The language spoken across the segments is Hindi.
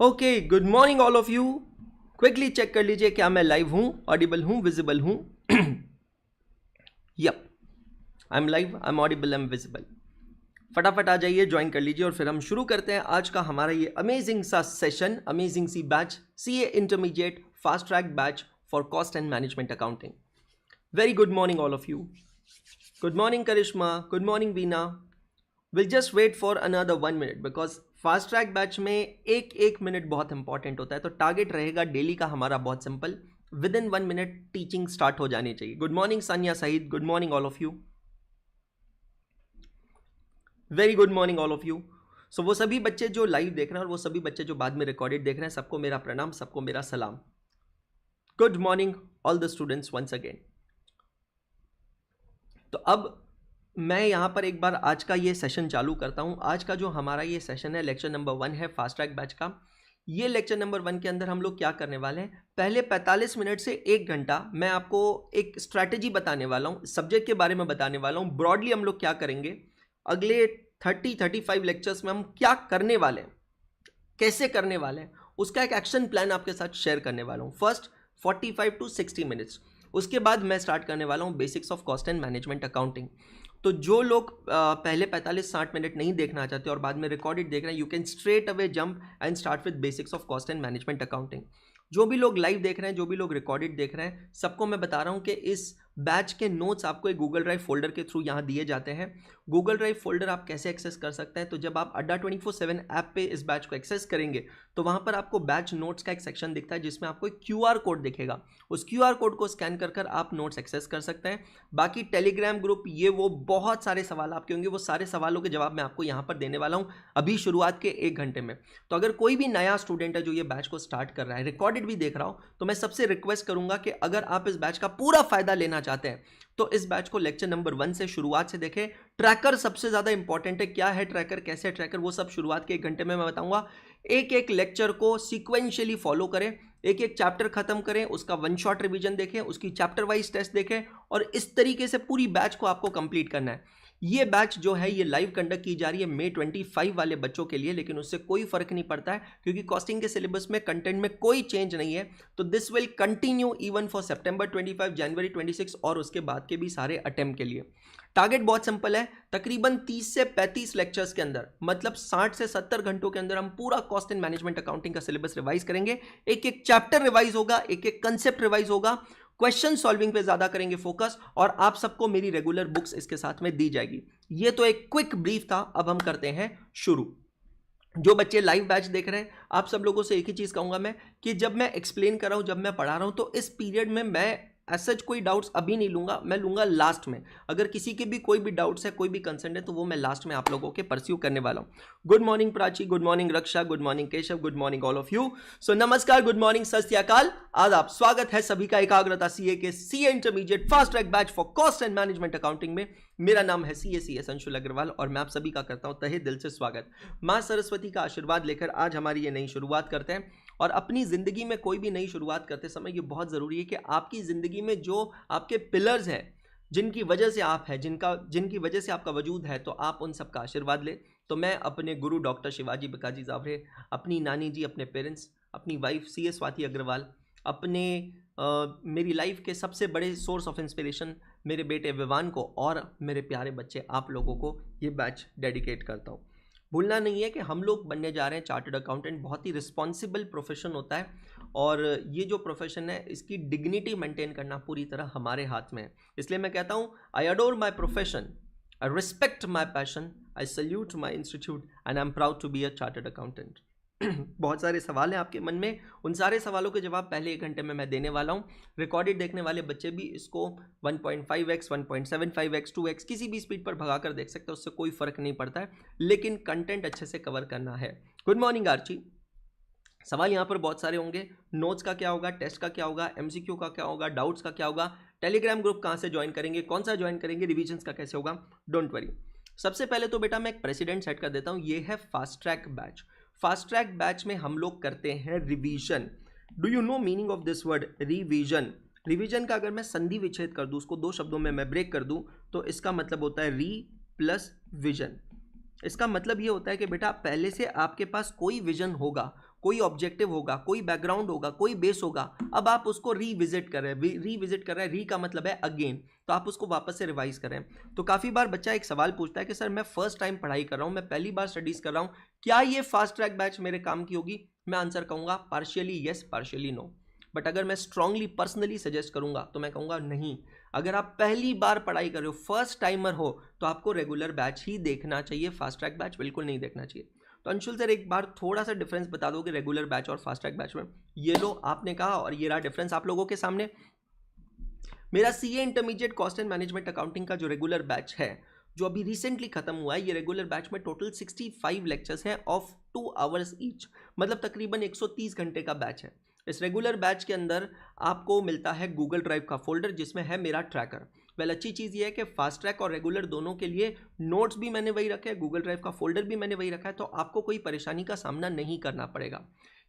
Okay, good morning all of you. Quickly check कर लीजिए क्या मैं लाइव हूं, ऑडिबल हूं, विजिबल हूं। Yup, I am live, I am audible, I am visible. फटाफट आ जाइए, ज्वाइन कर लीजिए और फिर हम शुरू करते हैं आज का हमारा ये अमेजिंग सा सेशन, अमेजिंग सी batch, CA intermediate fast track batch for cost and management accounting. Very good morning all of you. Good morning Karishma, good morning Beena. Will just wait for another 1 minute because fast track batch में एक मिनट बहुत इंपॉर्टेंट होता है। तो टारगेट रहेगा डेली का हमारा बहुत simple, within 1 minute teaching start हो जानी चाहिए। Good morning Sania Saeed, good morning all of you, very good morning all of you. So वो सभी बच्चे जो लाइव देख रहे हैं और वो सभी बच्चे जो बाद में रिकॉर्डेड देख रहे हैं, सबको मेरा प्रणाम, सबको मेरा सलाम। Good morning all the students once again. तो अब मैं यहाँ पर एक बार आज का ये सेशन चालू करता हूँ। आज का जो हमारा ये सेशन है, लेक्चर नंबर 1 है फास्ट ट्रैक बैच का। ये लेक्चर नंबर 1 के अंदर हम लोग क्या करने वाले हैं, पहले 45 मिनट से 1 घंटा मैं आपको एक स्ट्रैटेजी बताने वाला हूँ, सब्जेक्ट के बारे में बताने वाला हूँ। ब्रॉडली हम लोग क्या करेंगे, अगले 30-35 लेक्चर्स में हम क्या करने वाले हैं, कैसे करने वाले हैं, उसका एक एक्शन प्लान आपके साथ शेयर करने वाला हूँ। फर्स्ट 45 to 60 मिनट्स, उसके बाद मैं स्टार्ट करने वाला हूँ basics of cost and management accounting. तो जो लोग पहले 45-60 मिनट नहीं देखना चाहते और बाद में रिकॉर्डेड देख रहे हैं, you can straight away jump and start with basics of cost and management accounting. जो भी लोग लाइव देख रहे हैं, जो भी लोग रिकॉर्डेड देख रहे हैं, सबको मैं बता रहा हूँ कि इस बैच के नोट्स आपको एक गूगल ड्राइव फोल्डर के थ्रू यहाँ दिए जाते हैं। गूगल ड्राइव फोल्डर आप कैसे एक्सेस कर सकते हैं, तो जब आप अड्डा 24/7 ऐप पे इस बैच को एक्सेस करेंगे तो वहाँ पर आपको बैच नोट्स का एक सेक्शन दिखता है जिसमें आपको एक QR कोड दिखेगा। उस QR कोड को स्कैन कर कर आप नोट्स एक्सेस कर सकते हैं। बाकी टेलीग्राम ग्रुप, ये वो बहुत सारे सवाल आपके होंगे, वो सारे सवालों के जवाब मैं आपको यहाँ पर देने वाला हूँ अभी शुरुआत के 1 घंटे में। तो अगर कोई भी नया स्टूडेंट है जो ये बैच को स्टार्ट कर रहा है, रिकॉर्डेड भी देख रहा हो, तो मैं सबसे रिक्वेस्ट करूंगा कि अगर आप इस बैच का पूरा फायदा लेना चाहते हैं तो इस बैच को लेक्चर नंबर 1 से शुरुआत से देखें। ट्रैकर सबसे ज्यादा इंपॉर्टेंट है, क्या है ट्रैकर, कैसे ट्रैकर, वो सब शुरुआत के 1 घंटे में मैं बताऊंगा। एक लेक्चर को सीक्वेंशियली फॉलो करें, एक चैप्टर खत्म करें, उसका 1 शॉट रिवीजन देखें, उसकी चैप्टर वाइज टेस्ट देखें और इस तरीके से पूरी बैच को आपको कंप्लीट करना है। ये बैच जो है ये लाइव कंडक्ट की जा रही है May 25 वाले बच्चों के लिए, लेकिन उससे कोई फर्क नहीं पड़ता है क्योंकि कॉस्टिंग के सिलेबस में कंटेंट में कोई चेंज नहीं है। तो this will continue even for September 25, January 26 और उसके बाद के भी सारे अटेम्प्ट के लिए। टारगेट बहुत सिंपल है, तकरीबन 30 से 35 लेक्चर्स के अंदर, मतलब 60 से 70 घंटों के अंदर हम पूरा कॉस्ट एंड मैनेजमेंट अकाउंटिंग का सिलेबस रिवाइज करेंगे। एक चैप्टर रिवाइज होगा, एक कंसेप्ट रिवाइज होगा, क्वेश्चन सॉल्विंग पे ज्यादा करेंगे फोकस और आप सबको मेरी रेगुलर बुक्स इसके साथ में दी जाएगी। ये तो एक क्विक ब्रीफ था, अब हम करते हैं शुरू। जो बच्चे लाइव बैच देख रहे हैं, आप सब लोगों से एक ही चीज कहूंगा मैं कि जब मैं एक्सप्लेन कर रहा हूं, जब मैं पढ़ा रहा हूं, तो इस पीरियड में मैं सच कोई डाउट्स अभी नहीं लूंगा, मैं लूंगा लास्ट में। अगर किसी के भी कोई भी डाउट्स है, कोई भी कंसर्न है, तो वो मैं लास्ट में आप लोगों के परस्यू करने वाला हूं। Good morning Prachi, good morning Raksha, good morning Keshav, good morning all of you. So नमस्कार, गुड मॉर्निंग, सत श्री अकाल, आदाब, स्वागत है सभी का एकाग्रता सीए के CA intermediate fast track batch for cost and management accounting में। मेरा नाम है सीए अंशुल अग्रवाल और मैं आप सभी का करता हूं तहे दिल से स्वागत। मां सरस्वती का आशीर्वाद लेकर आज हमारी ये नई शुरुआत करते हैं। और अपनी जिंदगी में कोई भी नई शुरुआत करते समय ये बहुत जरूरी है कि आपकी जिंदगी में जो आपके पिलर्स हैं, जिनकी वजह से आप हैं, जिनकी वजह से आपका वजूद है, तो आप उन सब का आशीर्वाद ले। तो मैं अपने गुरु डॉक्टर शिवाजी बिकाजी जावरे, अपनी नानी जी, अपने पेरेंट्स, अपनी वाइफ सीए स्वाति अग्रवाल, अपने मेरी लाइफ के सबसे बड़े सोर्स ऑफ इंस्पिरेशन मेरे बेटे विवान को और मेरे प्यारे बच्चे आप लोगों को ये बैच डेडिकेट करता हूँ। भूलना नहीं है कि हम लोग बनने जा रहे हैं चार्टर्ड अकाउंटेंट। बहुत ही रिस्पॉन्सिबल प्रोफेशन होता है और ये जो प्रोफेशन है इसकी डिग्निटी मेंटेन करना पूरी तरह हमारे हाथ में है। इसलिए मैं कहता हूँ, I adore my profession, I respect my passion, I salute my institute and I am proud to be a chartered accountant. बहुत सारे सवाल हैं आपके मन में, उन सारे सवालों के जवाब पहले 1 घंटे में मैं देने वाला हूं। रिकॉर्डेड देखने वाले बच्चे भी इसको 1.5x, 1.75x, 2x किसी भी स्पीड पर भगा कर देख सकते हैं, उससे कोई फर्क नहीं पड़ता है, लेकिन कंटेंट अच्छे से कवर करना है। Good morning Archi. सवाल यहाँ पर बहुत सारे होंगे, नोट्स का क्या होगा, टेस्ट का क्या होगा, MCQ का क्या होगा, डाउट्स का क्या होगा, टेलीग्राम ग्रुप कहाँ से ज्वाइन करेंगे, कौन सा ज्वाइन करेंगे, रिविजन्स का कैसे होगा, डोंट वरी। सबसे पहले तो बेटा मैं एक प्रेसिडेंट सेट कर देता हूँ, ये है fast track batch. Fast track batch में हम लोग करते हैं revision. Do you know meaning of this word revision? Revision का अगर मैं संधि विच्छेद कर दूं, उसको 2 शब्दों में मैं ब्रेक कर दूं, तो इसका मतलब होता है री प्लस विजन। इसका मतलब ये होता है कि बेटा पहले से आपके पास कोई विजन होगा, कोई ऑब्जेक्टिव होगा, कोई बैकग्राउंड होगा, कोई बेस होगा, अब आप उसको रीविजिट कर रहे हैं। रीविजिट कर रहे हैं, री का मतलब है अगेन, तो आप उसको वापस से रिवाइज करें। तो काफ़ी बार बच्चा एक सवाल पूछता है कि सर मैं फर्स्ट टाइम पढ़ाई कर रहा हूँ, मैं पहली बार स्टडीज़ कर रहा हूँ, क्या ये फास्ट ट्रैक बैच मेरे काम की होगी? मैं आंसर कहूँगा partially yes, partially no. But अगर मैं स्ट्रांगली पर्सनली सजेस्ट करूँगा तो मैं कहूँगा नहीं, अगर आप पहली बार पढ़ाई कर रहे हो, फर्स्ट टाइमर हो, तो आपको रेगुलर बैच ही देखना चाहिए, फास्ट ट्रैक बैच बिल्कुल नहीं देखना चाहिए। तो अंशुल सर एक बार थोड़ा सा डिफरेंस बता दो कि रेगुलर बैच और फास्ट ट्रैक बैच में। ये लो आपने कहा और ये रहा डिफरेंस आप लोगों के सामने। मेरा CA intermediate cost and management accounting का जो रेगुलर बैच है, जो अभी रिसेंटली खत्म हुआ है, ये रेगुलर बैच में टोटल 65 लेक्चर्स हैं ऑफ 2 आवर्स ईच, मतलब तकरीबन 130 घंटे का बैच है। इस रेगुलर बैच के अंदर आपको मिलता है गूगल ड्राइव का फोल्डर जिसमें है मेरा ट्रैकर। वेल अच्छी चीज़ ये है कि फास्ट ट्रैक और रेगुलर दोनों के लिए नोट्स भी मैंने वही रखे हैं, गूगल ड्राइव का फोल्डर भी मैंने वही रखा है, तो आपको कोई परेशानी का सामना नहीं करना पड़ेगा।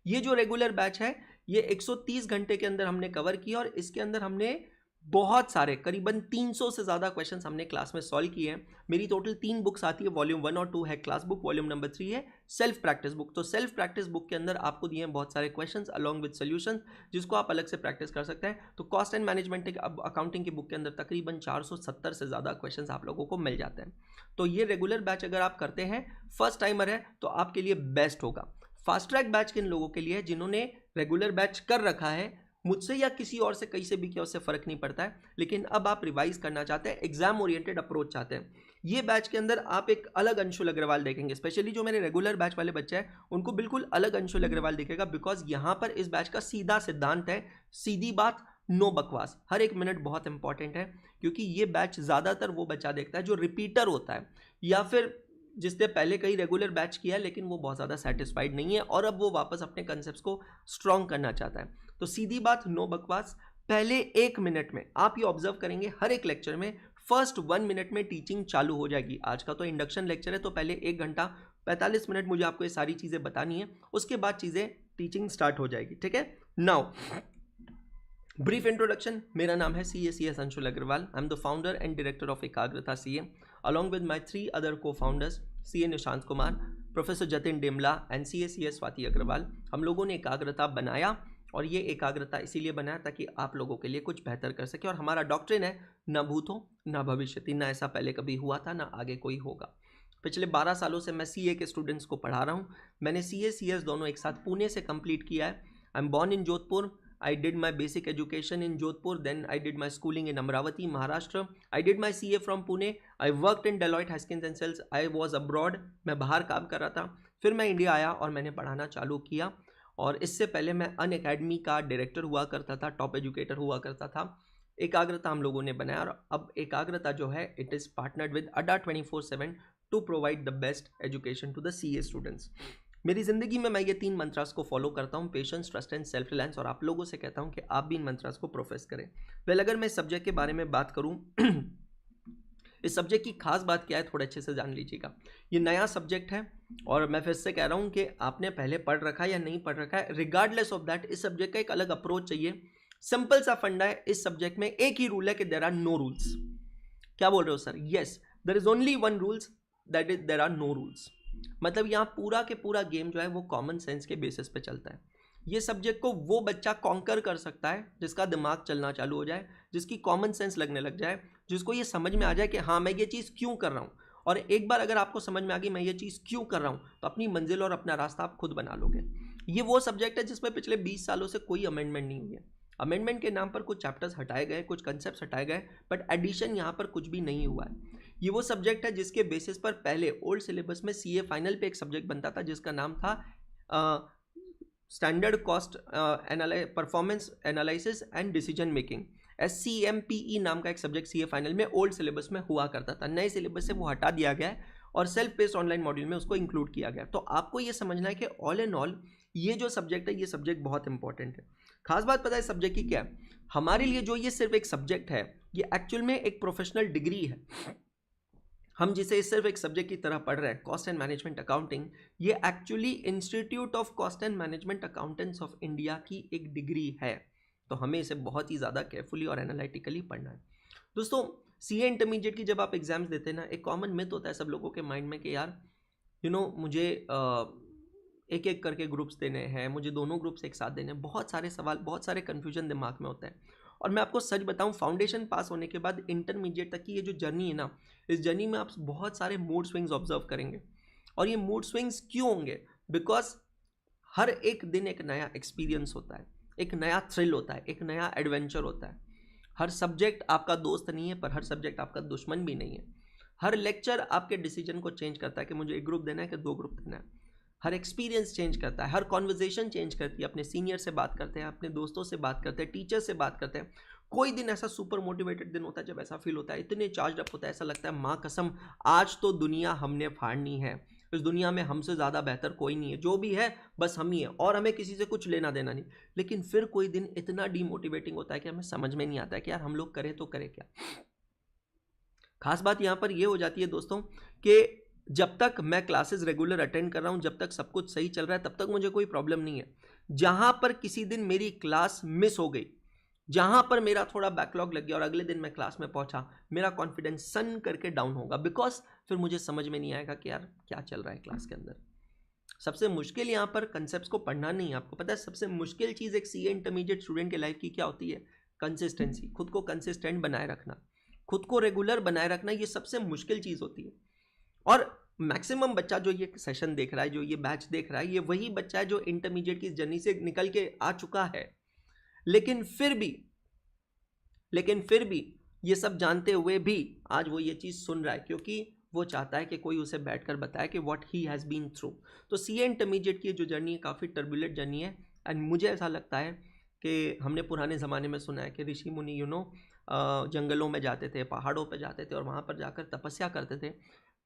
ये जो रेगुलर बैच है ये 130 घंटे के अंदर हमने कवर किया और इसके अंदर हमने बहुत सारे करीबन 300 से ज़्यादा क्वेश्चंस हमने क्लास में सॉल्व किए हैं। मेरी टोटल 3 बुक्स आती है, वॉल्यूम 1 और 2 है क्लास बुक, वॉल्यूम नंबर 3 है सेल्फ प्रैक्टिस बुक। तो सेल्फ प्रैक्टिस बुक के अंदर आपको दिए हैं बहुत सारे क्वेश्चंस अलॉन्ग विद सॉल्यूशंस जिसको आप अलग से प्रैक्टिस कर सकते हैं। तो कॉस्ट एंड मैनेजमेंट अकाउंटिंग की बुक के अंदर तकरीबन 470 से ज़्यादा क्वेश्चंस आप लोगों को मिल जाते हैं। तो ये रेगुलर बैच अगर आप करते हैं, फर्स्ट टाइमर है, तो आपके लिए बेस्ट होगा। फास्ट ट्रैक बैच किन लोगों के लिए है? जिन्होंने रेगुलर बैच कर रखा है, मुझसे या किसी और से, कहीं से भी किया, उससे फर्क नहीं पड़ता है, लेकिन अब आप रिवाइज करना चाहते हैं, एग्जाम ओरिएंटेड अप्रोच चाहते हैं। ये बैच के अंदर आप एक अलग अंशुल अग्रवाल देखेंगे। स्पेशली जो मेरे रेगुलर बैच वाले बच्चे हैं उनको बिल्कुल अलग अंशुल अग्रवाल दिखेगा, बिकॉज यहाँ पर इस बैच का सीधा सिद्धांत है, सीधी बात, नो बकवास। हर एक मिनट बहुत इंपॉर्टेंट है, क्योंकि ये बैच ज़्यादातर वो बच्चा देखता है जो रिपीटर होता है या फिर जिसने पहले कई रेगुलर बैच किया है लेकिन वो बहुत ज़्यादा सेटिस्फाइड नहीं है और अब वो वापस अपने कंसेप्ट को स्ट्रॉन्ग करना चाहता है। तो सीधी बात, नो बकवास। पहले 1 मिनट में आप ये ऑब्जर्व करेंगे, हर एक लेक्चर में फर्स्ट 1 मिनट में टीचिंग चालू हो जाएगी। आज का तो इंडक्शन लेक्चर है, तो पहले 1 घंटा 45 मिनट मुझे आपको ये सारी चीज़ें बतानी है, उसके बाद चीज़ें टीचिंग स्टार्ट हो जाएगी। ठीक है, नाउ ब्रीफ इंट्रोडक्शन। मेरा नाम है CACS Anshul Agarwal. I am the founder and director of Ekagrata CA along with my 3 other co-founders, CA Nishant Kumar, professor Jatin Dimla and CACS Swati Agarwal. हम लोगों ने एकाग्रता बनाया और ये एकाग्रता इसीलिए बनाया ताकि आप लोगों के लिए कुछ बेहतर कर सके। और हमारा डॉक्ट्रिन है, ना भूत हो ना भविष्यति, ना ऐसा पहले कभी हुआ था ना आगे कोई होगा। पिछले 12 सालों से मैं CA के स्टूडेंट्स को पढ़ा रहा हूँ। मैंने CA CS दोनों एक साथ पुणे से कंप्लीट किया है। I am born in Jodhpur. I did my basic education in Jodhpur, then I did my schooling in Amravati, Maharashtra. I did my CA from Pune. I worked in Deloitte Haskins and Sells. I was abroad. मैं बाहर काम कर रहा था, फिर मैं इंडिया आया और मैंने पढ़ाना चालू किया। और इससे पहले मैं अनअकैडमी का डायरेक्टर हुआ करता था, टॉप एजुकेटर हुआ करता था। एकाग्रता हम लोगों ने बनाया और अब एकाग्रता जो है it is partnered with Adda 24/7 to provide the best education to the CA students. मेरी ज़िंदगी में मैं ये 3 मंत्रास को फॉलो करता हूँ, patience, trust and self reliance, और आप लोगों से कहता हूँ कि आप भी इन मंत्रास को प्रोफेस करें। वेल अगर मैं इस सब्जेक्ट के बारे में बात करूँ इस सब्जेक्ट की खास बात क्या है थोड़ा अच्छे से जान लीजिएगा। ये नया सब्जेक्ट है और मैं फिर से कह रहा हूँ कि आपने पहले पढ़ रखा है या नहीं पढ़ रखा है, रिगार्डलेस ऑफ दैट इस सब्जेक्ट का एक अलग अप्रोच चाहिए। सिंपल सा फंडा है इस सब्जेक्ट में, एक ही रूल है कि देयर आर नो रूल्स। क्या बोल रहे हो sir? Yes, there is only one rules, that is there are no rules. मतलब यहाँ पूरा के पूरा गेम जो है वो कॉमन सेंस के बेसिस पे चलता है। ये सब्जेक्ट को वो बच्चा कॉन्कर कर सकता है जिसका दिमाग चलना चालू हो जाए, जिसकी कॉमन सेंस लगने लग जाए, जिसको ये समझ में आ जाए कि हाँ मैं ये चीज़ क्यों कर रहा हूँ। और एक बार अगर आपको समझ में आ गई मैं ये चीज़ क्यों कर रहा हूँ, तो अपनी मंजिल और अपना रास्ता आप खुद बना लोगे। ये वो सब्जेक्ट है जिसमें पिछले 20 सालों से कोई अमेंडमेंट नहीं हुई है। अमेंडमेंट के नाम पर कुछ चैप्टर्स हटाए गए, कुछ कंसेप्ट हटाए गए, बट एडिशन यहाँ पर कुछ भी नहीं हुआ है। ये वो सब्जेक्ट है जिसके बेसिस पर पहले ओल्ड सिलेबस में CA फाइनल पे एक सब्जेक्ट बनता था जिसका नाम था standard cost performance analysis and decision making, SCMPE नाम का एक सब्जेक्ट CA फाइनल में ओल्ड सिलेबस में हुआ करता था। नए सिलेबस से वो हटा दिया गया है और सेल्फ बेस्ड ऑनलाइन मॉड्यूल में उसको इंक्लूड किया गया। तो आपको ये समझना है कि ऑल एंड ऑल ये जो सब्जेक्ट है ये सब्जेक्ट बहुत इंपॉर्टेंट है। खास बात पता है सब्जेक्ट की क्या है? हमारे लिए जो ये सिर्फ एक सब्जेक्ट है, ये एक्चुअल में एक प्रोफेशनल डिग्री है। हम जिसे सिर्फ एक सब्जेक्ट की तरह पढ़ रहे हैं, कॉस्ट एंड मैनेजमेंट अकाउंटिंग, ये actually institute of cost and management accountants of India की एक डिग्री है। तो हमें इसे बहुत ही ज़्यादा केयरफुली और एनालिटिकली पढ़ना है। दोस्तों CA इंटरमीडिएट की जब आप एग्जाम्स देते हैं ना, एक कॉमन मिथ होता है सब लोगों के माइंड में कि यार मुझे एक एक करके ग्रुप्स देने हैं, मुझे दोनों ग्रुप्स एक साथ देने हैं, बहुत सारे सवाल, बहुत सारे कन्फ्यूजन दिमाग में होता है। और मैं आपको सच बताऊं, फाउंडेशन पास होने के बाद इंटरमीडिएट तक की ये जो जर्नी है ना, इस जर्नी में आप बहुत सारे मूड स्विंग्स ऑब्जर्व करेंगे। और ये मूड स्विंग्स क्यों होंगे? बिकॉज हर एक दिन एक नया एक्सपीरियंस होता है, एक नया थ्रिल होता है, एक नया एडवेंचर होता है। हर सब्जेक्ट आपका दोस्त नहीं है, पर हर सब्जेक्ट आपका दुश्मन भी नहीं है। हर लेक्चर आपके डिसीजन को चेंज करता है कि मुझे एक ग्रुप देना है कि दो ग्रुप देना है। हर एक्सपीरियंस चेंज करता है, हर कॉन्वर्जेशन चेंज करती है। अपने सीनियर से बात करते हैं, अपने दोस्तों से बात करते हैं, टीचर से बात करते हैं। कोई दिन ऐसा सुपर मोटिवेटेड दिन होता है जब ऐसा फील होता है, इतने चार्ज अप होता है, ऐसा लगता है माँ कसम आज तो दुनिया हमने फाड़नी है, इस दुनिया में हमसे ज़्यादा बेहतर कोई नहीं है, जो भी है बस हम ही है और हमें किसी से कुछ लेना देना नहीं। लेकिन फिर कोई दिन इतना डीमोटिवेटिंग होता है कि हमें समझ में नहीं आता है कि यार हम लोग करें तो करें क्या। खास बात यहाँ पर यह हो जाती है दोस्तों कि जब तक मैं क्लासेस रेगुलर अटेंड कर रहा हूँ, जब तक सब कुछ सही चल रहा है, तब तक मुझे कोई प्रॉब्लम नहीं है। जहाँ पर किसी दिन मेरी क्लास मिस हो गई, जहाँ पर मेरा थोड़ा बैकलॉग लग गया और अगले दिन मैं क्लास में पहुँचा, मेरा कॉन्फिडेंस सन करके डाउन होगा। बिकॉज फिर मुझे समझ में नहीं आएगा कि यार क्या चल रहा है क्लास के अंदर। सबसे मुश्किल यहाँ पर कंसेप्ट्स को पढ़ना नहीं है। आपको पता है सबसे मुश्किल चीज़ एक सीए इंटरमीडिएट स्टूडेंट के लाइफ की क्या होती है? कंसिस्टेंसी, खुद को कंसिस्टेंट बनाए रखना, खुद को रेगुलर बनाए रखना, ये सबसे मुश्किल चीज़ होती है। और मैक्सिमम बच्चा जो ये सेशन देख रहा है, जो ये बैच देख रहा है, ये वही बच्चा है जो इंटरमीडिएट की जर्नी से निकल के आ चुका है। लेकिन फिर भी ये सब जानते हुए भी आज वो ये चीज़ सुन रहा है, क्योंकि वो चाहता है कि कोई उसे बैठकर बताए कि what he has been through. तो सीए इंटरमीडिएट की जो जर्नी है काफ़ी टर्बुलेंट जर्नी है। एंड मुझे ऐसा लगता है कि हमने पुराने ज़माने में सुना है कि ऋषि मुनि जंगलों में जाते थे, पहाड़ों पर जाते थे और वहाँ पर जाकर तपस्या करते थे।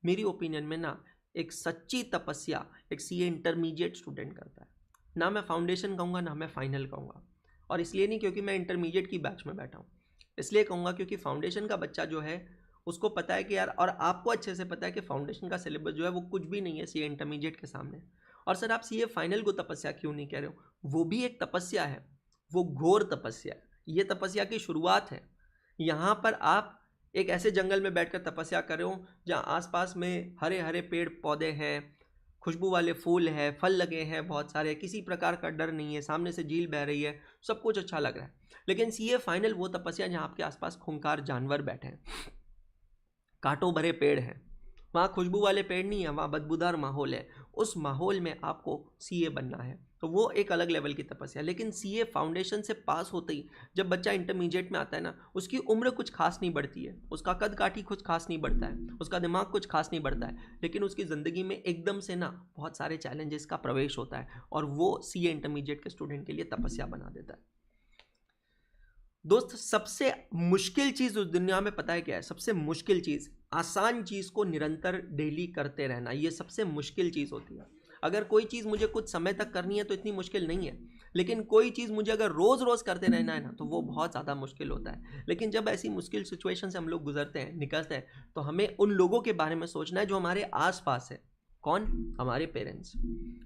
मेरी ओपिनियन में ना एक सच्ची तपस्या एक सीए इंटरमीडिएट स्टूडेंट करता है। ना मैं फाउंडेशन कहूँगा, ना मैं फाइनल कहूँगा। और इसलिए नहीं क्योंकि मैं इंटरमीडिएट की बैच में बैठा हूँ, इसलिए कहूँगा क्योंकि फाउंडेशन का बच्चा जो है उसको पता है कि यार, और आपको अच्छे से पता है कि फाउंडेशन का सिलेबस जो है वो कुछ भी नहीं है सीए इंटरमीडिएट के सामने। और सर आप सीए फाइनल को तपस्या क्यों नहीं कह रहे हो? वो भी एक तपस्या है, वो घोर तपस्या है। ये तपस्या की शुरुआत है। यहाँ पर आप एक ऐसे जंगल में बैठकर तपस्या कर रहे हो जहाँ आसपास में हरे हरे पेड़ पौधे हैं, खुशबू वाले फूल है, फल लगे हैं बहुत सारे, किसी प्रकार का डर नहीं है, सामने से झील बह रही है, सब कुछ अच्छा लग रहा है। लेकिन सीए फाइनल वो तपस्या जहाँ आपके आसपास खूंखार जानवर बैठे हैं, कांटों भरे पेड़ हैं, वहाँ खुशबू वाले पेड़ नहीं है, वहाँ बदबूदार माहौल है। उस माहौल में आपको सीए बनना है, तो वो एक अलग लेवल की तपस्या। लेकिन सीए फाउंडेशन से पास होते ही जब बच्चा इंटरमीडिएट में आता है ना, उसकी उम्र कुछ खास नहीं बढ़ती है, उसका कद काठी कुछ खास नहीं बढ़ता है, उसका दिमाग कुछ खास नहीं बढ़ता है, लेकिन उसकी ज़िंदगी में एकदम से ना बहुत सारे चैलेंजेस का प्रवेश होता है और वो सीए इंटरमीडिएट के स्टूडेंट के लिए तपस्या बना देता है। दोस्त सबसे मुश्किल चीज़ उस दुनिया में पता है क्या है? सबसे मुश्किल चीज़ आसान चीज़ को निरंतर डेली करते रहना, ये सबसे मुश्किल चीज़ होती है। अगर कोई चीज़ मुझे कुछ समय तक करनी है तो इतनी मुश्किल नहीं है, लेकिन कोई चीज़ मुझे अगर रोज़ रोज़ करते रहना है ना, तो वो बहुत ज़्यादा मुश्किल होता है। लेकिन जब ऐसी मुश्किल सिचुएशन से हम लोग गुजरते हैं, निकलते हैं, तो हमें उन लोगों के बारे में सोचना है जो हमारे आसपास है। कौन? हमारे पेरेंट्स।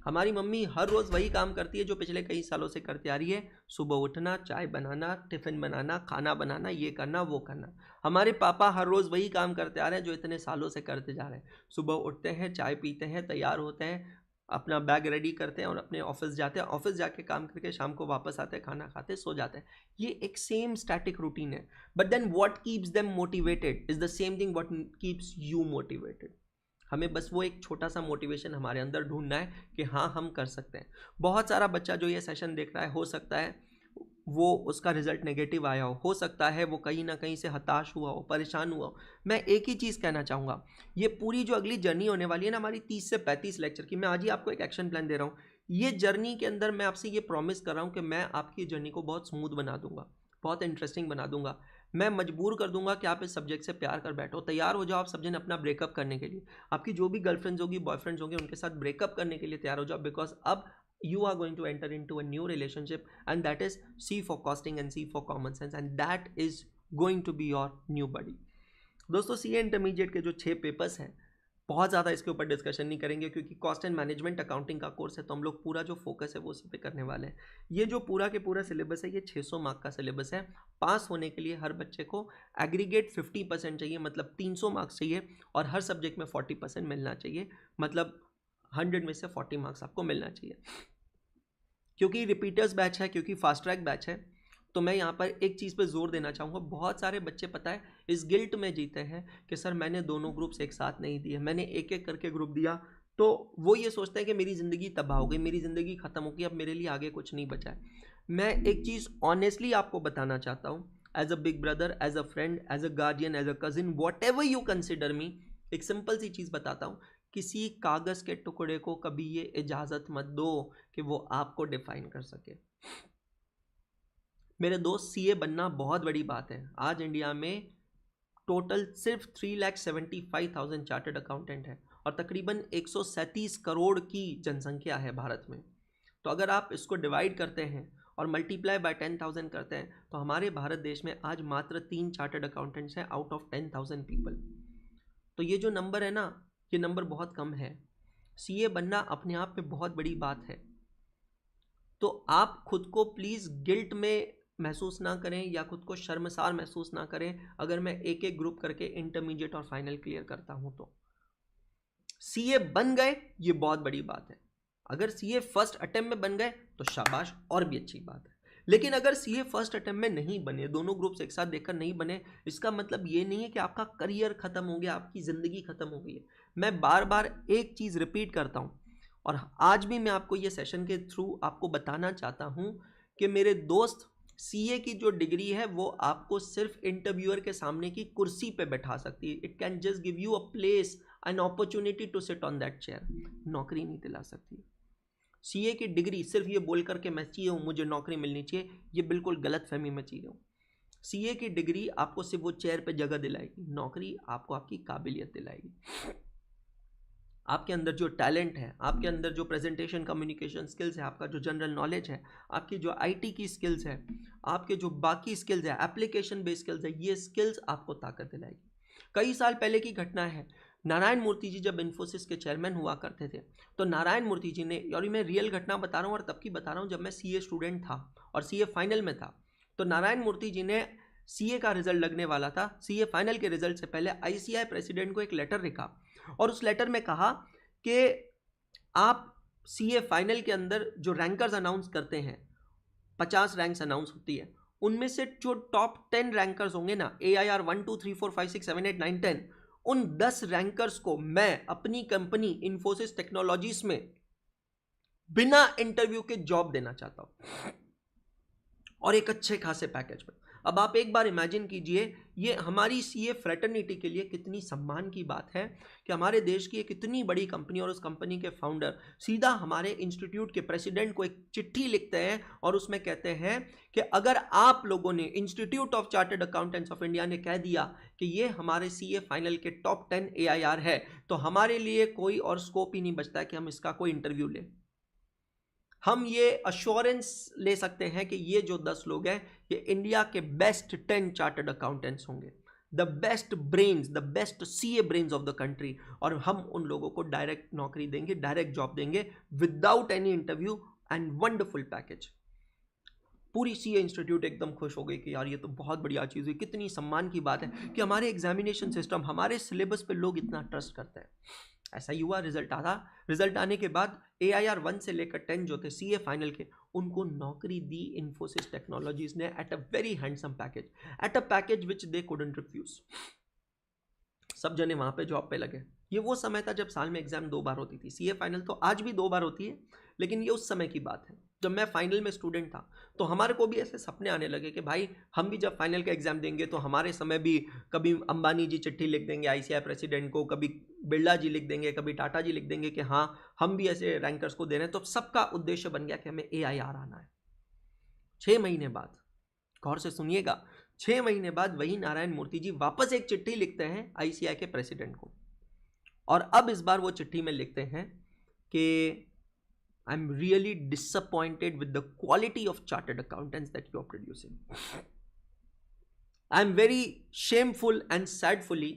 हमारी मम्मी हर रोज़ वही काम करती है जो पिछले कई सालों से करती आ रही है, सुबह उठना, चाय बनाना, टिफ़िन बनाना, खाना बनाना, ये करना वो करना। हमारे पापा हर रोज़ वही काम करते आ रहे हैं जो इतने सालों से करते जा रहे हैं। सुबह उठते हैं, चाय पीते हैं, तैयार होते हैं, अपना बैग रेडी करते हैं और अपने ऑफिस जाते हैं, ऑफिस जाके काम करके शाम को वापस आते हैं, खाना खाते, सो जाते हैं। ये एक सेम स्टैटिक रूटीन है। But then what keeps them motivated is the same thing what keeps you motivated. हमें बस वो एक छोटा सा मोटिवेशन हमारे अंदर ढूंढना है कि हाँ हम कर सकते हैं। बहुत सारा बच्चा जो ये सेशन देख रहा है, हो सकता है वो उसका रिजल्ट नेगेटिव आया हो सकता है वो कहीं ना कहीं से हताश हुआ हो, परेशान हुआ हो। मैं एक ही चीज़ कहना चाहूँगा, ये पूरी जो अगली जर्नी होने वाली है ना हमारी 30 से 35 लेक्चर की, मैं आज ही आपको एक एक्शन प्लान दे रहा हूँ। ये जर्नी के अंदर मैं आपसे ये प्रॉमिस कर रहा हूँ कि मैं आपकी जर्नी को बहुत स्मूथ बना दूंगा, बहुत इंटरेस्टिंग बना दूंगा। मैं मजबूर कर दूंगा कि आप इस सब्जेक्ट से प्यार कर बैठो, तैयार हो जाओ आप सब जन अपना ब्रेकअप करने के लिए। आपकी जो भी गर्लफ्रेंड्स होगी, बॉयफ्रेंड्स होंगे, उनके साथ ब्रेकअप करने के लिए तैयार हो जाओ। बिकॉज अब you are going to enter into a new relationship, and that is C for costing and C for common sense, and that is going to be your new buddy. दोस्तों सीए इंटरमीडिएट के जो 6 पेपर्स हैं, बहुत ज़्यादा इसके ऊपर डिस्कशन नहीं करेंगे क्योंकि कॉस्ट एंड मैनेजमेंट अकाउंटिंग का कोर्स है, तो हम लोग पूरा जो फोकस है वो उसी पे करने वाले हैं। ये जो पूरा के पूरा सिलेबस है, ये 600 मार्क का सिलेबस है। पास होने के लिए हर बच्चे को एग्रीगेट 50% चाहिए, मतलब 300 मार्क्स चाहिए, और हर सब्जेक्ट में 40% मिलना चाहिए। मतलब 100 में से 40 मार्क्स आपको मिलना चाहिए। क्योंकि रिपीटर्स बैच है, क्योंकि फास्ट ट्रैक बैच है, तो मैं यहाँ पर एक चीज़ पे जोर देना चाहूँगा। बहुत सारे बच्चे पता है इस गिल्ट में जीते हैं कि सर मैंने दोनों ग्रुप्स एक साथ नहीं दिए, मैंने एक एक करके ग्रुप दिया, तो वो ये सोचते हैं कि मेरी ज़िंदगी तबाह हो गई, मेरी ज़िंदगी ख़त्म हो गई, अब मेरे लिए आगे कुछ नहीं बचा है। मैं एक चीज़ ऑनेस्टली आपको बताना चाहता हूँ, as a big brother, as a friend, as a guardian, as a cousin, whatever you consider me, एक सिंपल सी चीज़ बताता हूँ, किसी कागज़ के टुकड़े को कभी ये इजाज़त मत दो कि वो आपको डिफाइन कर सके। मेरे दोस्त, सीए बनना बहुत बड़ी बात है। आज इंडिया में टोटल सिर्फ 3,75,000 चार्टर्ड अकाउंटेंट है और तकरीबन 137 करोड़ की जनसंख्या है भारत में। तो अगर आप इसको डिवाइड करते हैं और मल्टीप्लाई बाय 10,000 करते हैं तो हमारे भारत देश में आज मात्र 3 चार्टर्ड अकाउंटेंट्स हैं आउट ऑफ 10,000 पीपल। तो ये जो नंबर है ना, ये नंबर बहुत कम है। सीए बनना अपने आप में बहुत बड़ी बात है। तो आप खुद को प्लीज़ गिल्ट में महसूस ना करें या खुद को शर्मसार महसूस ना करें अगर मैं एक एक ग्रुप करके इंटरमीडिएट और फाइनल क्लियर करता हूं। तो सीए बन गए ये बहुत बड़ी बात है। अगर सीए फर्स्ट अटेम्प्ट में बन गए तो शाबाश, और भी अच्छी बात है। लेकिन अगर सीए फर्स्ट अटेम्प्ट में नहीं बने, दोनों ग्रुप्स एक साथ देखकर नहीं बने, इसका मतलब ये नहीं है कि आपका करियर खत्म हो गया, आपकी ज़िंदगी खत्म हो गई है। मैं बार बार एक चीज़ रिपीट करता हूँ और आज भी मैं आपको ये सेशन के थ्रू आपको बताना चाहता हूँ कि मेरे दोस्त, सीए की जो डिग्री है वो आपको सिर्फ इंटरव्यूअर के सामने की कुर्सी पे बैठा सकती है। It can just give you a place, an opportunity to sit on that chair. नौकरी नहीं दिला सकती। सीए की डिग्री सिर्फ ये बोल करके मैं सीए हूँ, मुझे नौकरी मिलनी चाहिए, ये बिल्कुल गलत फहमी में चीज़ हूँ। सीए की डिग्री आपको सिर्फ वो चेयर पे जगह दिलाएगी, नौकरी आपको आपकी काबिलियत दिलाएगी। आपके अंदर जो टैलेंट है, आपके अंदर जो प्रेजेंटेशन कम्युनिकेशन स्किल्स है, आपका जो जनरल नॉलेज है, आपकी जो आईटी की स्किल्स है, आपके जो बाकी स्किल्स है, एप्लीकेशन बेस्ड स्किल्स है, ये स्किल्स आपको ताकत दिलाएगी। कई साल पहले की घटना है, नारायण मूर्ति जी जब इन्फोसिस के चेयरमैन हुआ करते थे, तो नारायण मूर्ति जी ने, और मैं रियल घटना बता रहा हूँ और तब की बता रहा हूँ जब मैं सीए स्टूडेंट था और सीए फाइनल में था, तो नारायण मूर्ति जी ने सीए का रिजल्ट लगने वाला था, सीए फाइनल के रिजल्ट से पहले आईसीआई प्रेसिडेंट को एक लेटर लिखा और उस लेटर में कहा कि आप सीए फाइनल के अंदर जो रैंकर्स अनाउंस करते हैं, 50 रैंक्स अनाउंस होती है, उनमें से जो टॉप 10 रैंकर्स होंगे ना, AIR 1 2 3 4 5 6 7 8 9 10, उन 10 रैंकर्स को मैं अपनी कंपनी इन्फोसिस टेक्नोलॉजीज में बिना इंटरव्यू के जॉब देना चाहता हूं और एक अच्छे खासे पैकेज में। अब आप एक बार इमेजिन कीजिए, ये हमारी सीए फ्रेटर्निटी के लिए कितनी सम्मान की बात है कि हमारे देश की एक इतनी बड़ी कंपनी और उस कंपनी के फाउंडर सीधा हमारे इंस्टीट्यूट के प्रेसिडेंट को एक चिट्ठी लिखते हैं और उसमें कहते हैं कि अगर आप लोगों ने, institute of chartered accountants of India ने कह दिया कि ये हमारे सीए फाइनल के टॉप 10 AIR है, तो हमारे लिए कोई और स्कोप ही नहीं बचता है कि हम इसका कोई इंटरव्यू लें। हम ये अश्योरेंस ले सकते हैं कि ये जो 10 लोग हैं ये इंडिया के बेस्ट 10 चार्टर्ड अकाउंटेंट्स होंगे, the best brains, the best CA brains of the country, और हम उन लोगों को डायरेक्ट नौकरी देंगे, डायरेक्ट जॉब देंगे without any interview and wonderful package. पूरी सीए इंस्टीट्यूट एकदम खुश हो गई कि यार ये तो बहुत बढ़िया चीज़ हुई, कितनी सम्मान की बात है कि हमारे एग्जामिनेशन सिस्टम, हमारे सिलेबस पे लोग इतना ट्रस्ट करते हैं। ऐसा ही हुआ, रिजल्ट आया। रिजल्ट आने के बाद AIR 1 से लेकर 10 जो थे सीए फाइनल के, उनको नौकरी दी इन्फोसिस टेक्नोलॉजीज ने at a very handsome package, at a package which they couldn't refuse. सब जने वहां पे जॉब पे लगे। ये वो समय था जब साल में एग्जाम 2 बार होती थी। सीए फाइनल तो आज भी 2 बार होती है, लेकिन ये उस समय की बात है जब मैं फाइनल में स्टूडेंट था। तो हमारे को भी ऐसे सपने आने लगे कि भाई हम भी जब फाइनल का एग्जाम देंगे तो हमारे समय भी कभी अंबानी जी चिट्ठी लिख देंगे आईसीआई प्रेसिडेंट को, कभी बिरला जी लिख देंगे, कभी टाटा जी लिख देंगे कि हाँ हम भी ऐसे रैंकर्स को दे रहे हैं। तो सबका उद्देश्य बन गया कि हमें AIR आना है। 6 महीने बाद, गौर से सुनिएगा, 6 महीने बाद वही नारायण मूर्ति जी वापस एक चिट्ठी लिखते हैं आईसीआई के प्रेसिडेंट को, और अब इस बार वो चिट्ठी में लिखते हैं कि I am really disappointed with the quality of chartered accountants that you are producing. I am very shameful and sadfully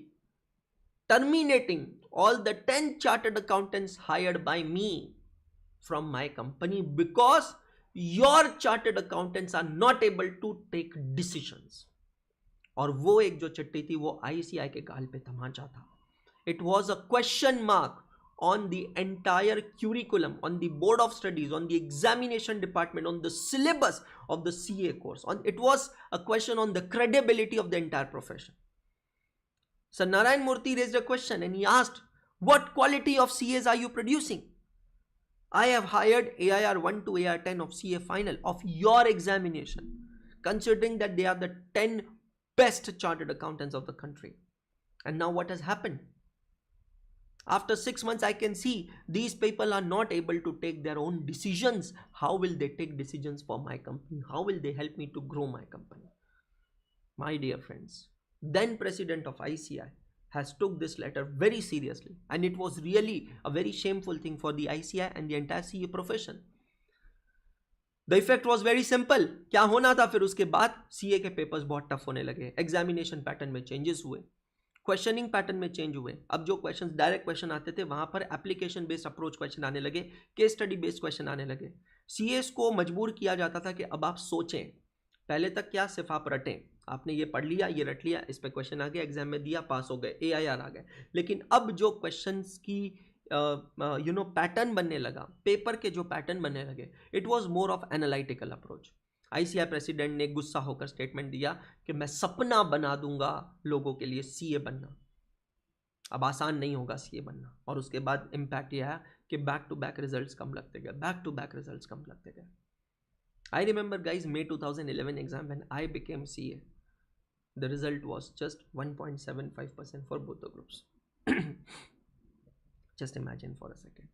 terminating all the 10 chartered accountants hired by me from my company because your chartered accountants are not able to take decisions. और वो एक जो चिट्ठी थी वो आईसीआई के गाल पे तमाचा था. It was a question mark on the entire curriculum, on the board of studies, on the examination department, on the syllabus of the CA course. It was a question on the credibility of the entire profession. Sir Narayan Murthy raised a question and he asked, what quality of CAs are you producing? I have hired AIR 1 to AIR 10 of CA final of your examination, considering that they are the 10 best chartered accountants of the country. And now what has happened? After 6 months, I can see these people are not able to take their own decisions. How will they take decisions for my company? How will they help me to grow my company? My dear friends, then president of ICI has took this letter very seriously, and it was really a very shameful thing for the ICI and the entire CA profession. The effect was very simple. क्या होना था फिर उसके बाद? CA के पेपर्स बहुत टफ होने लगे, एग्जामिनेशन पैटर्न में चेंजेस हुए, क्वेश्चनिंग पैटर्न में चेंज हुए. अब जो क्वेश्चंस डायरेक्ट क्वेश्चन आते थे वहां पर एप्लीकेशन बेस्ड अप्रोच क्वेश्चन आने लगे, केस स्टडी बेस्ड क्वेश्चन आने लगे. सीएस को मजबूर किया जाता था कि अब आप सोचें. पहले तक क्या सिर्फ आप रटें, आपने ये पढ़ लिया, ये रट लिया, इस पे क्वेश्चन आ गया, एग्जाम में दिया, पास हो गए, AIR आ गए. लेकिन अब जो क्वेश्चंस की पैटर्न बनने लगा, पेपर के जो पैटर्न बनने लगे, it was more of analytical approach. ICI president ने गुस्सा होकर स्टेटमेंट दिया कि मैं सपना बना दूंगा लोगों के लिए CA बनना. अब आसान नहीं होगा CA बनना. और उसके बाद इम्पैक्ट यह आया कि बैक टू बैक रिजल्ट्स कम लगते गए, बैक टू बैक रिजल्ट्स कम लगते गए. I remember guys, May 2011 exam when I became CA, the result was just 1.75% for both the groups. Just imagine for a second,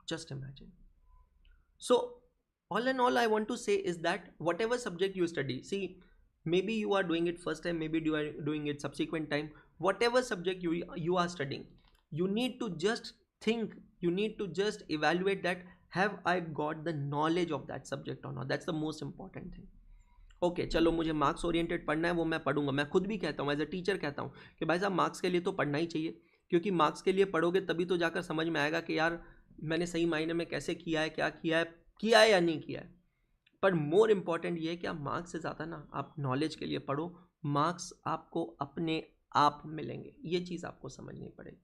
just imagine. So all in all, I want to say is that whatever subject you study, see, maybe you are doing it first time, maybe you are doing it subsequent time, whatever subject you are studying, you need to just think, you need to just evaluate that have I got the knowledge of that subject or not. That's the most important thing. Okay चलो मुझे मार्क्स ओरिएंटेड पढ़ना है, वो मैं पढ़ूंगा. मैं खुद भी कहता हूँ, एज अ टीचर कहता हूँ कि भाई साहब मार्क्स के लिए तो पढ़ना ही चाहिए, क्योंकि मार्क्स के लिए पढ़ोगे तभी तो जाकर समझ में आएगा कि यार मैंने सही मायने में कैसे किया है, क्या किया है या नहीं किया है. पर मोर इम्पॉर्टेंट ये है कि आप मार्क्स से ज़्यादा ना आप नॉलेज के लिए पढ़ो. मार्क्स आपको अपने आप मिलेंगे, ये चीज़ आपको समझनी पड़ेगी.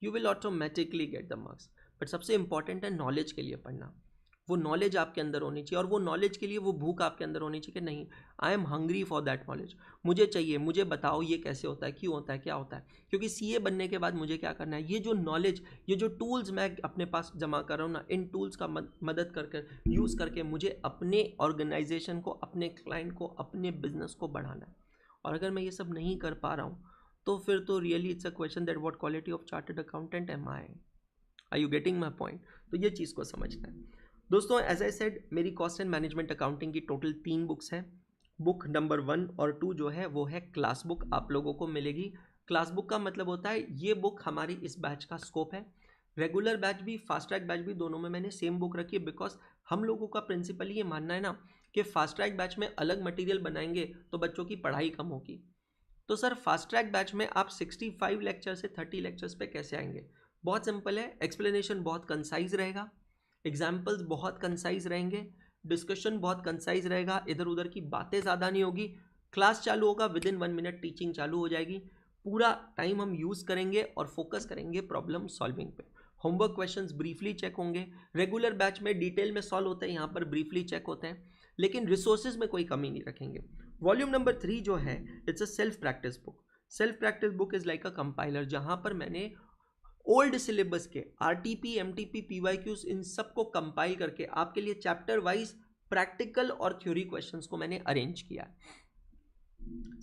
You will automatically get the marks. But सबसे इंपॉर्टेंट है नॉलेज के लिए पढ़ना. वो नॉलेज आपके अंदर होनी चाहिए, और वो नॉलेज के लिए वो भूख आपके अंदर होनी चाहिए कि नहीं, I am hungry for that knowledge. मुझे चाहिए, मुझे बताओ ये कैसे होता है, क्यों होता है, क्या होता है. क्योंकि CA बनने के बाद मुझे क्या करना है, ये जो नॉलेज, ये जो टूल्स मैं अपने पास जमा कर रहा हूँ ना, इन टूल्स का मदद करके यूज़ करके मुझे अपने ऑर्गेनाइजेशन को, अपने क्लाइंट को, अपने बिजनेस को बढ़ाना है. और अगर मैं ये सब नहीं कर पा रहा हूँ तो फिर तो really it's a question that what quality of chartered accountant am I. Are you getting my point? तो ये चीज़ को समझना है दोस्तों. एज आई सेड, मेरी कॉस्ट एंड मैनेजमेंट अकाउंटिंग की टोटल 3 बुक्स हैं. बुक नंबर 1 और 2 जो है वो है क्लास बुक, आप लोगों को मिलेगी. क्लास बुक का मतलब होता है ये बुक हमारी इस बैच का स्कोप है. रेगुलर बैच भी, फास्ट ट्रैक बैच भी, दोनों में मैंने सेम बुक रखी है, बिकॉज हम लोगों का प्रिंसिपल ये मानना है ना कि फास्ट ट्रैक बैच में अलग मटीरियल बनाएंगे तो बच्चों की पढ़ाई कम होगी. तो सर फास्ट ट्रैक बैच में आप 65 लेक्चर से 30 लेक्चर्स पे कैसे आएंगे? बहुत सिंपल है. एक्सप्लेनेशन बहुत कंसाइज रहेगा, एग्जाम्पल्स बहुत कंसाइज रहेंगे, डिस्कशन बहुत कंसाइज रहेगा, इधर उधर की बातें ज़्यादा नहीं होगी. क्लास चालू होगा, विदिन 1 मिनट टीचिंग चालू हो जाएगी. पूरा टाइम हम यूज़ करेंगे और फोकस करेंगे प्रॉब्लम सॉल्विंग पे. होमवर्क क्वेश्चंस ब्रीफली चेक होंगे. रेगुलर बैच में डिटेल में सॉल्व होते हैं, यहाँ पर ब्रीफली चेक होते हैं, लेकिन रिसोर्सेज में कोई कमी नहीं रखेंगे. वॉल्यूम नंबर 3 जो है, it's a self practice book. Self practice book is like a compiler, जहाँ पर मैंने ओल्ड सिलेबस के RTP, MTP, PYQs इन सब को कंपाइल करके आपके लिए चैप्टर वाइज प्रैक्टिकल और थ्योरी क्वेश्चंस को मैंने अरेंज किया.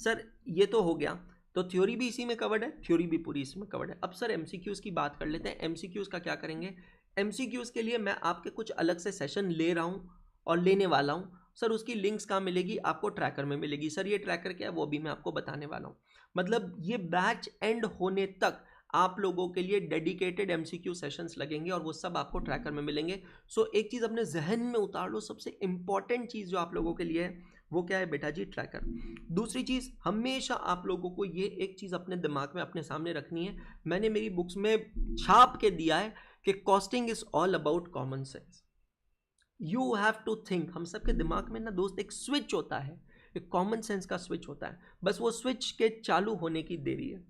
सर ये तो हो गया, तो थ्योरी भी इसी में कवर्ड है, थ्योरी भी पूरी इसमें कवर्ड है. अब सर MCQs की बात कर लेते हैं. MCQs का क्या करेंगे? MCQs के लिए मैं आपके कुछ अलग से सेशन ले रहा हूँ और लेने वाला हूँ. सर उसकी लिंक्स कहाँ मिलेगी? आपको ट्रैकर में मिलेगी. सर ये ट्रैकर क्या है वो भी मैं आपको बताने वाला हूँ. मतलब ये बैच एंड होने तक आप लोगों के लिए डेडिकेटेड MCQ सेशंस लगेंगे और वो सब आपको ट्रैकर में मिलेंगे. सो एक चीज़ अपने जहन में उतार लो, सबसे इंपॉर्टेंट चीज़ जो आप लोगों के लिए है वो क्या है बेटा जी? ट्रैकर. दूसरी चीज़, हमेशा आप लोगों को ये एक चीज़ अपने दिमाग में, अपने सामने रखनी है. मैंने मेरी बुक्स में छाप के दिया है कि costing is all about common sense. You have to think. हम सबके दिमाग में ना दोस्त एक स्विच होता है, एक कॉमन सेंस का स्विच होता है. बस वो स्विच के चालू होने की देरी है.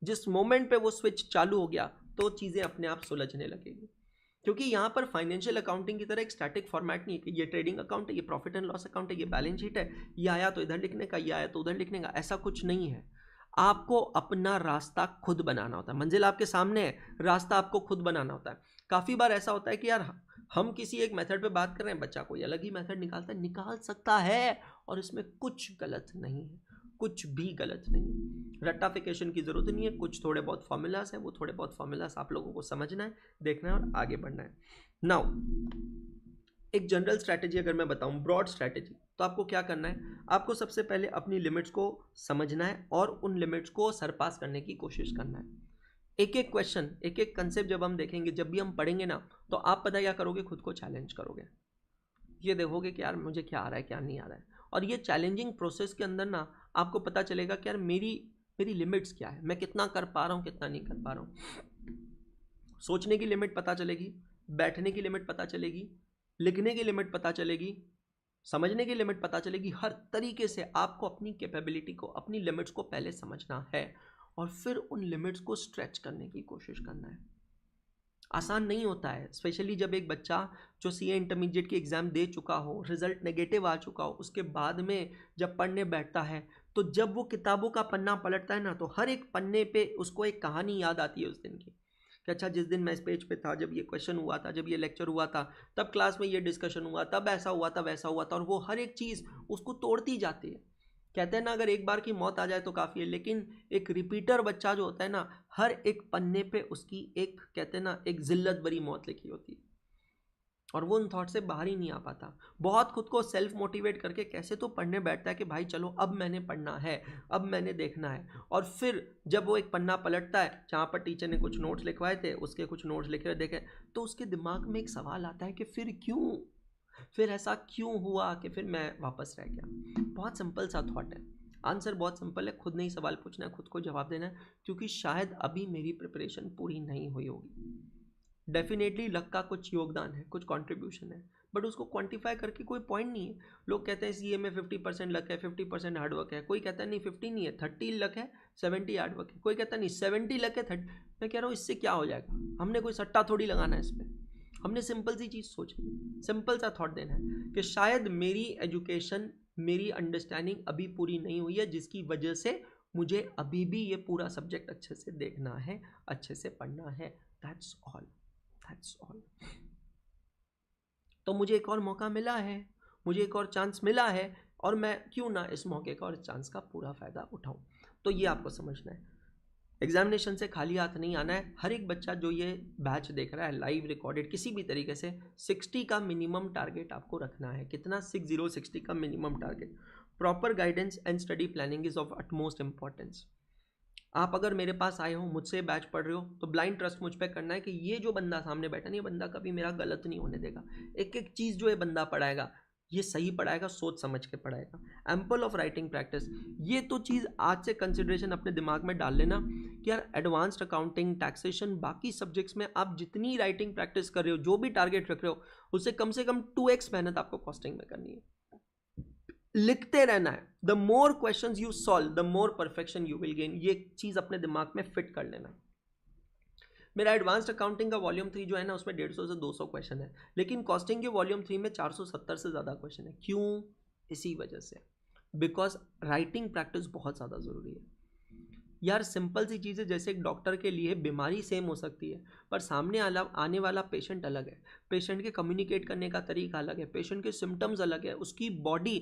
जिस मोमेंट पे वो स्विच चालू हो गया, तो चीज़ें अपने आप सुलझने लगेगी। क्योंकि यहाँ पर फाइनेंशियल अकाउंटिंग की तरह एक स्टैटिक फॉर्मेट नहीं है कि ये ट्रेडिंग अकाउंट है, ये प्रॉफिट एंड लॉस अकाउंट है, ये बैलेंस शीट है, ये आया तो इधर लिखने का, ये आया तो उधर लिखने का, ऐसा कुछ नहीं है। आपको अपना रास्ता खुद बनाना होता है। मंजिल आपके सामने है, रास्ता आपको खुद बनाना होता है। काफ़ी बार ऐसा होता है कि यार हम किसी एक मेथड पे बात कर रहे हैं, बच्चा कोई अलग ही मेथड निकालता है, निकाल सकता है, और इसमें कुछ गलत नहीं है, कुछ भी गलत नहीं है। रट्टाफिकेशन की ज़रूरत नहीं है। कुछ थोड़े बहुत फॉर्मूलाज हैं, वो थोड़े बहुत फॉर्मूलाज आप लोगों को समझना है, देखना है और आगे बढ़ना है। नाउ एक जनरल स्ट्रैटेजी अगर मैं बताऊं, ब्रॉड स्ट्रैटेजी, तो आपको क्या करना है, आपको सबसे पहले अपनी लिमिट्स को समझना है और उन लिमिट्स को सरपास करने की कोशिश करना है। एक एक क्वेश्चन, एक एक कंसेप्ट जब हम देखेंगे, जब भी हम पढ़ेंगे ना, तो आप पता क्या करोगे, खुद को चैलेंज करोगे। ये देखोगे कि यार मुझे क्या आ रहा है, क्या नहीं आ रहा है, और ये चैलेंजिंग प्रोसेस के अंदर ना आपको पता चलेगा कि यार मेरी लिमिट्स क्या है, मैं कितना कर पा रहा हूँ, कितना नहीं कर पा रहा हूँ। सोचने की लिमिट पता चलेगी, बैठने की लिमिट पता चलेगी, लिखने की लिमिट पता चलेगी, समझने की लिमिट पता चलेगी। हर तरीके से आपको अपनी कैपेबिलिटी को, अपनी लिमिट्स को पहले समझना है और फिर उन लिमिट्स को स्ट्रेच करने की कोशिश करना है। आसान नहीं होता है, स्पेशली जब एक बच्चा जो सीए इंटरमीडिएट की एग्ज़ाम दे चुका हो, रिजल्ट नेगेटिव आ चुका हो, उसके बाद में जब पढ़ने बैठता है, तो जब वो किताबों का पन्ना पलटता है ना, तो हर एक पन्ने पे उसको एक कहानी याद आती है उस दिन की, कि अच्छा जिस दिन मैं इस पेज पे था, जब ये क्वेश्चन हुआ था, जब ये लेक्चर हुआ था, तब क्लास में ये डिस्कशन हुआ, तब ऐसा हुआ था, वैसा हुआ था, और वो हर एक चीज़ उसको तोड़ती जाती है। कहते हैं ना, अगर एक बार की मौत आ जाए तो काफ़ी है, लेकिन एक रिपीटर बच्चा जो होता है ना, हर एक पन्ने पे उसकी एक, कहते हैं ना, एक जिल्लत भरी मौत लिखी होती है, और वो उन थॉट से बाहर ही नहीं आ पाता। बहुत खुद को सेल्फ मोटिवेट करके कैसे तो पढ़ने बैठता है कि भाई चलो अब मैंने पढ़ना है, अब मैंने देखना है, और फिर जब वो एक पन्ना पलटता है जहाँ पर टीचर ने कुछ नोट्स लिखवाए थे, उसके कुछ नोट्स लिखे हुए देखे, तो उसके दिमाग में एक सवाल आता है कि फिर क्यों, फिर ऐसा क्यों हुआ कि फिर मैं वापस रह गया। बहुत सिंपल सा थॉट है, आंसर बहुत सिंपल है, खुद नहीं सवाल पूछना है, खुद को जवाब देना है, क्योंकि शायद अभी मेरी प्रिपरेशन पूरी नहीं हुई होगी। डेफिनेटली लक का कुछ योगदान है, कुछ कंट्रीब्यूशन है, बट उसको क्वांटिफाई करके कोई पॉइंट नहीं है। लोग कहते हैं सीए में 50% लक है, 50% हार्डवर्क है, कोई कहता है नहीं 50 नहीं है, 30 लक है, 70 हार्डवर्क है, कोई कहता है नहीं 70 लक है, 30। मैं कह रहा हूँ इससे क्या हो जाएगा, हमने कोई सट्टा थोड़ी लगाना है इस पर, हमने सिंपल सी चीज़ सोची, सिंपल सा थॉट देना है कि शायद मेरी एजुकेशन, मेरी अंडरस्टैंडिंग अभी पूरी नहीं हुई है, जिसकी वजह से मुझे अभी भी ये पूरा सब्जेक्ट अच्छे से देखना है, अच्छे से पढ़ना है। That's all, that's all. तो मुझे एक और मौका मिला है, मुझे एक और चांस मिला है, और मैं क्यों ना इस मौके का और चांस का पूरा फ़ायदा उठाऊं। तो ये आपको समझना है, एग्जामिनेशन से खाली हाथ नहीं आना है। हर एक बच्चा जो ये बैच देख रहा है लाइव रिकॉर्डेड किसी भी तरीके से, 60 का मिनिमम टारगेट आपको रखना है। कितना? 60 का minimum target. Proper guidance and study planning is of utmost importance. आप अगर मेरे पास आए हो, मुझसे बैच पढ़ रहे हो, तो ब्लाइंड ट्रस्ट मुझ पर करना है कि ये जो बंदा सामने बैठा नहीं, ये बंदा कभी मेरा गलत नहीं होने देगा। एक एक चीज़ जो ये बंदा पढ़ाएगा, ये सही पढ़ाएगा, सोच समझ के पढ़ाएगा। एम्पल ऑफ राइटिंग प्रैक्टिस, ये तो चीज़ आज से कंसिडरेशन अपने दिमाग में डाल लेना कि यार एडवांस्ड अकाउंटिंग, टैक्सेशन, बाकी सब्जेक्ट्स में आप जितनी राइटिंग प्रैक्टिस कर रहे हो, जो भी टारगेट रख रहे हो, उससे कम से कम 2x मेहनत आपको कॉस्टिंग में करनी है। लिखते रहना है। The more questions you solve, the more perfection you will gain. ये चीज़ अपने दिमाग में फिट कर लेना। मेरा एडवांस्ड अकाउंटिंग का वॉल्यूम 3 जो है ना, उसमें 150 से 200 क्वेश्चन है, लेकिन कॉस्टिंग के वॉल्यूम 3 में 470 से ज़्यादा क्वेश्चन है। क्यों? इसी वजह से, बिकॉज राइटिंग प्रैक्टिस बहुत ज़्यादा ज़रूरी है। यार सिंपल सी चीज़ है, जैसे एक डॉक्टर के लिए बीमारी सेम हो सकती है, पर सामने आने वाला पेशेंट अलग है, पेशेंट के कम्युनिकेट करने का तरीका अलग है, पेशेंट के सिम्टम्स अलग है, उसकी बॉडी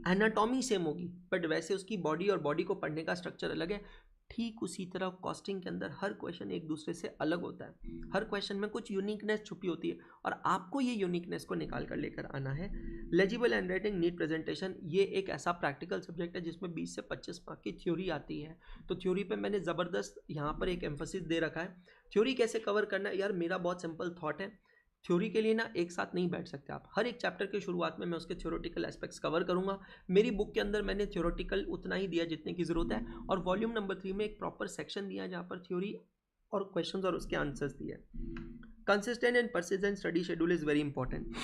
एनाटॉमी सेम होगी, बट वैसे उसकी बॉडी और बॉडी को पढ़ने का स्ट्रक्चर अलग है। ठीक उसी तरह कॉस्टिंग के अंदर हर क्वेश्चन एक दूसरे से अलग होता है, हर क्वेश्चन में कुछ यूनिकनेस छुपी होती है, और आपको ये यूनिकनेस को निकाल कर लेकर आना है। Legible handwriting, neat presentation, ये एक ऐसा प्रैक्टिकल सब्जेक्ट है जिसमें 20 से 25 मार्क की थ्योरी आती है। तो थ्योरी पे मैंने ज़बरदस्त यहाँ पर एक एम्फोसिस दे रखा है। थ्योरी कैसे कवर करना है? यार मेरा बहुत सिंपल थॉट है, थ्योरी के लिए ना एक साथ नहीं बैठ सकते आप। हर एक चैप्टर के शुरुआत में मैं उसके थ्योरेटिकल एस्पेक्ट्स कवर करूंगा। मेरी बुक के अंदर मैंने थ्योरेटिकल उतना ही दिया जितने की ज़रूरत है, और वॉल्यूम नंबर 3 में एक प्रॉपर सेक्शन दिया है जहाँ पर थ्योरी और क्वेश्चंस और उसके आंसर्स दिए। Consistent and persistent study schedule is very important.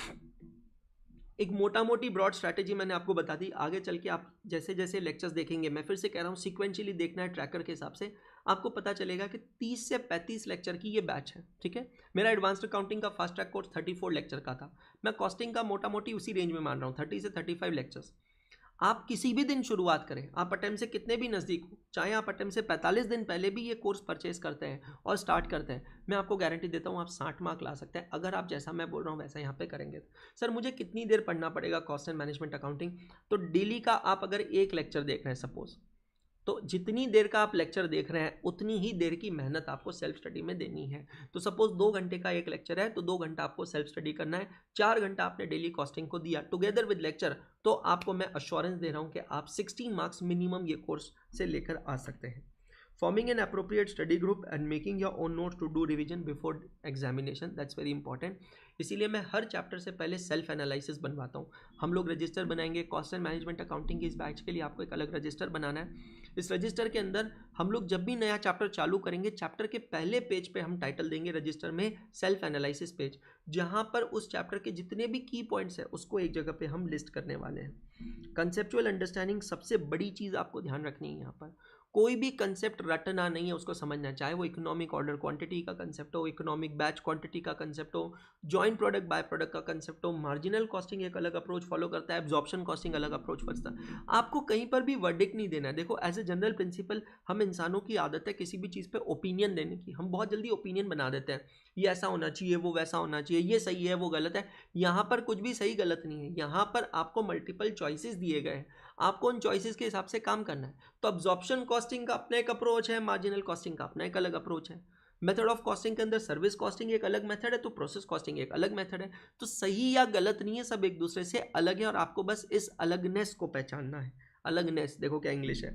एक मोटा मोटी ब्रॉड स्ट्रैटेजी मैंने आपको बता दी। आगे चल के आप जैसे जैसे लेक्चर्स देखेंगे, मैं फिर से कह रहा हूँ सिक्वेंशियली देखना है ट्रैकर के हिसाब से, आपको पता चलेगा कि 30 से 35 लेक्चर की ये बैच है, ठीक है। मेरा एडवांस्ड अकाउंटिंग का फास्ट ट्रैक कोर्स 34 लेक्चर का था, मैं कॉस्टिंग का मोटा मोटी उसी रेंज में मान रहा हूँ, 30 से 35 लेक्चर्स। आप किसी भी दिन शुरुआत करें, आप अटेम्प्ट से कितने भी नज़दीक हो, चाहे आप अटेम्प्ट से 45 दिन पहले भी ये कोर्स परचेज करते हैं और स्टार्ट करते हैं, मैं आपको गारंटी देता हूँ आप 60 मार्क ला सकते हैं, अगर आप जैसा मैं बोल रहा हूँ वैसा यहाँ पे करेंगे। सर मुझे कितनी देर पढ़ना पड़ेगा कॉस्ट एंड मैनेजमेंट अकाउंटिंग? तो डेली का आप अगर एक लेक्चर देख रहे हैं सपोज, तो जितनी देर का आप लेक्चर देख रहे हैं उतनी ही देर की मेहनत आपको सेल्फ स्टडी में देनी है। तो सपोज 2 घंटे का एक लेक्चर है तो 2 घंटा आपको सेल्फ स्टडी करना है, 4 घंटा आपने डेली कॉस्टिंग को दिया टुगेदर विद लेक्चर, तो आपको मैं अश्योरेंस दे रहा हूं कि आप 16 मार्क्स मिनिमम ये कोर्स से लेकर आ सकते हैं। Forming an appropriate study group and making your own notes to do revision before examination, that's very important. इसीलिए मैं हर चैप्टर से पहले सेल्फ एनालिसिस बनवाता हूँ। हम लोग रजिस्टर बनाएंगे कॉस्ट एंड मैनेजमेंट अकाउंटिंग की इस बैच के लिए, आपको एक अलग रजिस्टर बनाना है। इस रजिस्टर के अंदर हम लोग जब भी नया चैप्टर चालू करेंगे, चैप्टर के पहले पेज पे हम टाइटल देंगे रजिस्टर में सेल्फ एनालिसिस पेज, जहाँ पर उस चैप्टर के जितने भी की पॉइंट्स हैं उसको एक जगह पे हम लिस्ट करने वाले हैं। कंसेप्चुअल अंडरस्टैंडिंग सबसे बड़ी चीज़ आपको ध्यान रखनी है। यहाँ पर कोई भी कंसेप्ट रटना नहीं है, उसको समझना है, चाहे वो इकोनॉमिक ऑर्डर क्वांटिटी का कंसेप्ट हो, इकोनॉमिक बैच क्वांटिटी का कंसेप्ट हो, जॉइंट प्रोडक्ट बाय प्रोडक्ट का कंसेप्ट हो, मार्जिनल कॉस्टिंग एक अलग अप्रोच फॉलो करता है, एब्जॉर्प्शन कॉस्टिंग अलग अप्रोच करता है। आपको कहीं पर भी वर्डिक्ट नहीं देना है। देखो एज ए जनरल प्रिंसिपल हम इंसानों की आदत है किसी भी चीज़ पे ओपिनियन देने की, हम बहुत जल्दी ओपिनियन बना देते हैं, ये ऐसा होना चाहिए, वो वैसा होना चाहिए, ये सही है, वो गलत है। यहाँ पर कुछ भी सही गलत नहीं है, यहाँ पर आपको मल्टीपल चॉइसेस दिए गए हैं, आपको उन चॉइसेस के हिसाब से काम करना है। तो अब्जॉर्प्शन कॉस्टिंग का अपना एक अप्रोच है, मार्जिनल कॉस्टिंग का अपना एक अलग अप्रोच है। मेथड ऑफ कॉस्टिंग के अंदर सर्विस कॉस्टिंग एक अलग मेथड है, तो प्रोसेस कॉस्टिंग एक अलग मेथड है। तो सही या गलत नहीं है, सब एक दूसरे से अलग है और आपको बस इस अलगनेस को पहचानना है। अलगनेस देखो क्या इंग्लिश है।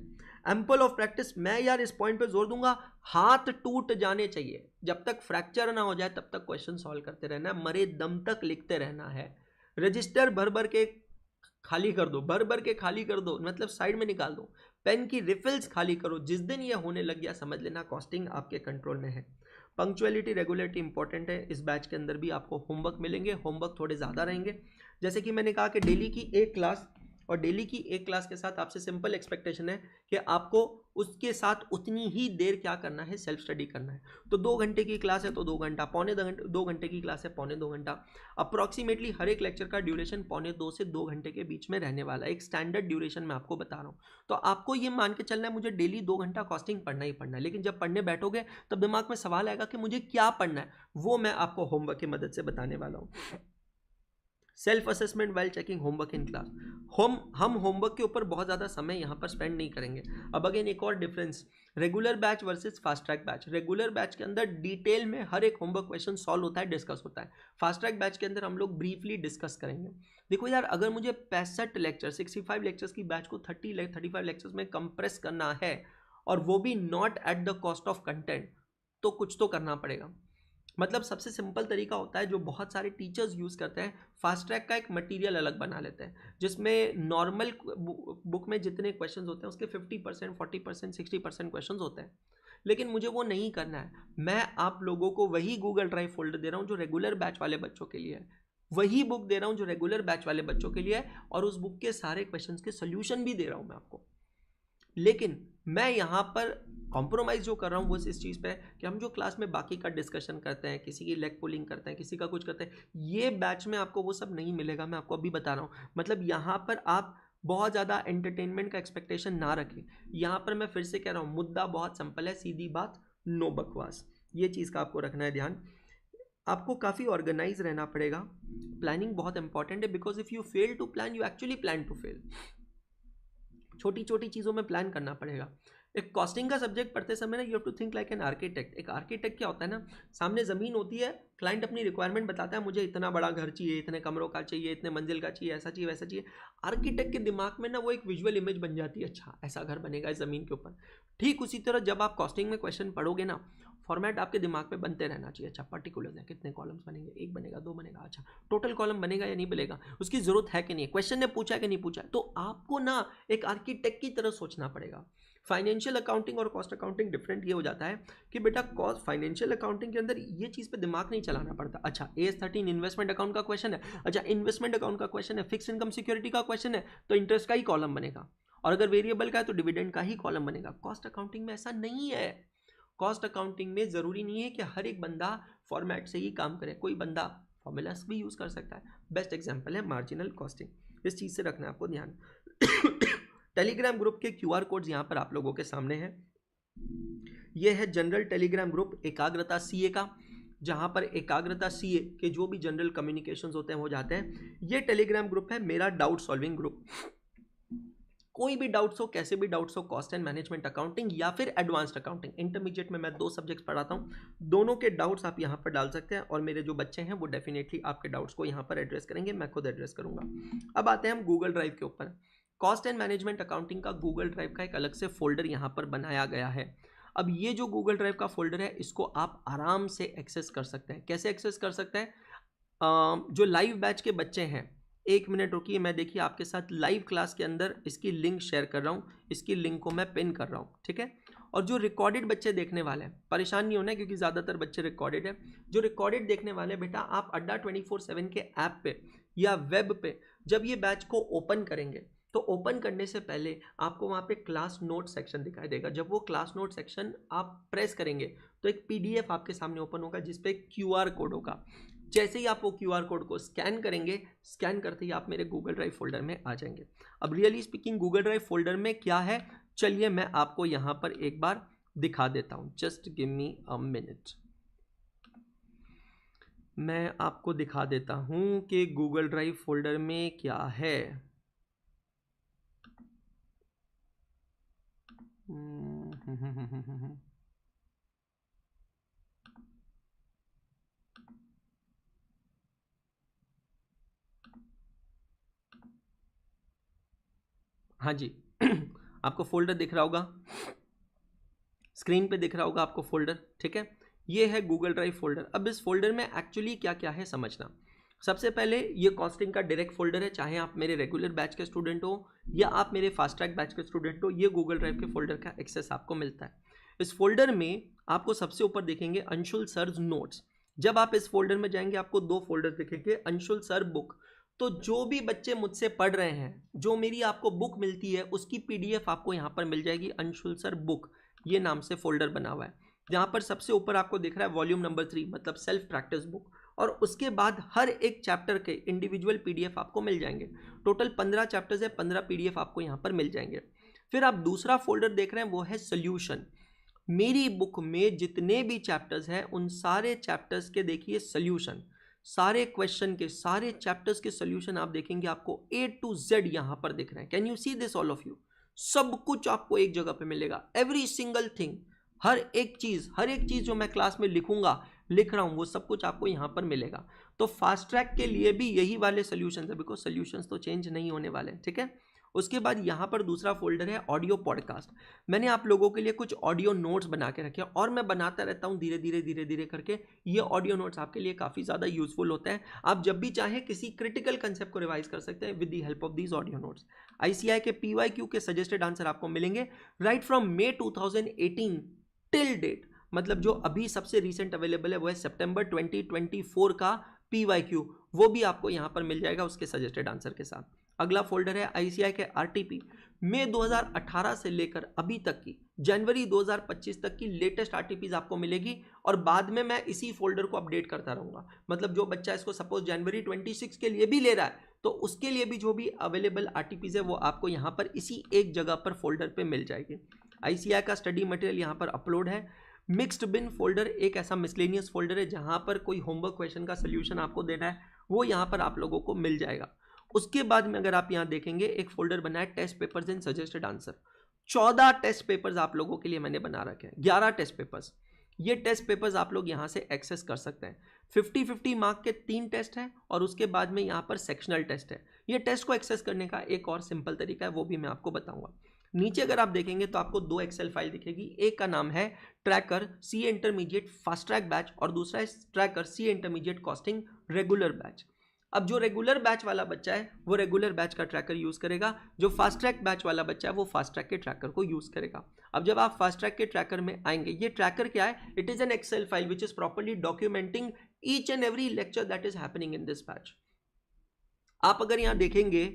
एम्पल ऑफ प्रैक्टिस, मैं यार इस पॉइंट पे जोर दूंगा, हाथ टूट जाने चाहिए, जब तक फ्रैक्चर ना हो जाए तब तक क्वेश्चन सॉल्व करते रहना है, मरे दम तक लिखते रहना है। रजिस्टर भर भर के खाली कर दो, भर भर के खाली कर दो, मतलब साइड में निकाल दो, पेन की रिफिल्स खाली करो। जिस दिन ये होने लग गया समझ लेना कॉस्टिंग आपके कंट्रोल में है। पंक्चुअलिटी रेगुलरिटी इंपॉर्टेंट है। इस बैच के अंदर भी आपको होमवर्क मिलेंगे, होमवर्क थोड़े ज़्यादा रहेंगे। जैसे कि मैंने कहा कि डेली की एक क्लास, और डेली की एक क्लास के साथ आपसे सिंपल एक्सपेक्टेशन है कि आपको उसके साथ उतनी ही देर क्या करना है, सेल्फ स्टडी करना है। तो 2 घंटे की क्लास है तो 2 घंटा, 2 घंटे की क्लास है 2.25 घंटा, अप्रॉक्सीमेटली हर एक लेक्चर का ड्यूरेशन 1.25 से 2 घंटे के बीच में रहने वाला है। एक स्टैंडर्ड ड्यूरेशन मैं आपको बता रहा हूँ। तो आपको ये मान के चलना है मुझे डेली 2 घंटा कॉस्टिंग पढ़ना ही पढ़ना है, लेकिन जब पढ़ने बैठोगे तब दिमाग में सवाल आएगा कि मुझे क्या पढ़ना है, वो मैं आपको होमवर्क की मदद से बताने वाला हूँ। Self assessment while checking homework in class. हम होमवर्क के ऊपर बहुत ज़्यादा समय यहाँ पर स्पेंड नहीं करेंगे। अब अगेन एक और difference, regular batch versus fast track batch. Regular batch के अंदर डिटेल में हर एक होमवर्क क्वेश्चन सॉल्व होता है, डिस्कस होता है। फास्ट ट्रैक बैच के अंदर हम लोग ब्रीफली डिस्कस करेंगे। देखो यार, अगर मुझे 65 लेक्चर 65 लेक्चर्स की बैच को 35 लेक्चर्स में कंप्रेस करना है, और वो भी not at the cost of content, तो कुछ तो करना पड़ेगा। मतलब सबसे सिंपल तरीका होता है जो बहुत सारे टीचर्स यूज़ करते हैं, फास्ट ट्रैक का एक मटेरियल अलग बना लेते हैं, जिसमें नॉर्मल बुक में जितने क्वेश्चंस होते हैं उसके 50%, 40%, 60% क्वेश्चंस होते हैं। लेकिन मुझे वो नहीं करना है। मैं आप लोगों को वही गूगल ड्राइव फोल्डर दे रहा हूँ जो रेगुलर बैच वाले बच्चों के लिए है, वही बुक दे रहा हूँ जो रेगुलर बैच वाले बच्चों के लिए है, और उस बुक के सारे क्वेश्चन के सोल्यूशन भी दे रहा हूँ मैं आपको। लेकिन मैं यहाँ पर कॉम्प्रोमाइज़ जो कर रहा हूँ वो इस चीज़ पे है कि हम जो क्लास में बाकी का डिस्कशन करते हैं, किसी की लेग पुलिंग करते हैं, किसी का कुछ करते हैं, ये बैच में आपको वो सब नहीं मिलेगा। मैं आपको अभी बता रहा हूँ। मतलब यहाँ पर आप बहुत ज़्यादा एंटरटेनमेंट का एक्सपेक्टेशन ना रखें। यहाँ पर मैं फिर से कह रहा हूँ, मुद्दा बहुत सिंपल है, सीधी बात, नो बकवास। ये चीज़ का आपको रखना है ध्यान। आपको काफ़ी ऑर्गेनाइज रहना पड़ेगा। प्लानिंग बहुत इंपॉर्टेंट है, because if you fail to plan you actually plan to fail. छोटी छोटी चीज़ों में प्लान करना पड़ेगा। एक कॉस्टिंग का सब्जेक्ट पढ़ते समय ना, you have to think like an architect. एक आर्किटेक्ट क्या होता है ना, सामने ज़मीन होती है, क्लाइंट अपनी रिक्वायरमेंट बताता है, मुझे इतना बड़ा घर चाहिए, इतने कमरों का चाहिए, इतने मंजिल का चाहिए, ऐसा चाहिए, वैसा चाहिए। आर्किटेक्ट के दिमाग में ना वो एक विजुअल इमेज बन जाती है, अच्छा ऐसा घर बनेगा इस ज़मीन के ऊपर। ठीक उसी तरह जब आप कॉस्टिंग में क्वेश्चन पढ़ोगे ना, फॉर्मेट आपके दिमाग में बनते रहना चाहिए। अच्छा पर्टिकुलर है, कितने कॉलम्स बनेंगे, 1 बनेगा, 2 बनेगा, अच्छा टोटल कॉलम बनेगा या नहीं बनेगा, उसकी ज़रूरत है कि नहीं, क्वेश्चन ने पूछा है कि नहीं पूछा है। तो आपको ना एक आर्किटेक्ट की तरह सोचना पड़ेगा। फाइनेंशियल अकाउंटिंग और कॉस्ट अकाउंटिंग डिफरेंट ये हो जाता है कि बेटा कॉस्ट फाइनेंशियल अकाउंटिंग के अंदर ये चीज़ पे दिमाग नहीं चलाना पड़ता। अच्छा AS13 इन्वेस्टमेंट अकाउंट का क्वेश्चन है, अच्छा इन्वेस्टमेंट अकाउंट का क्वेश्चन है, फिक्स इनकम सिक्योरिटी का क्वेश्चन है तो इंटरेस्ट का ही कॉलम बनेगा, और अगर वेरिएबल का है तो डिविडेंड का ही कॉलम बनेगा। कॉस्ट अकाउंटिंग में ऐसा नहीं है। कॉस्ट अकाउंटिंग में ज़रूरी नहीं है कि हर एक बंदा फॉर्मेट से ही काम करे, कोई बंदा फॉर्मूलास भी यूज़ कर सकता है। बेस्ट एग्जांपल है मार्जिनल कॉस्टिंग, इस चीज़ से रखना है आपको ध्यान। टेलीग्राम ग्रुप के QR कोड्स यहाँ पर आप लोगों के सामने हैं। ये है जनरल टेलीग्राम ग्रुप एकाग्रता CA का, जहाँ पर एकाग्रता CA के जो भी जनरल कम्युनिकेशंस होते हैं हो जाते हैं। ये टेलीग्राम ग्रुप है मेरा डाउट सॉल्विंग ग्रुप। कोई भी डाउट्स हो, कैसे भी डाउट्स हो, कॉस्ट एंड मैनेजमेंट अकाउंटिंग या फिर एडवांस्ड अकाउंटिंग, इंटरमीडिएट में मैं 2 सब्जेक्ट्स पढ़ाता हूँ, दोनों के डाउट्स आप यहाँ पर डाल सकते हैं और मेरे जो बच्चे हैं वो डेफिनेटली आपके डाउट्स को यहाँ पर एड्रेस करेंगे, मैं खुद एड्रेस करूँगा। अब आते हैं हम गूगल ड्राइव के ऊपर। कॉस्ट एंड मैनेजमेंट अकाउंटिंग का गूगल ड्राइव का एक अलग से फोल्डर यहाँ पर बनाया गया है। अब ये जो गूगल ड्राइव का फोल्डर है इसको आप आराम से एक्सेस कर सकते हैं। कैसे एक्सेस कर सकते हैं? जो लाइव बैच के बच्चे हैं, 1 मिनट रुकिए, मैं देखिए आपके साथ लाइव क्लास के अंदर इसकी लिंक शेयर कर रहा हूँ, इसकी लिंक को मैं पिन कर रहा हूँ, ठीक है। और जो रिकॉर्डेड बच्चे देखने वाले हैं, परेशान नहीं होना है क्योंकि ज़्यादातर बच्चे रिकॉर्डेड है। जो रिकॉर्डेड देखने वाले बेटा, आप अड्डा 24/7 के ऐप पे या वेब पे जब ये बैच को ओपन करेंगे तो ओपन करने से पहले आपको वहाँ पे क्लास नोट सेक्शन दिखाई देगा। जब वो क्लास नोट सेक्शन आप प्रेस करेंगे तो एक PDF आपके सामने ओपन होगा जिसपे QR कोड होगा। जैसे ही आप वो QR कोड को स्कैन करेंगे, स्कैन करते ही आप मेरे गूगल ड्राइव फोल्डर में आ जाएंगे। अब really speaking Google drive folder में क्या है, चलिए मैं आपको यहाँ पर एक बार दिखा देता हूँ। Just give me a minute, मैं आपको दिखा देता हूँ कि गूगल ड्राइव फोल्डर में क्या है। हाँ जी, आपको फोल्डर दिख रहा होगा, स्क्रीन पे दिख रहा होगा आपको फोल्डर, ठीक है। ये है गूगल ड्राइव फोल्डर। अब इस फोल्डर में एक्चुअली क्या क्या है समझना। सबसे पहले ये कॉस्टिंग का डायरेक्ट फोल्डर है, चाहे आप मेरे रेगुलर बैच के स्टूडेंट हो या आप मेरे फास्ट ट्रैक बैच के स्टूडेंट हो, ये गूगल ड्राइव के फोल्डर का एक्सेस आपको मिलता है। इस फोल्डर में आपको सबसे ऊपर दिखेंगे अंशुल सर्स नोट्स। जब आप इस फोल्डर में जाएंगे आपको 2 फोल्डर दिखेंगे, अंशुल सर बुक। तो जो भी बच्चे मुझसे पढ़ रहे हैं, जो मेरी आपको बुक मिलती है उसकी PDF आपको यहाँ पर मिल जाएगी, अंशुल सर बुक ये नाम से फोल्डर बना हुआ है। जहाँ पर सबसे ऊपर आपको दिख रहा है वॉल्यूम नंबर 3 मतलब सेल्फ प्रैक्टिस बुक, और उसके बाद हर एक चैप्टर के इंडिविजुअल PDF आपको मिल जाएंगे। टोटल 15 चैप्टर्स है, 15 PDF आपको यहाँ पर मिल जाएंगे। फिर आप दूसरा फोल्डर देख रहे हैं वो है सोल्यूशन। मेरी बुक में जितने भी चैप्टर्स हैं उन सारे चैप्टर्स के देखिए सोल्यूशन, सारे क्वेश्चन के, सारे चैप्टर्स के सोल्यूशन आप देखेंगे आपको A to Z यहाँ पर दिख रहे हैं। Can you see this all of you? सब कुछ आपको एक जगह पे मिलेगा, एवरी सिंगल थिंग, हर एक चीज़ जो मैं क्लास में लिख रहा हूँ वो सब कुछ आपको यहाँ पर मिलेगा। तो फास्ट ट्रैक के लिए भी यही वाले सोल्यूशंस है, बिकॉज सोल्यूशंस तो चेंज नहीं होने वाले, ठीक है। उसके बाद यहाँ पर दूसरा फोल्डर है ऑडियो पॉडकास्ट। मैंने आप लोगों के लिए कुछ ऑडियो नोट्स बना के रखे हैं और मैं बनाता रहता हूँ धीरे धीरे करके। ये ऑडियो नोट्स आपके लिए काफ़ी ज़्यादा यूजफुल होते हैं। आप जब भी चाहें किसी क्रिटिकल कंसेप्ट को रिवाइज कर सकते हैं with the help of these audio notes. ICI के PYQ के सजेस्टेड आंसर आपको मिलेंगे right from May 2018 till date, मतलब जो अभी सबसे रिसेंट अवेलेबल है वो है सितंबर 2024 का PYQ, वो भी आपको यहाँ पर मिल जाएगा उसके सजेस्टेड आंसर के साथ। अगला फोल्डर है ICI के RTP, मई 2018 से लेकर अभी तक की जनवरी 2025 तक की लेटेस्ट RTPs आपको मिलेगी, और बाद में मैं इसी फोल्डर को अपडेट करता रहूँगा। मतलब जो बच्चा इसको सपोज जनवरी 26 के लिए भी ले रहा है तो उसके लिए भी जो भी अवेलेबल RTPs है वो आपको यहाँ पर इसी एक जगह पर फोल्डर पे मिल जाएगी। ICI का स्टडी मटेरियल यहाँ पर अपलोड है। मिक्स्ड बिन फोल्डर एक ऐसा मिसलेनियस फोल्डर है जहाँ पर कोई होमवर्क क्वेश्चन का सोल्यूशन आपको देना है, वो यहाँ पर आप लोगों को मिल जाएगा। उसके बाद में अगर आप यहाँ देखेंगे एक फोल्डर बना है test papers and suggested answer. 14 test papers आप लोगों के लिए मैंने बना रखे हैं, 11 टेस्ट पेपर्स। ये टेस्ट पेपर्स आप लोग यहाँ से एक्सेस कर सकते हैं। 50-50 मार्क के 3 टेस्ट हैं और उसके बाद में यहाँ पर सेक्शनल टेस्ट है। ये टेस्ट को एक्सेस करने का एक और सिंपल तरीका है, वो भी मैं आपको बताऊंगा। नीचे अगर आप देखेंगे तो आपको 2 एक्सेल फाइल दिखेगी, एक का नाम है tracker CA intermediate fast track batch और दूसरा है tracker CA intermediate costing regular batch. अब जो रेगुलर बैच वाला बच्चा है वो रेगुलर बैच का ट्रैकर यूज़ करेगा, जो फास्ट ट्रैक बैच वाला बच्चा है वो फास्ट ट्रैक के ट्रैकर को यूज़ करेगा। अब जब आप फास्ट ट्रैक के ट्रैकर में आएंगे, ये ट्रैकर क्या है? It is an excel file which is properly documenting each and every lecture that is happening in this batch. आप अगर यहां देखेंगे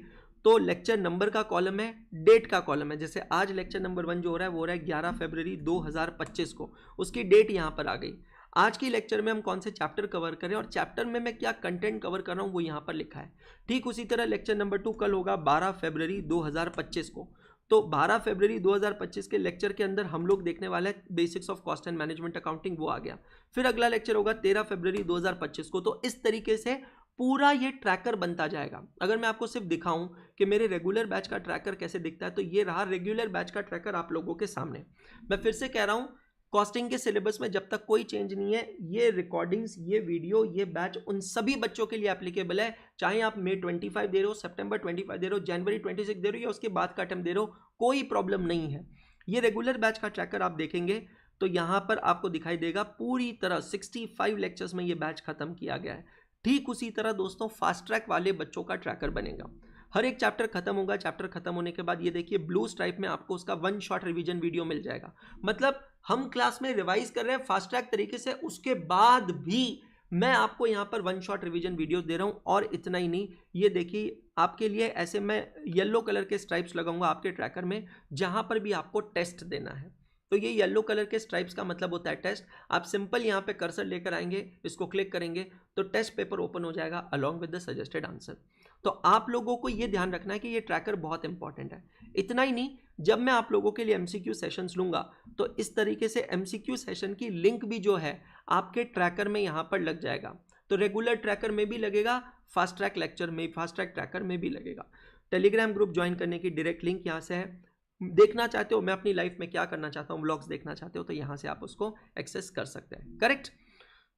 तो लेक्चर नंबर का कॉलम है, डेट का कॉलम है। जैसे आज लेक्चर नंबर 1 जो हो रहा है वो हो रहा है 11 फरवरी 2025 को, उसकी डेट यहां पर आ गई। आज की लेक्चर में हम कौन से चैप्टर कवर करें और चैप्टर में मैं क्या कंटेंट कवर कर रहा हूं वो यहां पर लिखा है। ठीक उसी तरह लेक्चर नंबर 2 कल होगा 12 फरवरी 2025 को, तो 12 फरवरी 2025 के लेक्चर के अंदर हम लोग देखने वाले हैं basics of cost and management accounting, वो आ गया। फिर अगला लेक्चर होगा 13 फरवरी 2025 को। तो इस तरीके से पूरा ये ट्रैकर बनता जाएगा। अगर मैं आपको सिर्फ दिखाऊं कि मेरे रेगुलर बैच का ट्रैकर कैसे दिखता है, तो ये रहा रेगुलर बैच का ट्रैकर आप लोगों के सामने। मैं फिर से कह रहा हूं, कॉस्टिंग के सिलेबस में जब तक कोई चेंज नहीं है, ये रिकॉर्डिंग्स, ये वीडियो, ये बैच उन सभी बच्चों के लिए एप्लीकेबल है, चाहे आप मई 25 दे रहे हो, सितंबर 25 दे रहे हो, जनवरी 26 दे रहे हो या उसके बाद का अटेम्प्ट दे रहे हो, कोई प्रॉब्लम नहीं है। ये रेगुलर बैच का ट्रैकर आप देखेंगे तो यहां पर आपको दिखाई देगा पूरी तरह 65 लेक्चर्स में ये बैच खत्म किया गया है। ठीक उसी तरह दोस्तों फास्ट ट्रैक वाले बच्चों का ट्रैकर बनेगा। हर एक चैप्टर खत्म होगा, चैप्टर खत्म होने के बाद ये देखिए ब्लू स्ट्राइप में आपको उसका 1 शॉट रिवीजन वीडियो मिल जाएगा। मतलब हम क्लास में रिवाइज कर रहे हैं फास्ट ट्रैक तरीके से, उसके बाद भी मैं आपको यहाँ पर 1 शॉट रिवीजन वीडियो दे रहा हूँ। और इतना ही नहीं, ये देखिए आपके लिए ऐसे मैं येलो कलर के स्ट्राइप्स लगाऊंगा आपके ट्रैकर में, जहां पर भी आपको टेस्ट देना है। तो ये येलो कलर के स्ट्राइप्स का मतलब होता है टेस्ट। आप सिंपल यहाँ पे कर्सर लेकर आएंगे, इसको क्लिक करेंगे तो टेस्ट पेपर ओपन हो जाएगा along with the suggested answer. तो आप लोगों को ये ध्यान रखना है कि ये ट्रैकर बहुत इंपॉर्टेंट है। इतना ही नहीं, जब मैं आप लोगों के लिए एमसीक्यू सेशंस लूंगा तो इस तरीके से एमसीक्यू सेशन की लिंक भी जो है आपके ट्रैकर में यहाँ पर लग जाएगा। तो रेगुलर ट्रैकर में भी लगेगा, फास्ट ट्रैक लेक्चर में, फास्ट ट्रैक ट्रैकर में भी लगेगा। टेलीग्राम ग्रुप ज्वाइन करने की डायरेक्ट लिंक यहाँ से है। देखना चाहते हो मैं अपनी लाइफ में क्या करना चाहता हूँ, व्लॉग्स देखना चाहते हो, तो यहाँ से आप उसको एक्सेस कर सकते हैं। करेक्ट।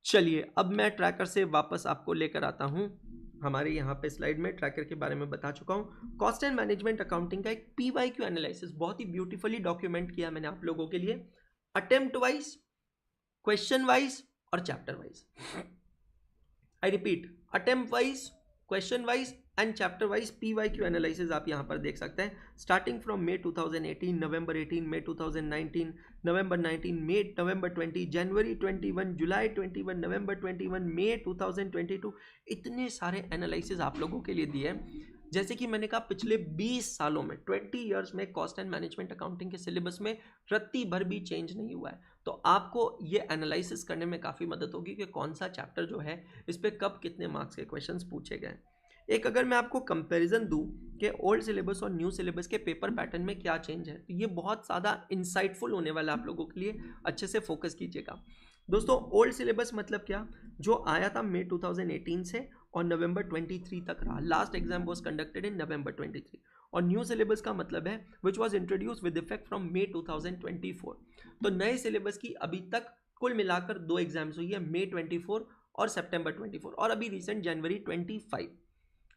चलिए अब मैं ट्रैकर से वापस आपको लेकर आता हूँ। हमारे यहाँ पे स्लाइड में ट्रैकर के बारे में बता चुका हूँ। कॉस्ट एंड मैनेजमेंट अकाउंटिंग का एक PYQ एनालिसिस बहुत ही ब्यूटीफुली डॉक्यूमेंट किया मैंने आप लोगों के लिए, अटेम्प्ट वाइज, क्वेश्चन वाइज और chapter wise. I repeat, attempt wise, question wise and chapter wise PYQ analysis आप यहाँ पर देख सकते हैं। स्टार्टिंग फ्रॉम मई 2018, नवंबर 18, मई 2019, नवंबर 19, मई, नवंबर 20, जनवरी 21, जुलाई 21, नवंबर 21, मई 2022, इतने सारे एनालिसिस आप लोगों के लिए दिए हैं। जैसे कि मैंने कहा पिछले 20 सालों में, 20 ईयर्स में कॉस्ट एंड मैनेजमेंट अकाउंटिंग के सिलेबस में रत्ती भर भी चेंज नहीं हुआ है। तो आपको ये एनालिसिस करने में काफ़ी मदद होगी कि कौन सा चैप्टर जो है इस पर कब कितने मार्क्स के क्वेश्चंस पूछे गए। एक अगर मैं आपको कंपैरिजन दूं कि ओल्ड सिलेबस और न्यू सिलेबस के पेपर पैटर्न में क्या चेंज है, तो ये बहुत ज़्यादा इंसाइटफुल होने वाला है आप लोगों के लिए, अच्छे से फोकस कीजिएगा। दोस्तों ओल्ड सिलेबस मतलब क्या, जो आया था मई 2018 से और नवंबर 23 तक रहा, last exam was conducted in November 23। और न्यू सिलेबस का मतलब है which was introduce with effect from May 2024। तो नए सिलेबस की अभी तक कुल मिलाकर 2 एग्जाम्स हुई है, मई 24 और सितंबर 24, और अभी रिसेंट जनवरी 25।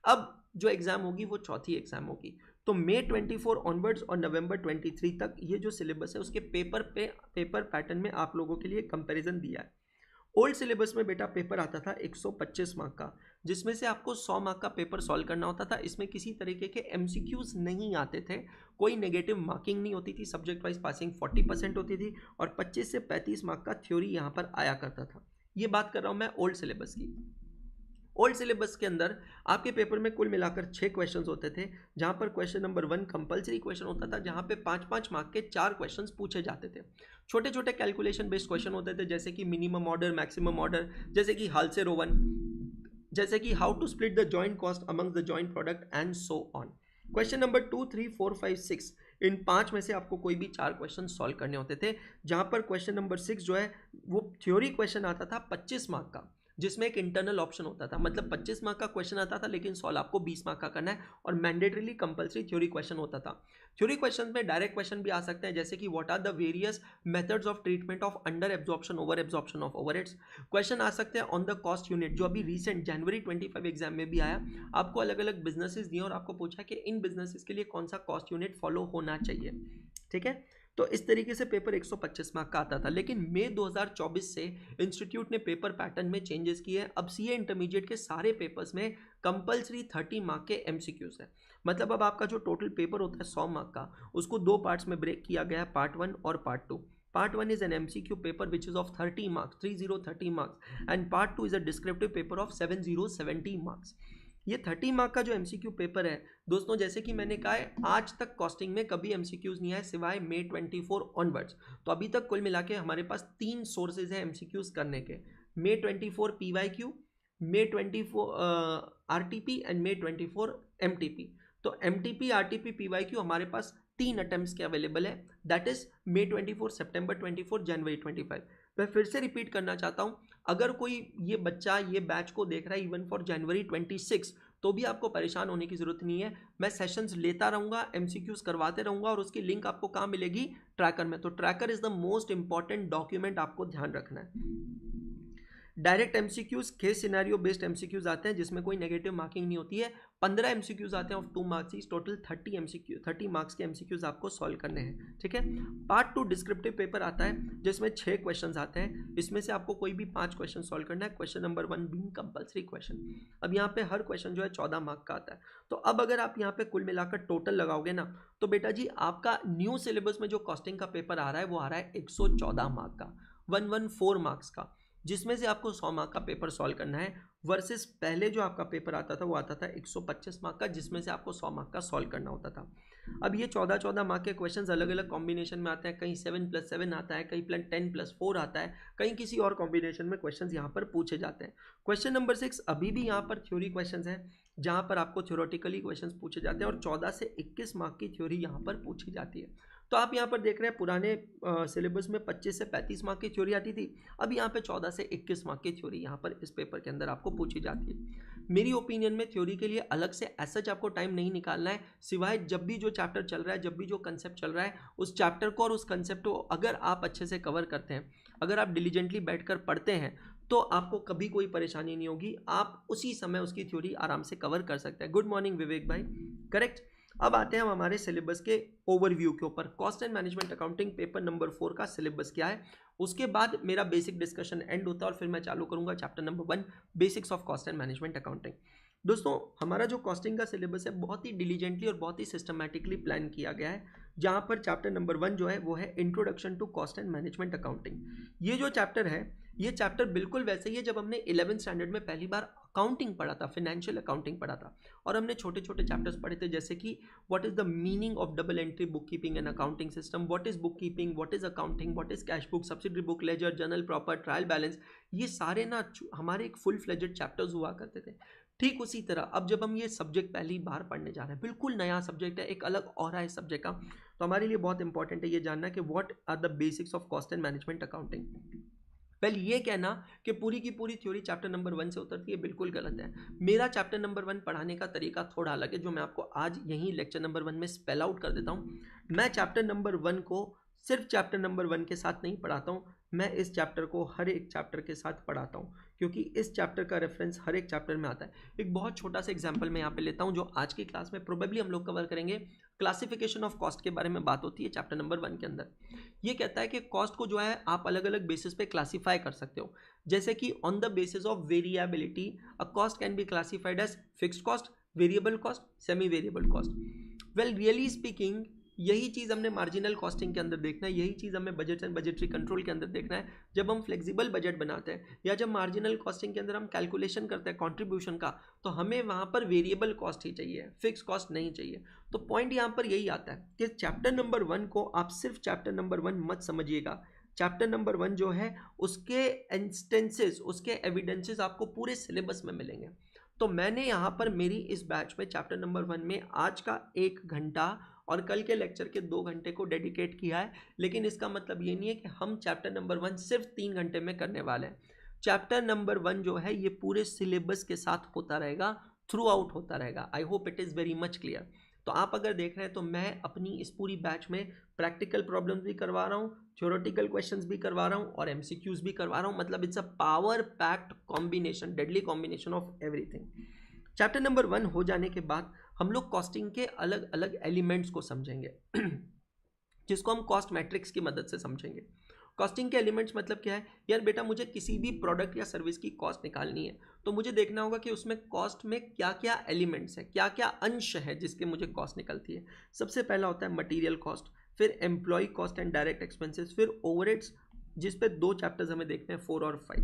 अब जो एग्जाम होगी वो चौथी एग्जाम होगी। तो मई 24 ऑनवर्ड्स और नवंबर 23 तक ये जो सिलेबस है उसके पेपर पैटर्न में आप लोगों के लिए कंपैरिजन दिया है। ओल्ड सिलेबस में बेटा पेपर आता था 125 मार्क का, जिसमें से आपको 100 मार्क का पेपर सॉल्व करना होता था। इसमें किसी तरीके के एमसीक्यूज नहीं आते थे, कोई नेगेटिव मार्किंग नहीं होती थी, सब्जेक्ट वाइज पासिंग 40% होती थी और 25 से 35 मार्क का थ्योरी यहाँ पर आया करता था। ये बात कर रहा हूँ मैं ओल्ड सिलेबस की। ओल्ड सिलेबस के अंदर आपके पेपर में कुल मिलाकर 6 क्वेश्चंस होते थे, जहां पर क्वेश्चन नंबर 1 कंपलसरी क्वेश्चन होता था, जहां पे 5-5 मार्क के 4 क्वेश्चंस पूछे जाते थे। छोटे छोटे कैलकुलेशन बेस्ड क्वेश्चन होते थे, जैसे कि मिनिमम ऑर्डर, मैक्सिमम ऑर्डर, जैसे कि हाल से रोवन, जैसे कि how to split the joint cost among the joint product and so on. Question number 2, 3, 4, 5, 6, इन 5 में से आपको कोई भी 4 क्वेश्चन सॉल्व करने होते थे, जहां पर क्वेश्चन नंबर 6 जो है वो थ्योरी क्वेश्चन आता था 25 मार्क का, जिसमें एक इंटरनल ऑप्शन होता था। मतलब 25 मार्क का क्वेश्चन आता था, लेकिन सॉल्व आपको 20 मार्क का करना है, और मैंडेटरीली कंपलसरी थ्योरी क्वेश्चन होता था। थ्योरी क्वेश्चन में डायरेक्ट क्वेश्चन भी आ सकते हैं, जैसे कि what are the various methods of treatment of under absorption, over absorption of overheads. Question आ सकते हैं ऑन द कॉस्ट यूनिट, जो अभी रिसेंट जनवरी 25 एग्जाम में भी आया। आपको अलग अलग बिजनेसेस दिए और आपको पूछा कि इन बिजनेसेस के लिए कौन सा कॉस्ट यूनिट फॉलो होना चाहिए। ठीक है, तो इस तरीके से पेपर 125 मार्क का आता था। लेकिन मई 2024 से इंस्टीट्यूट ने पेपर पैटर्न में चेंजेस किए हैं। अब सीए इंटरमीडिएट के सारे पेपर्स में कंपलसरी 30 मार्क के एमसीक्यूज है। मतलब अब आपका जो टोटल पेपर होता है 100 मार्क का, उसको दो पार्ट्स में ब्रेक किया गया है, पार्ट 1 और part 2। Part 1 is an MCQ paper which is of 30 marks, 30 marks, and Part 2 is a descriptive paper of 70 marks. ये 30 मार्क का जो MCQ पेपर है दोस्तों, जैसे कि मैंने कहा है, आज तक कॉस्टिंग में कभी MCQs नहीं आए सिवाय मई 24 ऑनवर्ड्स। तो अभी तक कुल मिला के हमारे पास 3 सोर्सेज हैं MCQs करने के, मई 24 PYQ, मई 24 RTP एंड मई 24 MTP। तो MTP, RTP, PYQ हमारे पास 3 अटेम्प्ट्स के अवेलेबल है, दैट इज मई 24, सितंबर 24, जनवरी 25। मैं फिर से रिपीट करना चाहता हूं, अगर कोई ये बच्चा ये बैच को देख रहा है इवन फॉर जनवरी 26, तो भी आपको परेशान होने की जरूरत नहीं है। मैं सेशंस लेता रहूंगा, MCQs करवाते रहूंगा, और उसकी लिंक आपको कहाँ मिलेगी? ट्रैकर में। तो tracker is the most important document, आपको ध्यान रखना है। Direct MCQs, case scenario based MCQs आते हैं जिसमें कोई नेगेटिव मार्किंग नहीं होती है। 15 एमसीक्यूज आते हैं of 2 marks he, total 30 marks के एमसीक्यूज आपको सॉल्व करने हैं, ठीक है। पार्ट 2 डिस्क्रिप्टिव पेपर आता है जिसमें 6 क्वेश्चंस आते हैं। इसमें से आपको कोई भी 5 क्वेश्चन सॉल्व करना है, question number 1 being compulsory question. अब यहाँ पे हर क्वेश्चन जो है 14 मार्क का आता है। तो अब अगर आप यहाँ पे कुल मिलाकर टोटल लगाओगे ना, तो बेटा जी आपका न्यू सिलेबस में जो कॉस्टिंग का पेपर आ रहा है वो आ रहा है 114 मार्क का, 114 मार्क्स का, जिसमें से आपको 100 मार्क का पेपर सॉल्व करना है, वर्सेस पहले जो आपका पेपर आता था वो आता था 125 मार्क का, जिसमें से आपको 100 मार्क का सॉल्व करना होता था। अब ये 14 मार्क के क्वेश्चंस अलग अलग कॉम्बिनेशन में आते हैं, कहीं 7+7 आता है, कहीं 10+4 आता है, कहीं किसी और कॉम्बिनेशन में क्वेश्चंस यहाँ पर पूछे जाते हैं। क्वेश्चन नंबर 6 अभी भी यहाँ पर थ्योरी क्वेश्चंस है, जहाँ पर आपको थ्योरेटिकली क्वेश्चंस पूछे जाते हैं, और 14 से 21 मार्क की थ्योरी यहाँ पर पूछी जाती है। तो आप यहाँ पर देख रहे हैं पुराने सिलेबस में 25 से 35 मार्क की थ्योरी आती थी, अब यहाँ पे 14 से 21 मार्क की थ्योरी यहाँ पर इस पेपर के अंदर आपको पूछी जाती है। मेरी ओपिनियन में थ्योरी के लिए अलग से सच आपको टाइम नहीं निकालना है, सिवाय जब भी जो चैप्टर चल रहा है, जब भी जो कंसेप्ट चल रहा है, उस चैप्टर को और उस कंसेप्ट को अगर आप अच्छे से कवर करते हैं, अगर आप डिलीजेंटली बैठकर पढ़ते हैं, तो आपको कभी कोई परेशानी नहीं होगी, आप उसी समय उसकी थ्योरी आराम से कवर कर सकते हैं। गुड मॉर्निंग विवेक भाई, करेक्ट। अब आते हैं हम हमारे सिलेबस के ओवरव्यू के ऊपर। Cost and management accounting paper number 4 का सिलेबस क्या है, उसके बाद मेरा बेसिक डिस्कशन एंड होता है, और फिर मैं चालू करूंगा chapter number 1 basics of cost and management accounting. दोस्तों हमारा जो कॉस्टिंग का सिलेबस है बहुत ही डिलीजेंटली और बहुत ही सिस्टमैटिकली प्लान किया गया है, जहां पर चैप्टर नंबर 1 जो है वो है introduction to cost and management accounting. ये जो चैप्टर है, ये चैप्टर बिल्कुल वैसे ही है जब हमने 11th स्टैंडर्ड में पहली बार अकाउंटिंग पढ़ा था, फाइनेंशियल अकाउंटिंग पढ़ा था, और हमने छोटे छोटे चैप्टर्स पढ़े थे, जैसे कि what is the meaning of double entry book keeping and accounting system, what is book keeping, what is accounting, what is cash book, subsidiary book, ledger, journal proper, trial balance. ये सारे ना हमारे एक फुल फ्लेजेड चैप्टर्स हुआ करते थे। ठीक उसी तरह अब जब हम ये सब्जेक्ट पहली बार पढ़ने जा रहे हैं, बिल्कुल नया सब्जेक्ट है, एक अलग ऑरा है इस सब्जेक्ट का, तो हमारे लिए बहुत इंपॉर्टेंट है ये जानना कि what are the basics of cost and management accounting. पहले ये कहना कि पूरी की पूरी थ्योरी चैप्टर नंबर 1 से उतरती है, बिल्कुल गलत है। मेरा चैप्टर नंबर 1 पढ़ाने का तरीका थोड़ा अलग है, जो मैं आपको आज यहीं लेक्चर नंबर 1 में स्पेल आउट कर देता हूँ। मैं चैप्टर नंबर 1 को सिर्फ चैप्टर नंबर 1 के साथ नहीं पढ़ाता हूँ, मैं इस चैप्टर को हर एक चैप्टर के साथ पढ़ाता हूँ, क्योंकि इस चैप्टर का रेफरेंस हर एक चैप्टर में आता है। एक बहुत छोटा सा एग्जांपल मैं यहाँ पे लेता हूँ, जो आज की क्लास में प्रोबेबली हम लोग कवर करेंगे। क्लासिफिकेशन ऑफ कॉस्ट के बारे में बात होती है चैप्टर नंबर 1 के अंदर। ये कहता है कि कॉस्ट को जो है आप अलग अलग बेसिस पे क्लासीफाई कर सकते हो, जैसे कि on the basis of variability a cost can be classified as fixed cost, variable cost, semi variable cost. Well really speaking यही चीज़ हमने मार्जिनल कॉस्टिंग के अंदर देखना है, यही चीज़ हमें बजट एंड बजटरी कंट्रोल के अंदर देखना है। जब हम फ्लेक्सिबल बजट बनाते हैं या जब मार्जिनल कॉस्टिंग के अंदर हम कैलकुलेशन करते हैं कंट्रीब्यूशन का, तो हमें वहाँ पर वेरिएबल कॉस्ट ही चाहिए, फिक्स कॉस्ट नहीं चाहिए। तो पॉइंट यहाँ पर यही आता है कि चैप्टर नंबर 1 को आप सिर्फ चैप्टर नंबर 1 मत समझिएगा। चैप्टर नंबर 1 जो है उसके इंस्टेंसेस, उसके एविडेंसेस आपको पूरे सिलेबस में मिलेंगे। तो मैंने यहाँ पर मेरी इस बैच में चैप्टर नंबर 1 में आज का 1 घंटा और कल के लेक्चर के 2 घंटे को डेडिकेट किया है, लेकिन इसका मतलब ये नहीं है कि हम चैप्टर नंबर 1 सिर्फ 3 घंटे में करने वाले हैं। चैप्टर नंबर 1 जो है ये पूरे सिलेबस के साथ होता रहेगा, थ्रू आउट होता रहेगा। I hope it is very much clear. तो आप अगर देख रहे हैं तो मैं अपनी इस पूरी बैच में प्रैक्टिकल प्रॉब्लम्स भी करवा रहा हूँ, थ्योरेटिकल क्वेश्चंस भी करवा रहा हूँ, और एमसीक्यूज भी करवा रहा हूँ। मतलब it's a power packed combination, deadly combination of everything. Chapter number 1 हो जाने के बाद हम लोग कॉस्टिंग के अलग अलग एलिमेंट्स को समझेंगे। जिसको हम कॉस्ट मैट्रिक्स की मदद से समझेंगे। कॉस्टिंग के एलिमेंट्स मतलब क्या है यार बेटा, मुझे किसी भी प्रोडक्ट या सर्विस की कॉस्ट निकालनी है तो मुझे देखना होगा कि उसमें कॉस्ट में क्या क्या एलिमेंट्स है, क्या क्या अंश है जिसके मुझे कॉस्ट निकलती है। सबसे पहला होता है मटेरियल कॉस्ट, फिर employ cost and direct expenses, फिर ओवरहेड्स, जिस पे 2 चैप्टर्स हमें देखते हैं 4 और 5।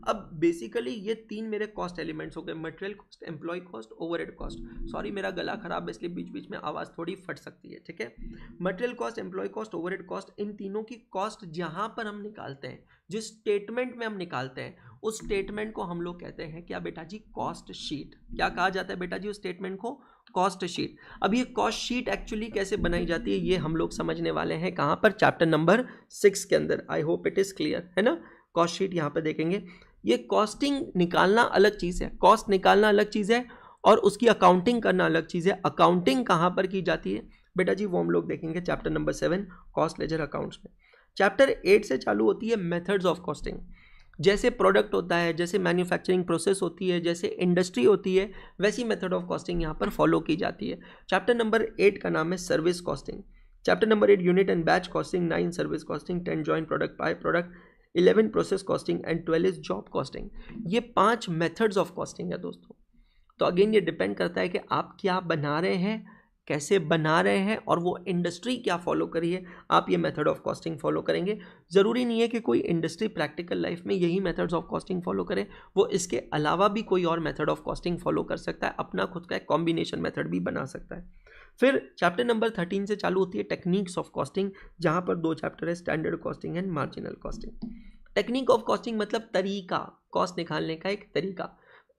अब बेसिकली ये 3 मेरे कॉस्ट एलिमेंट्स हो गए, material cost, employ cost, overhead cost. Sorry मेरा गला खराब है इसलिए बीच बीच में आवाज़ थोड़ी फट सकती है, ठीक है। Material cost, employ cost, overhead cost, इन तीनों की कॉस्ट जहाँ पर हम निकालते हैं, जिस स्टेटमेंट में हम निकालते हैं, उस स्टेटमेंट को हम लोग कहते हैं क्या बेटा जी, कॉस्ट शीट। क्या कहा जाता है बेटा जी उस स्टेटमेंट को, कॉस्ट शीट। अब ये कॉस्ट शीट एक्चुअली कैसे बनाई जाती है ये हम लोग समझने वाले हैं कहाँ पर, चैप्टर नंबर 6 के अंदर। I hope it is clear है ना। कॉस्ट शीट यहाँ पे देखेंगे। ये कॉस्टिंग निकालना अलग चीज़ है, कॉस्ट निकालना अलग चीज़ है और उसकी अकाउंटिंग करना अलग चीज़ है। अकाउंटिंग कहाँ पर की जाती है बेटा जी, वो हम लोग देखेंगे chapter number 7 cost ledger accounts में। चैप्टर 8 से चालू होती है मेथड्स ऑफ कॉस्टिंग। जैसे प्रोडक्ट होता है, जैसे मैन्युफैक्चरिंग प्रोसेस होती है, जैसे इंडस्ट्री होती है, वैसी मेथड ऑफ कॉस्टिंग यहाँ पर फॉलो की जाती है। चैप्टर नंबर 8 का नाम है service costing. Chapter number 8 unit and batch costing, 9 service costing, 10 joint product by product, 11 process costing and 12 is job costing. ये 5 मेथड्स ऑफ कॉस्टिंग है दोस्तों। तो अगेन ये डिपेंड करता है कि आप क्या बना रहे हैं, कैसे बना रहे हैं और वो इंडस्ट्री क्या फॉलो करी है, आप ये मेथड ऑफ कॉस्टिंग फॉलो करेंगे। ज़रूरी नहीं है कि कोई इंडस्ट्री प्रैक्टिकल लाइफ में यही मेथड्स ऑफ कॉस्टिंग फॉलो करे, वो इसके अलावा भी कोई और मेथड ऑफ कॉस्टिंग फॉलो कर सकता है, अपना खुद का एक कॉम्बिनेशन मेथड भी बना सकता है। फिर चैप्टर नंबर 13 से चालू होती है टेक्निक्स ऑफ कॉस्टिंग, जहाँ पर 2 चैप्टर है, standard costing and marginal costing. Technique of costing मतलब तरीका, कॉस्ट निकालने का एक तरीका।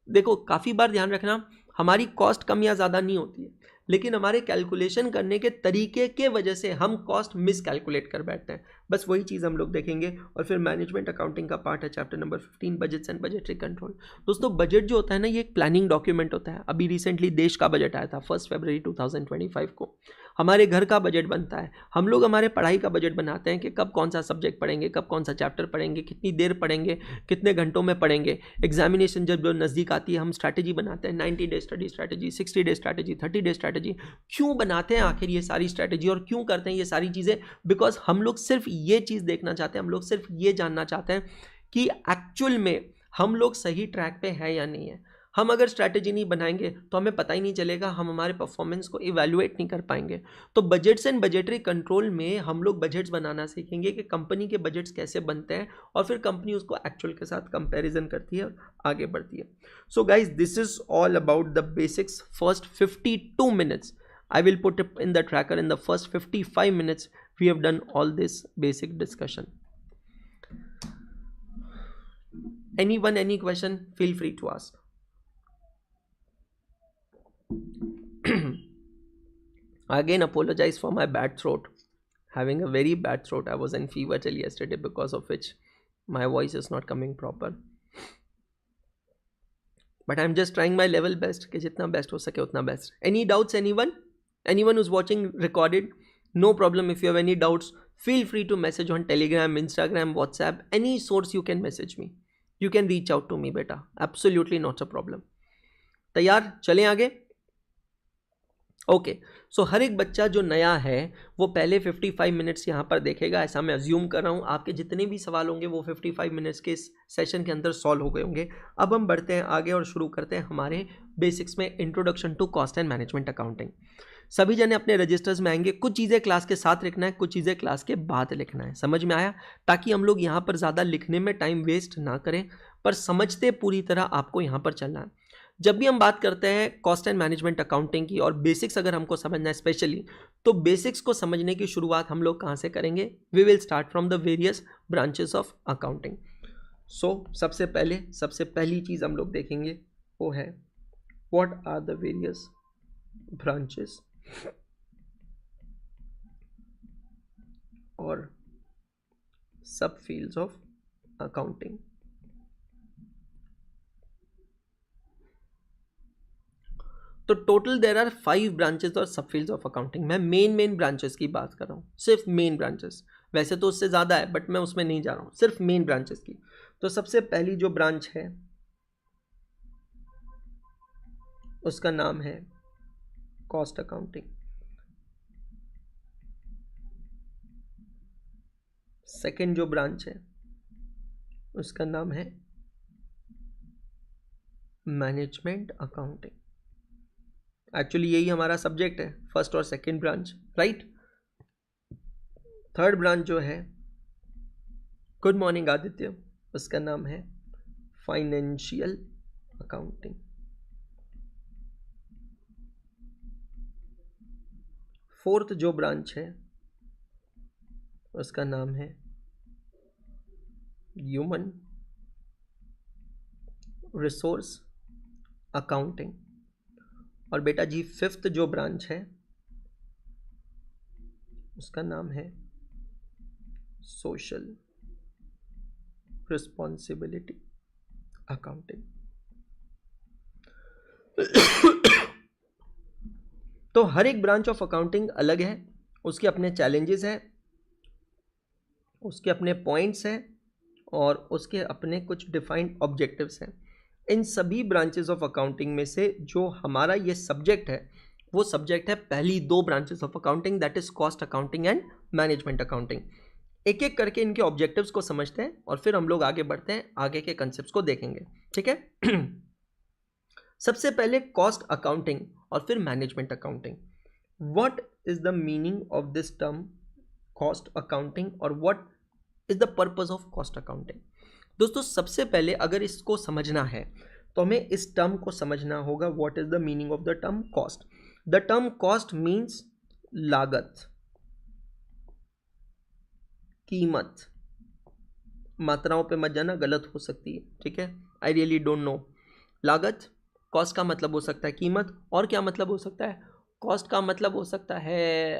देखो काफ़ी बार ध्यान रखना, हमारी कॉस्ट कम या ज़्यादा नहीं होती है, लेकिन हमारे कैलकुलेशन करने के तरीके के वजह से हम कॉस्ट मिस कैलकुलेट कर बैठते हैं। बस वही चीज़ हम लोग देखेंगे। और फिर मैनेजमेंट अकाउंटिंग का पार्ट है chapter number 15 budgets and budgetary control. दोस्तों बजट जो होता है ना, ये एक प्लानिंग डॉक्यूमेंट होता है। अभी रिसेंटली देश का बजट आया था 1 फरवरी 2025 को। हमारे घर का बजट बनता है, हम लोग हमारे पढ़ाई का बजट बनाते हैं कि कब कौन सा सब्जेक्ट पढ़ेंगे, कब कौन सा चैप्टर पढ़ेंगे, कितनी देर पढ़ेंगे, कितने घंटों में पढ़ेंगे। एग्जामिनेशन जब नज़दीक आती है हम स्ट्रैटेजी बनाते हैं, 90 day study strategy, 60 day strategy, 30 day strategy. क्यों बनाते हैं आखिर ये सारी स्ट्रैटेजी और क्यों करते हैं ये सारी चीज़ें? बिकॉज हम लोग सिर्फ ये चीज़ देखना चाहते हैं, हम लोग सिर्फ ये जानना चाहते हैं कि एक्चुअल में हम लोग सही ट्रैक पे है या नहीं है। हम अगर स्ट्रैटेजी नहीं बनाएंगे तो हमें पता ही नहीं चलेगा, हम हमारे परफॉर्मेंस को इवैल्यूएट नहीं कर पाएंगे। तो बजट्स एंड बजटरी कंट्रोल में हम लोग बजट्स बनाना सीखेंगे कि कंपनी के बजट्स कैसे बनते हैं और फिर कंपनी उसको एक्चुअल के साथ कंपैरिजन करती है और आगे बढ़ती है। So guys this is all about the basics first 52 minutes. I will put it in the tracker in the first 55 minutes. We have done all this basic discussion. Anyone, any question, feel free to ask. I again apologize for my bad throat. Having a very bad throat. I was in fever till yesterday, because of which my voice is not coming proper. But I'm just trying my level best कि जितना best हो सके उतना best. Any doubts, anyone? Anyone who's watching recorded, no problem. If you have any doubts, feel free to message on Telegram, Instagram, WhatsApp, any source you can message me. You can reach out to me beta, absolutely not a problem. तैयार, चलें आगे। ओके सो हर एक बच्चा जो नया है वो पहले 55 मिनट्स यहाँ पर देखेगा, ऐसा मैं अज्यूम कर रहा हूँ। आपके जितने भी सवाल होंगे वो 55 मिनट्स के इस सेशन के अंदर सॉल्व हो गए होंगे। अब हम बढ़ते हैं आगे और शुरू करते हैं हमारे बेसिक्स में, introduction to cost and management accounting. सभी जने अपने रजिस्टर्स में आएंगे, कुछ चीज़ें क्लास के साथ लिखना है, कुछ चीज़ें क्लास के बाद लिखना है। समझ में आया? ताकि हम लोग यहाँ पर ज़्यादा लिखने में टाइम वेस्ट ना करें, पर समझते पूरी तरह आपको यहाँ पर चलना है। जब भी हम बात करते हैं कॉस्ट एंड मैनेजमेंट अकाउंटिंग की और बेसिक्स अगर हमको समझना है स्पेशली, तो बेसिक्स को समझने की शुरुआत हम लोग कहाँ से करेंगे? We will start from the various branches of accounting. So सबसे पहली चीज़ हम लोग देखेंगे वो है what are the various branches और सब फील्ड्स ऑफ अकाउंटिंग। तो टोटल देयर आर 5 ब्रांचेस और सब फील्ड्स ऑफ अकाउंटिंग। मैं मेन ब्रांचेस की बात कर रहा हूँ, सिर्फ मेन ब्रांचेस। वैसे तो उससे ज़्यादा है बट मैं उसमें नहीं जा रहा हूँ, सिर्फ मेन ब्रांचेस की। तो सबसे पहली जो ब्रांच है उसका नाम है कॉस्ट अकाउंटिंग। सेकंड जो ब्रांच है उसका नाम है मैनेजमेंट अकाउंटिंग। एक्चुअली यही हमारा सब्जेक्ट है, फर्स्ट और second branch, right. Third branch जो है, गुड मॉर्निंग आदित्य, उसका नाम है फाइनेंशियल अकाउंटिंग। फोर्थ जो ब्रांच है उसका नाम है ह्यूमन रिसोर्स अकाउंटिंग। और बेटा जी फिफ्थ जो ब्रांच है उसका नाम है सोशल रिस्पॉन्सिबिलिटी अकाउंटिंग। तो हर एक ब्रांच ऑफ अकाउंटिंग अलग है, उसके अपने चैलेंजेस हैं, उसके अपने पॉइंट्स हैं और उसके अपने कुछ डिफाइंड ऑब्जेक्टिव्स हैं। इन सभी ब्रांचेस ऑफ अकाउंटिंग में से जो हमारा ये सब्जेक्ट है वो सब्जेक्ट है पहली दो branches of accounting, that is cost accounting and management accounting. एक एक करके इनके ऑब्जेक्टिव्स को समझते हैं और फिर हम लोग आगे बढ़ते हैं, आगे के कंसेप्ट्स को देखेंगे, ठीक है। सबसे पहले कॉस्ट अकाउंटिंग और फिर management accounting. What is the meaning of this term cost accounting और what is the purpose of cost accounting? दोस्तों सबसे पहले अगर इसको समझना है तो हमें इस टर्म को समझना होगा। What is the meaning of the term cost? The term cost means लागत, कीमत। मात्राओं पे मत जाना, गलत हो सकती है, ठीक है। I really don't know. लागत, कॉस्ट का मतलब हो सकता है कीमत, और क्या मतलब हो सकता है? कॉस्ट का मतलब हो सकता है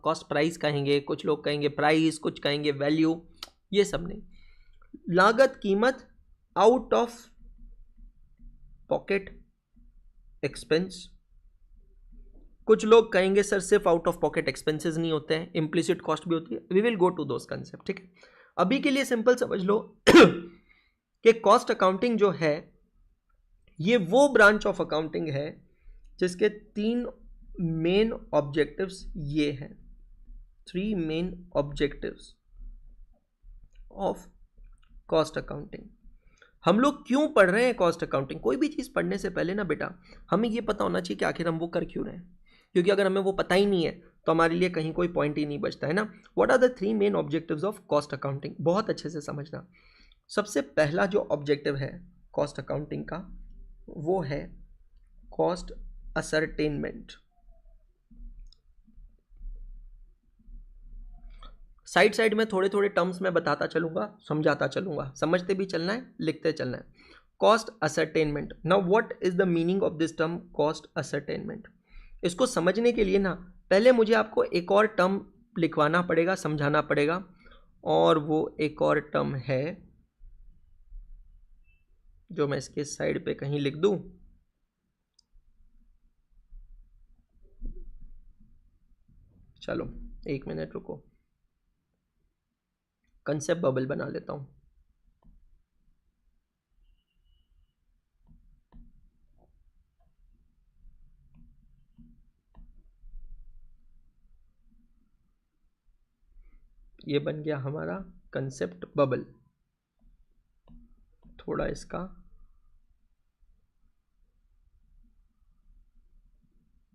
कॉस्ट प्राइस कहेंगे, कुछ लोग कहेंगे प्राइस, कुछ कहेंगे वैल्यू, ये सब नहीं। लागत, कीमत, आउट ऑफ पॉकेट एक्सपेंस। कुछ लोग कहेंगे सर सिर्फ आउट ऑफ पॉकेट एक्सपेंसेस नहीं होते हैं, इम्प्लिसिट कॉस्ट भी होती है। We will go to those concept, ठीक है। अभी के लिए सिंपल समझ लो कि कॉस्ट अकाउंटिंग जो है ये वो ब्रांच ऑफ अकाउंटिंग है जिसके तीन मेन ऑब्जेक्टिव्स ये हैं, three main objectives of cost accounting. हम लोग क्यों पढ़ रहे हैं कॉस्ट अकाउंटिंग? कोई भी चीज़ पढ़ने से पहले ना बेटा हमें ये पता होना चाहिए कि आखिर हम वो कर क्यों रहे हैं, क्योंकि अगर हमें वो पता ही नहीं है तो हमारे लिए कहीं कोई पॉइंट ही नहीं बचता है ना। What are the three main objectives of cost accounting? बहुत अच्छे से समझना। सबसे पहला जो ऑब्जेक्टिव है कॉस्ट अकाउंटिंग का वो है कॉस्ट असरटेनमेंट। साइड साइड में थोड़े थोड़े टर्म्स में बताता चलूंगा, समझाता चलूंगा, समझते भी चलना है, लिखते चलना है। Cost ascertainment. Now what is the meaning of this term cost ascertainment? इसको समझने के लिए ना पहले मुझे आपको एक और टर्म लिखवाना पड़ेगा, समझाना पड़ेगा, और वो एक और टर्म है जो मैं इसके साइड पे कहीं लिख दूं। चलो एक मिनट रुको, कंसेप्ट बबल बना लेता हूं। ये बन गया हमारा कंसेप्ट बबल। थोड़ा इसका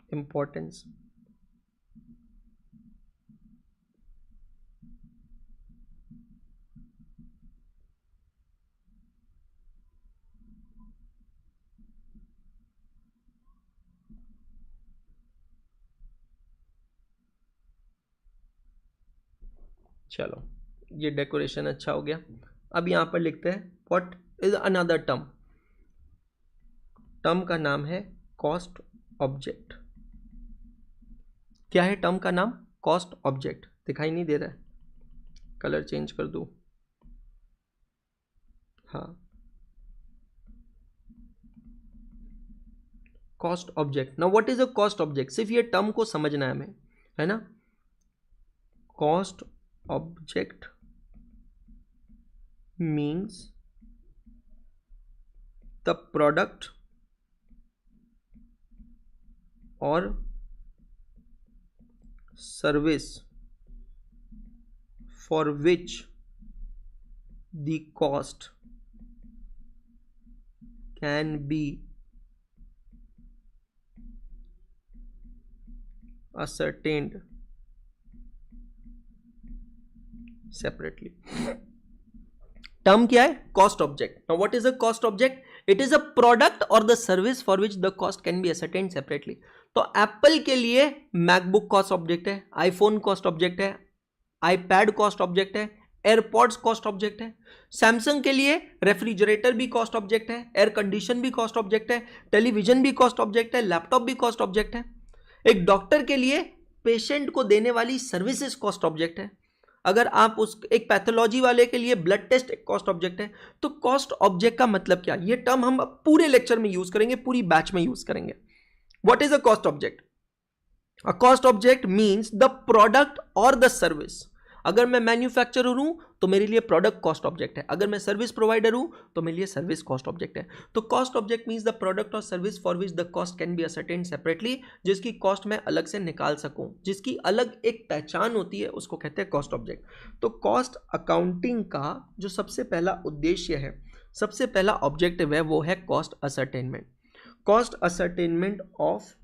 इंपॉर्टेंस चलो ये डेकोरेशन अच्छा हो गया। अब यहां पर लिखते हैं what is another term. Term का नाम है कॉस्ट ऑब्जेक्ट। क्या है टर्म का नाम? Cost object. दिखाई नहीं दे रहा है, कलर चेंज कर दूं? हाँ, cost object. Now what is a cost object? सिर्फ ये टर्म को समझना है हमें, है ना। Cost object means the product और service for which the cost can be ascertained separately. Term क्या है? Cost object. Now what is a cost object? It is a product और the service for which the cost can be ascertained separately. तो एप्पल के लिए मैकबुक कॉस्ट ऑब्जेक्ट है, आईफोन कॉस्ट ऑब्जेक्ट है, आईपैड कॉस्ट ऑब्जेक्ट है, एयरपॉड्स कॉस्ट ऑब्जेक्ट है. सैमसंग के लिए रेफ्रिजरेटर भी कॉस्ट ऑब्जेक्ट है, एयर कंडीशन भी कॉस्ट ऑब्जेक्ट है, टेलीविजन भी कॉस्ट ऑब्जेक्ट है, लैपटॉप भी कॉस्ट ऑब्जेक्ट है. एक डॉक्टर के लिए पेशेंट को देने वाली सर्विसेज कॉस्ट ऑब्जेक्ट है. अगर आप उस एक पैथोलॉजी वाले के लिए ब्लड टेस्ट एक कॉस्ट ऑब्जेक्ट है. तो कॉस्ट ऑब्जेक्ट का मतलब क्या? ये टर्म हम पूरे लेक्चर में यूज करेंगे, पूरी बैच में यूज करेंगे. What is a cost object? A cost object means the product और द सर्विस. अगर मैं मैन्युफैक्चरर हूं तो मेरे लिए प्रोडक्ट कॉस्ट ऑब्जेक्ट है. अगर मैं सर्विस प्रोवाइडर हूं तो मेरे लिए सर्विस कॉस्ट ऑब्जेक्ट है. तो cost object means the product और service for which the cost can be ascertained separately, जिसकी कॉस्ट मैं अलग से निकाल सकूं, जिसकी अलग एक पहचान होती है, उसको कहते हैं कॉस्ट ऑब्जेक्ट. तो कॉस्ट अकाउंटिंग का जो सबसे पहला उद्देश्य है, सबसे पहला ऑब्जेक्टिव है, वो है cost ascertainment. Cost ascertainment of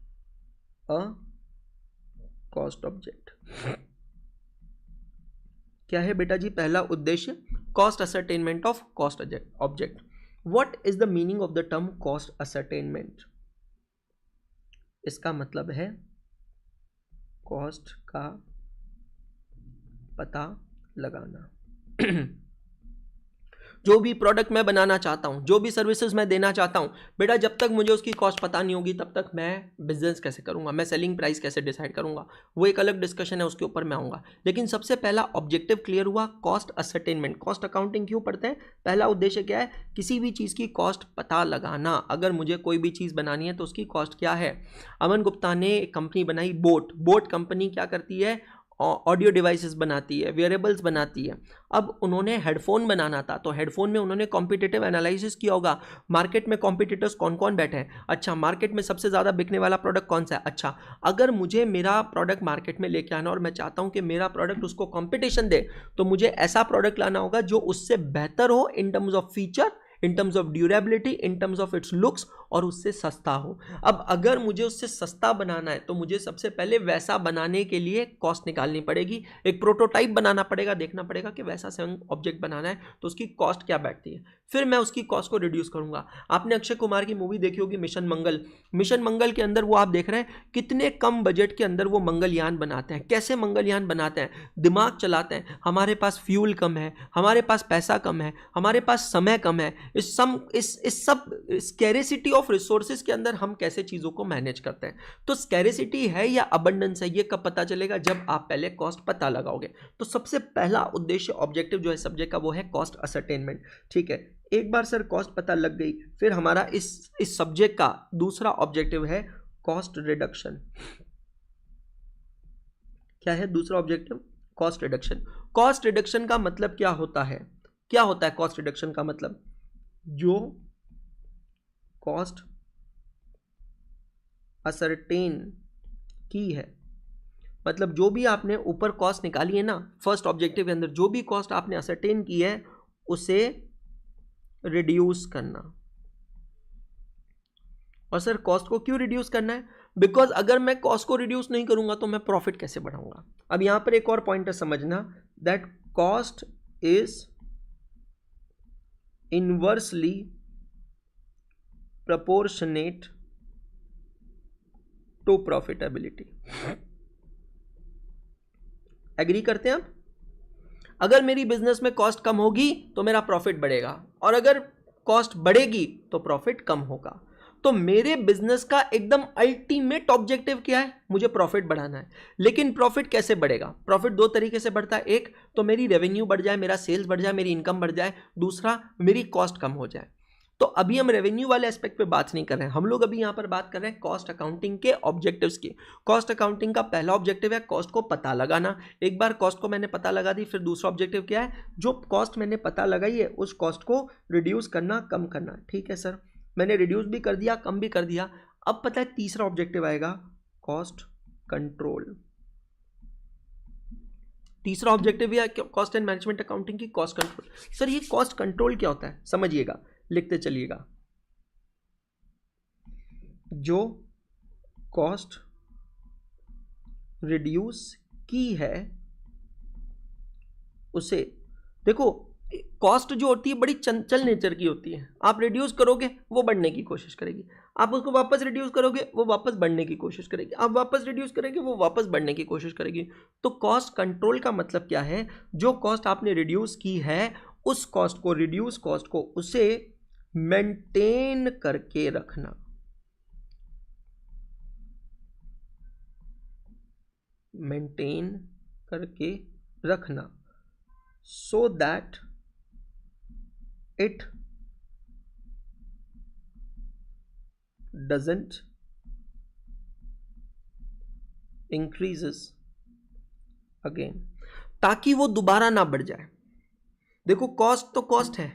a cost object. क्या है बेटा जी पहला उद्देश्य? Cost ascertainment of cost object. What is the meaning of the term cost ascertainment? इसका मतलब है कॉस्ट का पता लगाना. जो भी प्रोडक्ट मैं बनाना चाहता हूं, जो भी सर्विसेज मैं देना चाहता हूं, बेटा जब तक मुझे उसकी कॉस्ट पता नहीं होगी तब तक मैं बिजनेस कैसे करूंगा, मैं सेलिंग प्राइस कैसे डिसाइड करूंगा, वो एक अलग डिस्कशन है, उसके ऊपर मैं आऊंगा. लेकिन सबसे पहला ऑब्जेक्टिव क्लियर हुआ, कॉस्ट असरटेनमेंट. कॉस्ट अकाउंटिंग क्यों पढ़ते हैं? पहला उद्देश्य क्या है? किसी भी चीज़ की कॉस्ट पता लगाना. अगर मुझे कोई भी चीज़ बनानी है तो उसकी कॉस्ट क्या है. अमन गुप्ता ने एक कंपनी बनाई बोट कंपनी क्या करती है? ऑडियो डिवाइसेस बनाती है, वेयरेबल्स बनाती है. अब उन्होंने हेडफोन बनाना था, तो हेडफोन में उन्होंने कॉम्पिटिटिव एनालिसिस किया होगा, मार्केट में कॉम्पिटिटर्स कौन कौन बैठे हैं. अच्छा, मार्केट में सबसे ज़्यादा बिकने वाला प्रोडक्ट कौन सा है. अच्छा, अगर मुझे मेरा प्रोडक्ट मार्केट में लेके आना और मैं चाहता हूँ कि मेरा प्रोडक्ट उसको कॉम्पिटिशन दे, तो मुझे ऐसा प्रोडक्ट लाना होगा जो उससे बेहतर हो in terms of feature, in terms of durability, in terms of its looks, और उससे सस्ता हो. अब अगर मुझे उससे सस्ता बनाना है तो मुझे सबसे पहले वैसा बनाने के लिए कॉस्ट निकालनी पड़ेगी, एक प्रोटोटाइप बनाना पड़ेगा, देखना पड़ेगा कि वैसा ऑब्जेक्ट बनाना है तो उसकी कॉस्ट क्या बैठती है. फिर मैं उसकी कॉस्ट को रिड्यूस करूंगा. आपने अक्षय कुमार की मूवी देखी होगी मिशन मंगल. मिशन मंगल के अंदर वो आप देख रहे हैं कितने कम बजट के अंदर वो मंगलयान बनाते हैं. कैसे मंगलयान बनाते हैं? दिमाग चलाते हैं. हमारे पास फ्यूल कम है, हमारे पास पैसा कम है, हमारे पास समय कम है. इस सब स्कैरिसिटी ऑफ रिसोर्सेज के अंदर हम कैसे चीज़ों को मैनेज करते हैं. तो स्कैरिसिटी है या अबंडेंस है, ये कब पता चलेगा? जब आप पहले कॉस्ट पता लगाओगे. तो सबसे पहला उद्देश्य ऑब्जेक्टिव जो है सब्जेक्ट का वो है कॉस्ट असरटेनमेंट. ठीक है, एक बार सर कॉस्ट पता लग गई, फिर हमारा इस सब्जेक्ट का दूसरा ऑब्जेक्टिव है कॉस्ट रिडक्शन. क्या है दूसरा objective? Cost reduction. Cost reduction का मतलब क्या होता है? क्या होता है कॉस्ट रिडक्शन का मतलब? जो कॉस्ट असरटेन की है, मतलब जो भी आपने ऊपर कॉस्ट निकाली है ना फर्स्ट ऑब्जेक्टिव के अंदर, जो भी कॉस्ट आपने असरटेन की है उसे रिड्यूस करना. और सर कॉस्ट को क्यों रिड्यूस करना है? बिकॉज अगर मैं कॉस्ट को रिड्यूस नहीं करूंगा तो मैं प्रॉफिट कैसे बढ़ाऊंगा. अब यहां पर एक और पॉइंटर समझना, that cost is inversely proportionate to profitability. Agree करते हैं आप? अगर मेरी बिजनेस में कॉस्ट कम होगी तो मेरा प्रॉफिट बढ़ेगा, और अगर कॉस्ट बढ़ेगी तो प्रॉफिट कम होगा. तो मेरे बिजनेस का एकदम अल्टीमेट ऑब्जेक्टिव क्या है? मुझे प्रॉफिट बढ़ाना है. लेकिन प्रॉफिट कैसे बढ़ेगा? प्रॉफिट दो तरीके से बढ़ता है. एक तो मेरी रेवेन्यू बढ़ जाए, मेरा सेल्स बढ़ जाए, मेरी इनकम बढ़ जाए. दूसरा मेरी कॉस्ट कम हो जाए. तो अभी हम रेवेन्यू वाले एस्पेक्ट पे बात नहीं कर रहे हैं, हम लोग अभी यहाँ पर बात कर रहे हैं कॉस्ट अकाउंटिंग के ऑब्जेक्टिव्स की. कॉस्ट अकाउंटिंग का पहला ऑब्जेक्टिव है कॉस्ट को पता लगाना. एक बार कॉस्ट को मैंने पता लगा दी, फिर दूसरा ऑब्जेक्टिव क्या है? जो कॉस्ट मैंने पता लगाई है उस कॉस्ट को रिड्यूस करना, कम करना. ठीक है सर, मैंने रिड्यूस भी कर दिया, कम भी कर दिया. अब पता है तीसरा ऑब्जेक्टिव आएगा कॉस्ट कंट्रोल. तीसरा ऑब्जेक्टिव है कॉस्ट एंड मैनेजमेंट अकाउंटिंग की कॉस्ट कंट्रोल। सर ये कॉस्ट कंट्रोल क्या होता है, समझिएगा, लिखते चलिएगा। जो कॉस्ट रिड्यूस की है उसे, देखो कॉस्ट जो होती है बड़ी चंचल नेचर की होती है, आप रिड्यूस करोगे वो बढ़ने की कोशिश करेगी, आप उसको वापस रिड्यूस करोगे वो वापस बढ़ने की कोशिश करेगी, आप वापस रिड्यूस करेंगे वो वापस बढ़ने की कोशिश करेगी। तो कॉस्ट कंट्रोल का मतलब क्या है, जो कॉस्ट आपने रिड्यूस की है उस कॉस्ट को, रिड्यूस कॉस्ट को, उसे मेंटेन करके रखना, मेंटेन करके रखना, so that it doesn't increases again, ताकि वो दोबारा ना बढ़ जाए। देखो कॉस्ट तो कॉस्ट है,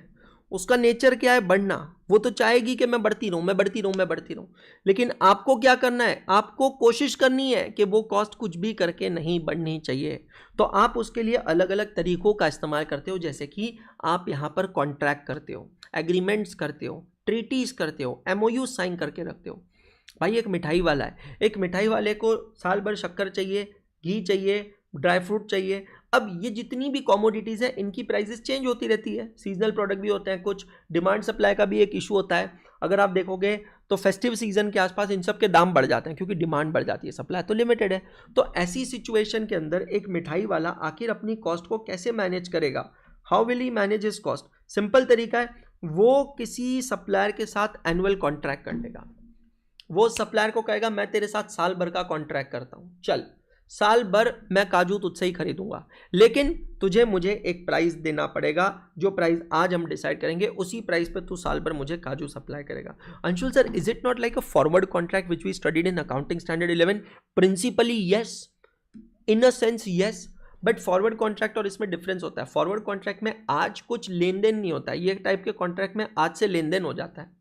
उसका नेचर क्या है, बढ़ना, वो तो चाहेगी कि मैं बढ़ती रहूं, मैं बढ़ती रहूं, मैं बढ़ती रहूं, लेकिन आपको क्या करना है, आपको कोशिश करनी है कि वो कॉस्ट कुछ भी करके नहीं बढ़नी चाहिए। तो आप उसके लिए अलग अलग तरीकों का इस्तेमाल करते हो, जैसे कि आप यहाँ पर कॉन्ट्रैक्ट करते हो, एग्रीमेंट्स करते हो, ट्रीटीज करते हो, MOU साइन करके रखते हो। भाई एक मिठाई वाला है, एक मिठाई वाले को साल भर शक्कर चाहिए, घी चाहिए, ड्राई फ्रूट चाहिए। अब ये जितनी भी कॉमोडिटीज़ हैं इनकी प्राइसेस चेंज होती रहती है, सीजनल प्रोडक्ट भी होते हैं, कुछ डिमांड सप्लाई का भी एक इशू होता है। अगर आप देखोगे तो फेस्टिव सीजन के आसपास इन सब के दाम बढ़ जाते हैं क्योंकि डिमांड बढ़ जाती है, सप्लाई तो लिमिटेड है। तो ऐसी सिचुएशन के अंदर एक मिठाई वाला आखिर अपनी कॉस्ट को कैसे मैनेज करेगा, how will he manage his cost? Simple तरीका है, वो किसी सप्लायर के साथ एनुअल कॉन्ट्रैक्ट कर लेगा। वो सप्लायर को कहेगा मैं तेरे साथ साल भर का कॉन्ट्रैक्ट करता हूँ, चल साल भर मैं काजू तुझसे ही खरीदूंगा, लेकिन तुझे मुझे एक प्राइस देना पड़ेगा, जो प्राइस आज हम डिसाइड करेंगे उसी प्राइस पे तू साल भर मुझे काजू सप्लाई करेगा। Anshul sir, is it not like a forward contract which we studied in accounting standard 11? Principally yes, in a sense yes, but forward contract और इसमें डिफरेंस होता है। फॉरवर्ड कॉन्ट्रैक्ट में आज कुछ लेन देन नहीं होता है, ये टाइप के कॉन्ट्रैक्ट में आज से लेन देन हो जाता है।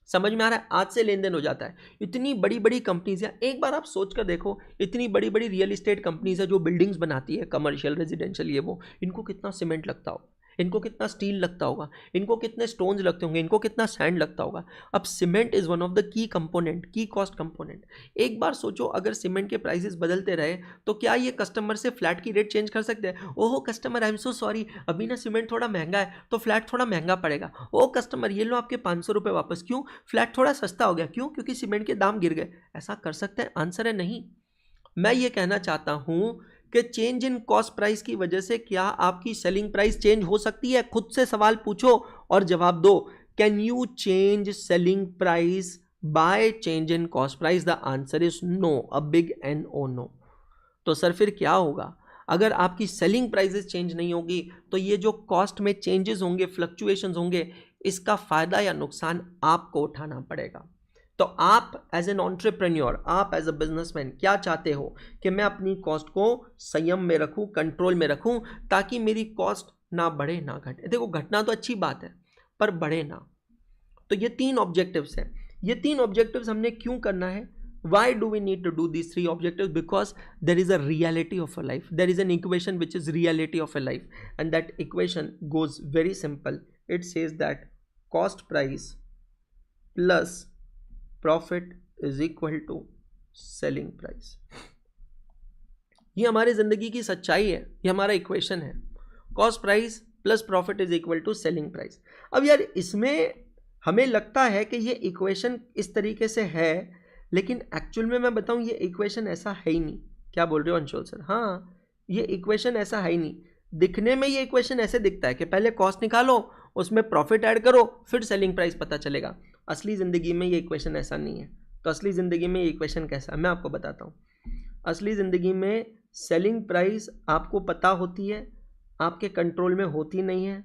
समझ में आ रहा है? आज से लेन देन हो जाता है। इतनी बड़ी बड़ी कंपनीज है, एक बार आप सोच कर देखो, इतनी बड़ी बड़ी रियल एस्टेट कंपनीज है जो बिल्डिंग्स बनाती है, कमर्शियल, रेजिडेंशियल, ये वो, इनको कितना सीमेंट लगता हो, इनको कितना स्टील लगता होगा, इनको कितने स्टोन्स लगते होंगे, इनको कितना सैंड लगता होगा। अब cement is one of the key component, की कॉस्ट कंपोनेंट। एक बार सोचो अगर सीमेंट के प्राइसेस बदलते रहे तो क्या ये कस्टमर से फ्लैट की रेट चेंज कर सकते हैं? ओहो customer I am so sorry, अभी ना सीमेंट थोड़ा महंगा है तो फ्लैट थोड़ा महंगा पड़ेगा। ओ कस्टमर ये लो आपके 500 रुपये वापस, क्यों? फ्लैट थोड़ा सस्ता हो गया, क्यों? क्योंकि सीमेंट के दाम गिर गए। ऐसा कर सकते हैं? आंसर है नहीं। मैं ये कहना चाहता हूँ कि चेंज इन कॉस्ट प्राइस की वजह से क्या आपकी सेलिंग प्राइस चेंज हो सकती है? खुद से सवाल पूछो और जवाब दो। Can you change selling price by change in cost price? The answer is no, a big NO, no. तो सर फिर क्या होगा? अगर आपकी सेलिंग प्राइसेस चेंज नहीं होगी तो ये जो कॉस्ट में चेंजेस होंगे, फ्लक्चुएशंस होंगे, इसका फायदा या नुकसान आपको उठाना पड़ेगा। तो आप एज एन एंटरप्रेन्योर, आप एज अ बिजनेसमैन क्या चाहते हो कि मैं अपनी कॉस्ट को संयम में रखूं, कंट्रोल में रखूं, ताकि मेरी कॉस्ट ना बढ़े ना घटे। देखो घटना तो अच्छी बात है पर बढ़े ना। तो ये 3 ऑब्जेक्टिव्स हैं। ये 3 ऑब्जेक्टिव्स हमने क्यों करना है? Why do we need to do these 3 objectives? Because there is a reality of a life. There is an equation which is reality of a life, and that equation goes very simple. It says that cost price plus profit is equal to selling price. ये हमारी जिंदगी की सच्चाई है, ये हमारा इक्वेशन है। Cost price plus profit is equal to selling price. अब यार इसमें हमें लगता है कि ये इक्वेशन इस तरीके से है, लेकिन एक्चुअल में मैं बताऊं ये इक्वेशन ऐसा है ही नहीं। क्या बोल रहे हो अंशुल सर? हाँ, ये इक्वेशन ऐसा है ही नहीं। दिखने में ये इक्वेशन ऐसे दिखता है कि पहले कॉस्ट निकालो, उसमें प्रॉफिट ऐड करो, फिर सेलिंग प्राइस पता चलेगा। असली ज़िंदगी में ये इक्वेशन ऐसा नहीं है। तो असली ज़िंदगी में ये इक्वेशन कैसा है मैं आपको बताता हूँ। असली ज़िंदगी में सेलिंग प्राइस आपको पता होती है, आपके कंट्रोल में होती नहीं है,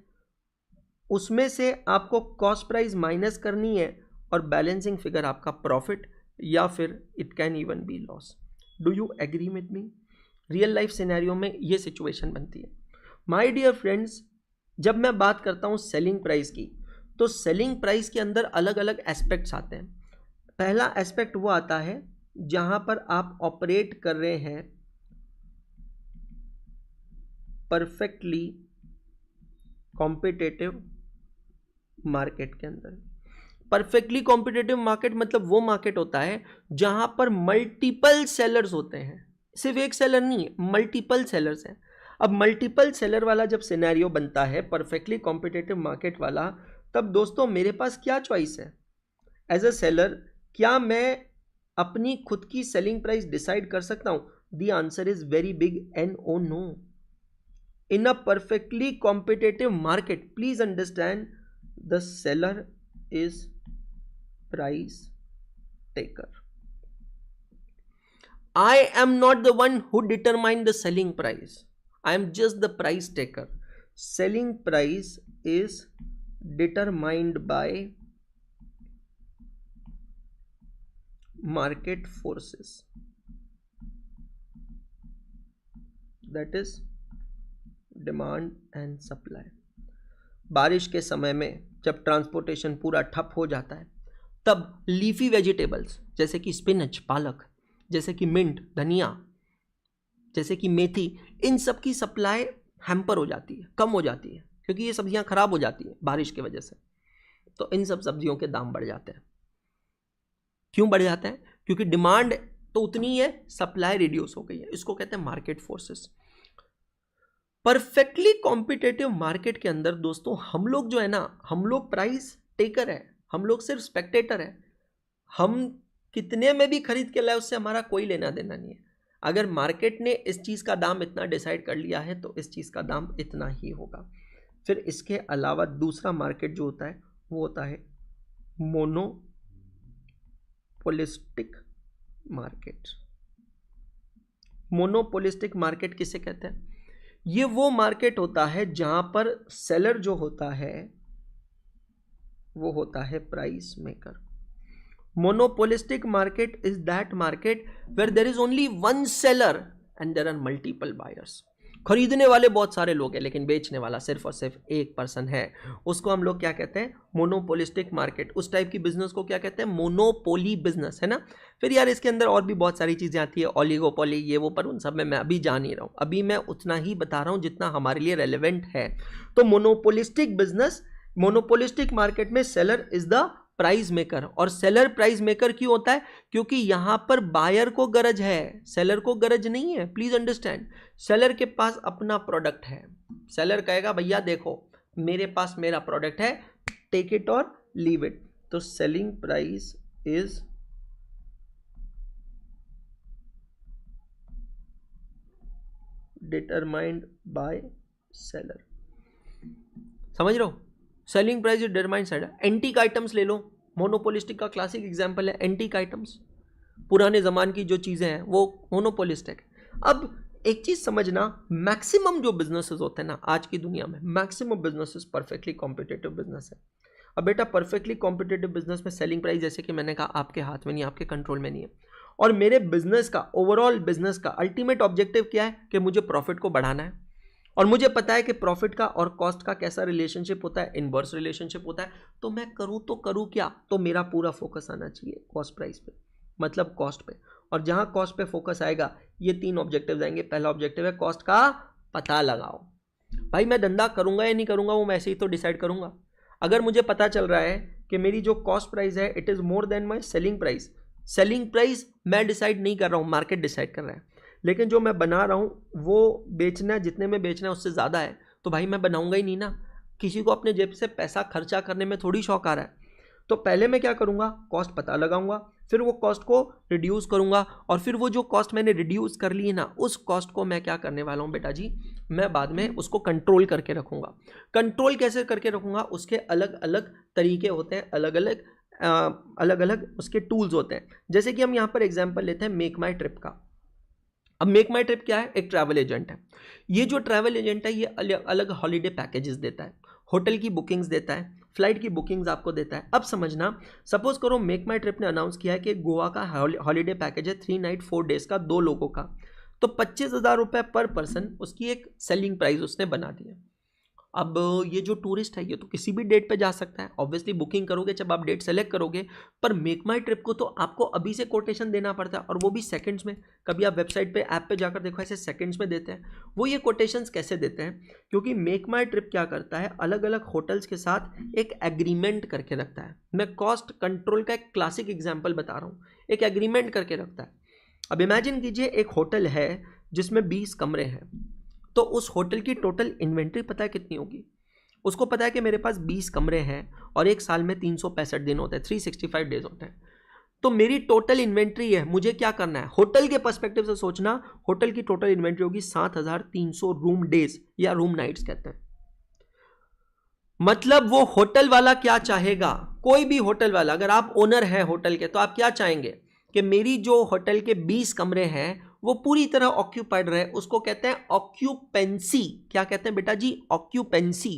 उसमें से आपको कॉस्ट प्राइस माइनस करनी है और बैलेंसिंग फिगर आपका प्रॉफिट या फिर it can even be loss. Do you agree with me? Real life scenario में ये सिचुएशन बनती है। माय डियर फ्रेंड्स, जब मैं बात करता हूँ सेलिंग प्राइस की, तो सेलिंग प्राइस के अंदर अलग अलग एस्पेक्ट्स आते हैं। पहला एस्पेक्ट वो आता है जहाँ पर आप ऑपरेट कर रहे हैं परफेक्टली कॉम्पिटिटिव मार्केट के अंदर। परफेक्टली कॉम्पिटिटिव मार्केट मतलब वो मार्केट होता है जहां पर मल्टीपल सेलर्स होते हैं, सिर्फ एक सेलर नहीं है, मल्टीपल सेलर्स हैं। अब मल्टीपल सेलर वाला जब सिनेरियो बनता है परफेक्टली कॉम्पिटिटिव मार्केट वाला, तब दोस्तों मेरे पास क्या चॉइस है एज अ सेलर? क्या मैं अपनी खुद की सेलिंग प्राइस डिसाइड कर सकता हूं? The answer is very big NO, no. In a perfectly competitive market, please understand, the seller is price taker. I am not the one who determine the selling price. I am just the price taker. Selling price is determined by market forces. That is demand and supply. बारिश के समय में जब ट्रांसपोर्टेशन पूरा ठप हो जाता है, तब लीफी वेजिटेबल्स जैसे कि स्पिनच, पालक, जैसे कि मिंट, धनिया, जैसे कि मेथी, इन सब की सप्लाई हैम्पर हो जाती है, कम हो जाती है, क्योंकि ये सब्जियां खराब हो जाती हैं बारिश की वजह से। तो इन सब सब्जियों के दाम बढ़ जाते हैं। क्यों बढ़ जाते हैं? क्योंकि डिमांड तो उतनी है, सप्लाई रिड्यूस हो गई है। इसको कहते हैं market forces. Perfectly competitive market के अंदर दोस्तों हम लोग जो है ना, हम लोग प्राइस टेकर है, हम लोग सिर्फ स्पेक्टेटर है। हम कितने में भी खरीद के लाए उससे हमारा कोई लेना देना नहीं है। अगर मार्केट ने इस चीज़ का दाम इतना डिसाइड कर लिया है तो इस चीज़ का दाम इतना ही होगा। फिर इसके अलावा दूसरा मार्केट जो होता है वो होता है मोनोपोलिस्टिक मार्केट। मोनोपोलिस्टिक मार्केट किसे कहते हैं? ये वो मार्केट होता है जहां पर सेलर जो होता है वो होता है price maker. Monopolistic market is that market where there is only one seller and there are multiple buyers. खरीदने वाले बहुत सारे लोग हैं लेकिन बेचने वाला सिर्फ और सिर्फ एक पर्सन है। उसको हम लोग क्या कहते हैं? Monopolistic market. उस टाइप की बिजनेस को क्या कहते हैं? मोनोपोली बिजनेस, है ना। फिर यार इसके अंदर और भी बहुत सारी चीज़ें आती है, ओलिगोपोली, ये वो, पर उन सब में मैं अभी जा नहीं रहा हूँ। अभी मैं उतना ही बता रहा हूँ जितना हमारे लिए रेलिवेंट है। तो मोनोपोलिस्टिक बिजनेस, मोनोपोलिस्टिक मार्केट में seller is the price maker. और सेलर प्राइस मेकर क्यों होता है? क्योंकि यहां पर बायर को गरज है, सेलर को गरज नहीं है। प्लीज अंडरस्टैंड, सेलर के पास अपना प्रोडक्ट है। सेलर कहेगा भैया देखो मेरे पास मेरा प्रोडक्ट है, टेक इट और लीव इट। तो selling price is determined by seller. समझ रहे हो? Selling price is determined seller. Antique items ले लो, मोनोपोलिस्टिक का क्लासिक एग्जांपल है एंटीक आइटम्स। पुराने जमाने की जो चीजें हैं वो मोनोपोलिस्टिक। अब एक चीज समझना, मैक्सिमम जो बिजनेसेस होते हैं ना आज की दुनिया में, maximum businesses perfectly competitive business है। अब बेटा परफेक्टली कॉम्पिटिटिव बिजनेस में सेलिंग प्राइस जैसे कि मैंने कहा आपके हाथ में नहीं, आपके कंट्रोल में नहीं है। और मेरे बिजनेस का, ओवरऑल बिजनेस का अल्टीमेट ऑब्जेक्टिव क्या है? कि मुझे प्रॉफिट को बढ़ाना है। और मुझे पता है कि प्रॉफिट का और कॉस्ट का कैसा रिलेशनशिप होता है, इनवर्स रिलेशनशिप होता है। तो मैं करूं तो करूं क्या? तो मेरा पूरा फोकस आना चाहिए कॉस्ट प्राइस पे, मतलब कॉस्ट पे। और जहां कॉस्ट पे फोकस आएगा ये तीन ऑब्जेक्टिव्स आएंगे। पहला ऑब्जेक्टिव है कॉस्ट का पता लगाओ। भाई मैं धंधा करूंगा या नहीं करूंगा वो मैं ऐसे ही तो डिसाइड करूंगा। अगर मुझे पता चल रहा है कि मेरी जो कॉस्ट प्राइस है it is more than my selling price, selling price मैं डिसाइड नहीं कर रहा हूं, मार्केट डिसाइड कर रहा है, लेकिन जो मैं बना रहा हूं वो बेचना, जितने में बेचना है उससे ज़्यादा है, तो भाई मैं बनाऊंगा ही नहीं ना। किसी को अपने जेब से पैसा खर्चा करने में थोड़ी शौक आ रहा है। तो पहले मैं क्या करूंगा? कॉस्ट पता लगाऊंगा, फिर वो कॉस्ट को रिड्यूस करूंगा, और फिर वो जो कॉस्ट मैंने रिड्यूस कर ली है ना, उस कॉस्ट को मैं क्या करने वाला हूं बेटा जी, मैं बाद में उसको कंट्रोल करके रखूंगा। कंट्रोल कैसे करके रखूंगा? उसके अलग अलग तरीके होते हैं, अलग अलग उसके टूल्स होते हैं। जैसे कि हम यहाँ पर एग्जाम्पल लेते हैं मेक माई ट्रिप का। अब मेक माई ट्रिप क्या है? एक ट्रैवल एजेंट है। ये जो ट्रैवल एजेंट है ये अलग अलग हॉलीडे पैकेजेस देता है, होटल की बुकिंग्स देता है, फ्लाइट की बुकिंग्स आपको देता है। अब समझना, सपोज करो मेक माई ट्रिप ने अनाउंस किया है कि गोवा का हॉलीडे पैकेज है 3 नाइट 4 डेज का, 2 लोगों का, तो 25,000 रुपये पर पर्सन उसकी एक सेलिंग प्राइस उसने बना दी है। अब ये जो टूरिस्ट है ये तो किसी भी डेट पे जा सकता है, ऑब्वियसली बुकिंग करोगे जब आप डेट सेलेक्ट करोगे, पर मेक माई ट्रिप को तो आपको अभी से कोटेशन देना पड़ता है, और वो भी सेकंड्स में। कभी आप वेबसाइट पे ऐप पे जाकर देखो, ऐसे सेकंड्स में देते हैं। वो ये कोटेशंस कैसे देते हैं, क्योंकि मेक माई ट्रिप क्या करता है, अलग अलग होटल्स के साथ एक एग्रीमेंट करके रखता है। मैं कॉस्ट कंट्रोल का एक क्लासिक एग्जाम्पल बता रहा हूँ, एक एग्रीमेंट करके रखता है। अब इमेजिन कीजिए एक होटल है जिसमें 20 कमरे हैं, तो उस होटल की टोटल इन्वेंट्री पता है कितनी होगी? उसको पता है कि मेरे पास 20 कमरे हैं और एक साल में 365 दिन होते हैं, 365 डेज होते हैं। तो मेरी टोटल इन्वेंट्री है, मुझे क्या करना है, होटल के पर्सपेक्टिव से सोचना, होटल की टोटल इन्वेंट्री होगी 7300 रूम डेज या रूम नाइट्स कहते हैं। मतलब वो होटल वाला क्या चाहेगा, कोई भी होटल वाला, अगर आप ओनर है होटल के, तो आप क्या चाहेंगे कि मेरी जो होटल के 20 कमरे हैं वो पूरी तरह ऑक्यूपाइड रहे। उसको कहते हैं ऑक्यूपेंसी। क्या कहते हैं बेटा जी? ऑक्यूपेंसी।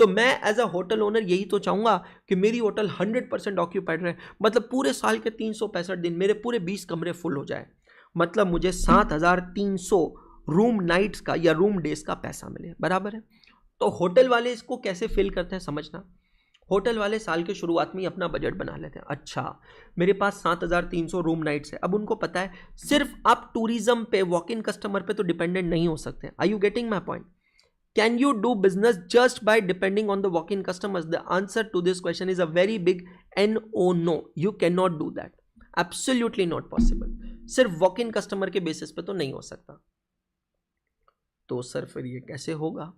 तो मैं एज अ होटल ओनर यही तो चाहूंगा कि मेरी होटल 100% ऑक्यूपाइड रहे, मतलब पूरे साल के 365 दिन मेरे पूरे 20 कमरे फुल हो जाए, मतलब मुझे 7300 रूम नाइट्स का या रूम डेज का पैसा मिले, बराबर है। तो होटल वाले इसको कैसे फिल करते हैं समझना। होटल वाले साल के शुरुआत में ही अपना बजट बना लेते हैं। अच्छा, मेरे पास 7300 रूम नाइट्स है। अब उनको पता है सिर्फ आप टूरिज्म पे, वॉक इन कस्टमर पे तो डिपेंडेंट नहीं हो सकते। Are you getting my point? Can you do business just by depending on the walk-in customers? The answer to this question is a very big no. No, you cannot do that. Absolutely not possible. सिर्फ walk-in customer के बेसिस पे तो नहीं हो सकता। तो सर फिर ये कैसे होगा?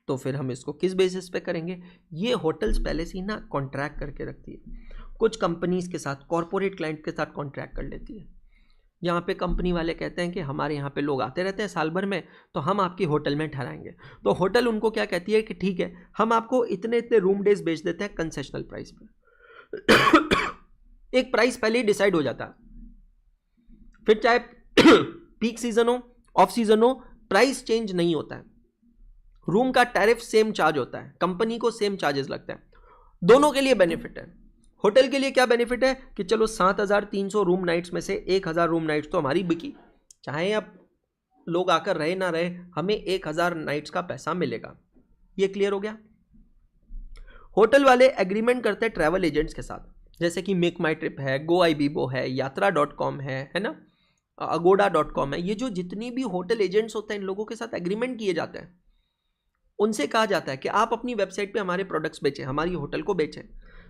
तो फिर हम इसको किस बेसिस पे करेंगे? ये होटल्स पहले से ही ना कॉन्ट्रैक्ट करके रखती है, कुछ कंपनीज के साथ, कॉर्पोरेट क्लाइंट के साथ कॉन्ट्रैक्ट कर लेती है। यहाँ पे कंपनी वाले कहते हैं कि हमारे यहाँ पे लोग आते रहते हैं साल भर में, तो हम आपकी होटल में ठहराएंगे। तो होटल उनको क्या कहती है कि ठीक है, हम आपको इतने इतने रूम डेज बेच देते हैं कंसेशनल प्राइस पे। एक प्राइस पहले ही डिसाइड हो जाता है, फिर चाहे पीक सीजन हो, ऑफ सीजन हो, प्राइस चेंज नहीं होता है। रूम का टैरिफ सेम चार्ज होता है, कंपनी को सेम चार्जेस लगता है, दोनों के लिए बेनिफिट है। होटल के लिए क्या बेनिफिट है कि चलो 7300 रूम नाइट्स में से 1000 रूम नाइट्स तो हमारी बिकी, चाहे अब लोग आकर रहे ना रहे, हमें 1000 नाइट्स का पैसा मिलेगा। ये क्लियर हो गया? होटल वाले एग्रीमेंट करते हैं ट्रैवल एजेंट्स के साथ, जैसे कि मेक माई ट्रिप है, GoIbibo है, Yatra.com है ना, Agoda.com है। ये जो जितनी भी होटल एजेंट्स होते हैं, इन लोगों के साथ एग्रीमेंट किए जाते हैं। उनसे कहा जाता है कि आप अपनी वेबसाइट पे हमारे प्रोडक्ट्स बेचें, हमारी होटल को बेचें।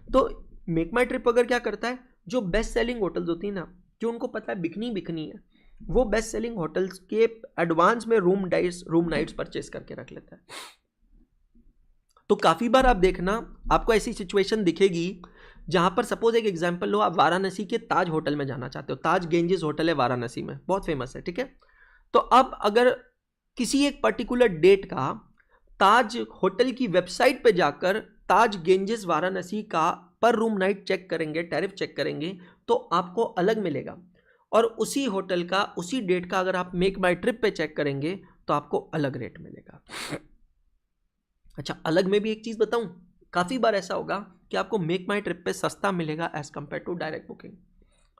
तो मेक माई ट्रिप अगर क्या करता है, जो बेस्ट सेलिंग होटल्स होती है ना, जो उनको पता है बिकनी है, वो बेस्ट सेलिंग होटल्स के एडवांस में रूम नाइट्स परचेस करके रख लेता है। तो काफी बार आप देखना, आपको ऐसी सिचुएशन दिखेगी जहां पर सपोज एक एग्जांपल लो, आप वाराणसी के ताज होटल में जाना चाहते हो। ताज गेंजेस होटल है वाराणसी में, बहुत फेमस है, ठीक है। तो अब अगर किसी एक पर्टिकुलर डेट का ताज होटल की वेबसाइट पे जाकर ताज गेंजेस वाराणसी का पर रूम नाइट चेक करेंगे, टैरिफ चेक करेंगे, तो आपको अलग मिलेगा। और उसी होटल का उसी डेट का अगर आप मेक माई ट्रिप पे चेक करेंगे तो आपको अलग रेट मिलेगा। अच्छा, अलग में भी एक चीज बताऊं, काफी बार ऐसा होगा कि आपको मेक माई ट्रिप पे सस्ता मिलेगा as compare to direct booking.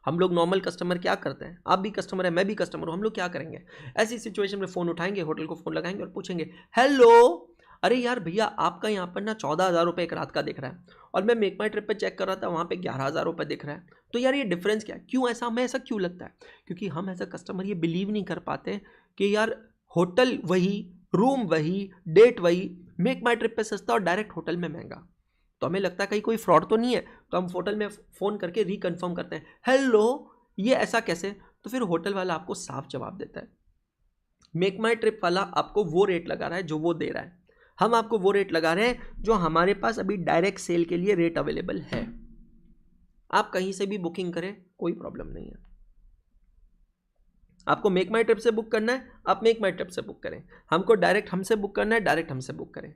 हम लोग नॉर्मल कस्टमर क्या करते हैं, आप भी कस्टमर है, मैं भी कस्टमर हूं, हम लोग क्या करेंगे, ऐसी सिचुएशन में फोन उठाएंगे, होटल को फोन लगाएंगे और पूछेंगे, हेलो अरे यार भैया, आपका यहाँ पर ना 14,000 रुपये एक रात का दिख रहा है, और मैं मेक माई ट्रिप पे चेक कर रहा था, वहाँ पे 11,000 रुपये दिख रहा है। तो यार ये डिफरेंस क्या है, क्यों ऐसा, हमें ऐसा क्यों लगता है? क्योंकि हम एज अ कस्टमर ये बिलीव नहीं कर पाते कि यार होटल वही, रूम वही, डेट वही, मेक माई ट्रिप पे सस्ता और डायरेक्ट होटल में महंगा। तो हमें लगता है कहीं कोई फ्रॉड तो नहीं है, तो हम होटल में फ़ोन करके रिकन्फर्म करते हैं, हेलो ये ऐसा कैसे? तो फिर होटल वाला आपको साफ जवाब देता है, मेक माई ट्रिप वाला आपको वो रेट लगा रहा है जो वो दे रहा है, हम आपको वो रेट लगा रहे हैं जो हमारे पास अभी डायरेक्ट सेल के लिए रेट अवेलेबल है। आप कहीं से भी बुकिंग करें, कोई प्रॉब्लम नहीं है। आपको मेक माई ट्रिप से बुक करना है, आप मेक माई ट्रिप से बुक करें, हमको डायरेक्ट हमसे बुक करना है, डायरेक्ट हमसे बुक करें,